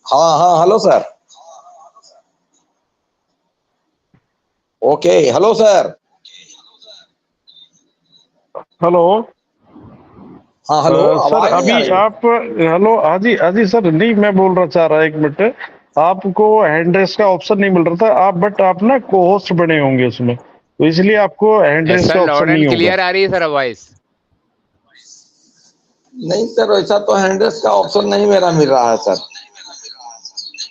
W: हाँ hello sir. Okay hello sir.
U: Hello.
W: हाँ हेलो
U: सर अभी आप हेलो हाजी सर, नहीं मैं बोल रहा चाह रहा एक मिनट, आपको हैंड रेस का ऑप्शन नहीं मिल रहा था, आप ना को होस्ट बने होंगे उसमें, तो इसलिए आपको हैंड रेस का ऑप्शन नहीं होगा।
N: क्लियर आ रही है सर वॉइस?
W: नहीं सर, ऐसा तो हैंड रेस का ऑप्शन नहीं मेरा मिल रहा है सर।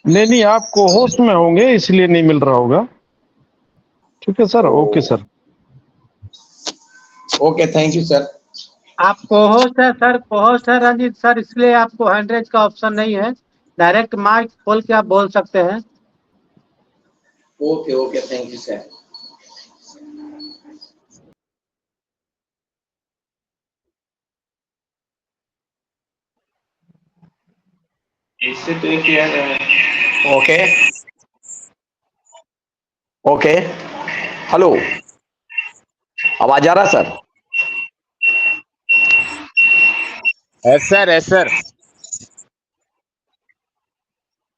U: नहीं आप को होस्ट में होंगे इसलिए नहीं मिल रहा होगा। ठीक है sir. Okay sir.
W: Okay thank you sir.
R: आप को-होस्ट है सर, को-होस्ट है रंजीत सर, इसलिए आपको हैंड रेज का ऑप्शन नहीं है। डायरेक्ट माइक खोल के आप बोल सकते हैं।
W: Okay thank you sir.
G: इससे तो ये किया है।
W: ओके हेलो, आवाज आ रहा सर?
N: Yes sir.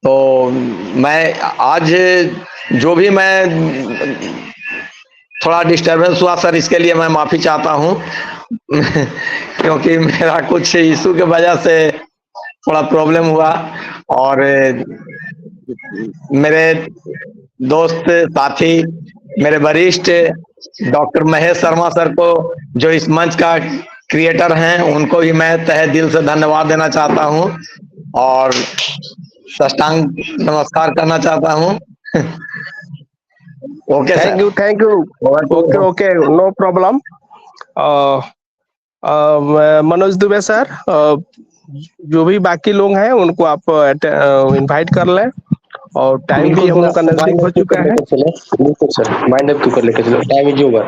W: तो मैं आज जो भी मैं थोड़ा डिस्टरबेंस हुआ सर, इसके लिए मैं माफी चाहता हूं क्योंकि मेरा कुछ इशू के वजह से थोड़ा प्रॉब्लम हुआ और मेरे दोस्त साथी मेरे वरिष्ठ डॉक्टर महेश शर्मा सर को, जो इस मंच का क्रिएटर हैं, उनको भी मैं तहे दिल से धन्यवाद देना चाहता हूं और साष्टांग नमस्कार करना चाहता हूं। Okay sir.
A: Thank you okay no problem. Manoj Dubey sir, जो भी बाकी लोग हैं उनको आप इनवाइट कर लें और टाइम भी हम लोग का नजदीक हो चुका है।
S: बिल्कुल सर, माइंड अप के ऊपर लेकर चलो, time is over.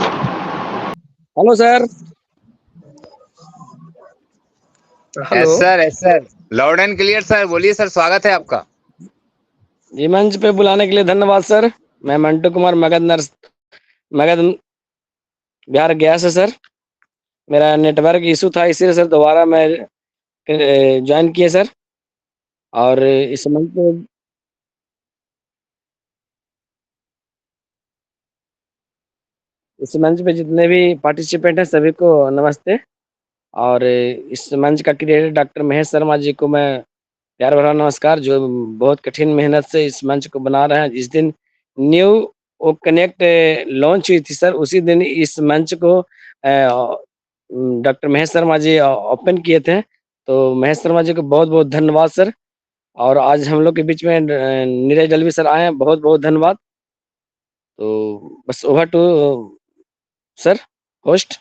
F: Hello sir.
N: Yes sir loud and clear sir, बोलिए सर, स्वागत है आपका।
F: जी मंच पे बुलाने के लिए धन्यवाद सर। मैं मंटू कुमार मगध बिहार गया से सर, मेरा नेटवर्क इशू था इसीलिए सर दोबारा मैं ज्वाइन किए सर। और इस मंच पे जितने भी पार्टिसिपेंट हैं सभी को नमस्ते। और इस मंच का क्रिएटर डॉक्टर महेश शर्मा जी को मैं प्यार भरा नमस्कार, जो बहुत कठिन मेहनत से इस मंच को बना रहे हैं। जिस दिन न्यू ओ कनेक्ट लॉन्च हुई थी सर, उसी दिन इस मंच को डॉक्टर महेश शर्मा जी ओपन किए थे। तो महेश शर्मा जी को बहुत बहुत धन्यवाद सर। और आज हम लोग के बीच में नीरज दलवी सर आए हैं, बहुत बहुत धन्यवाद। तो बस ओवर टू सर होस्ट।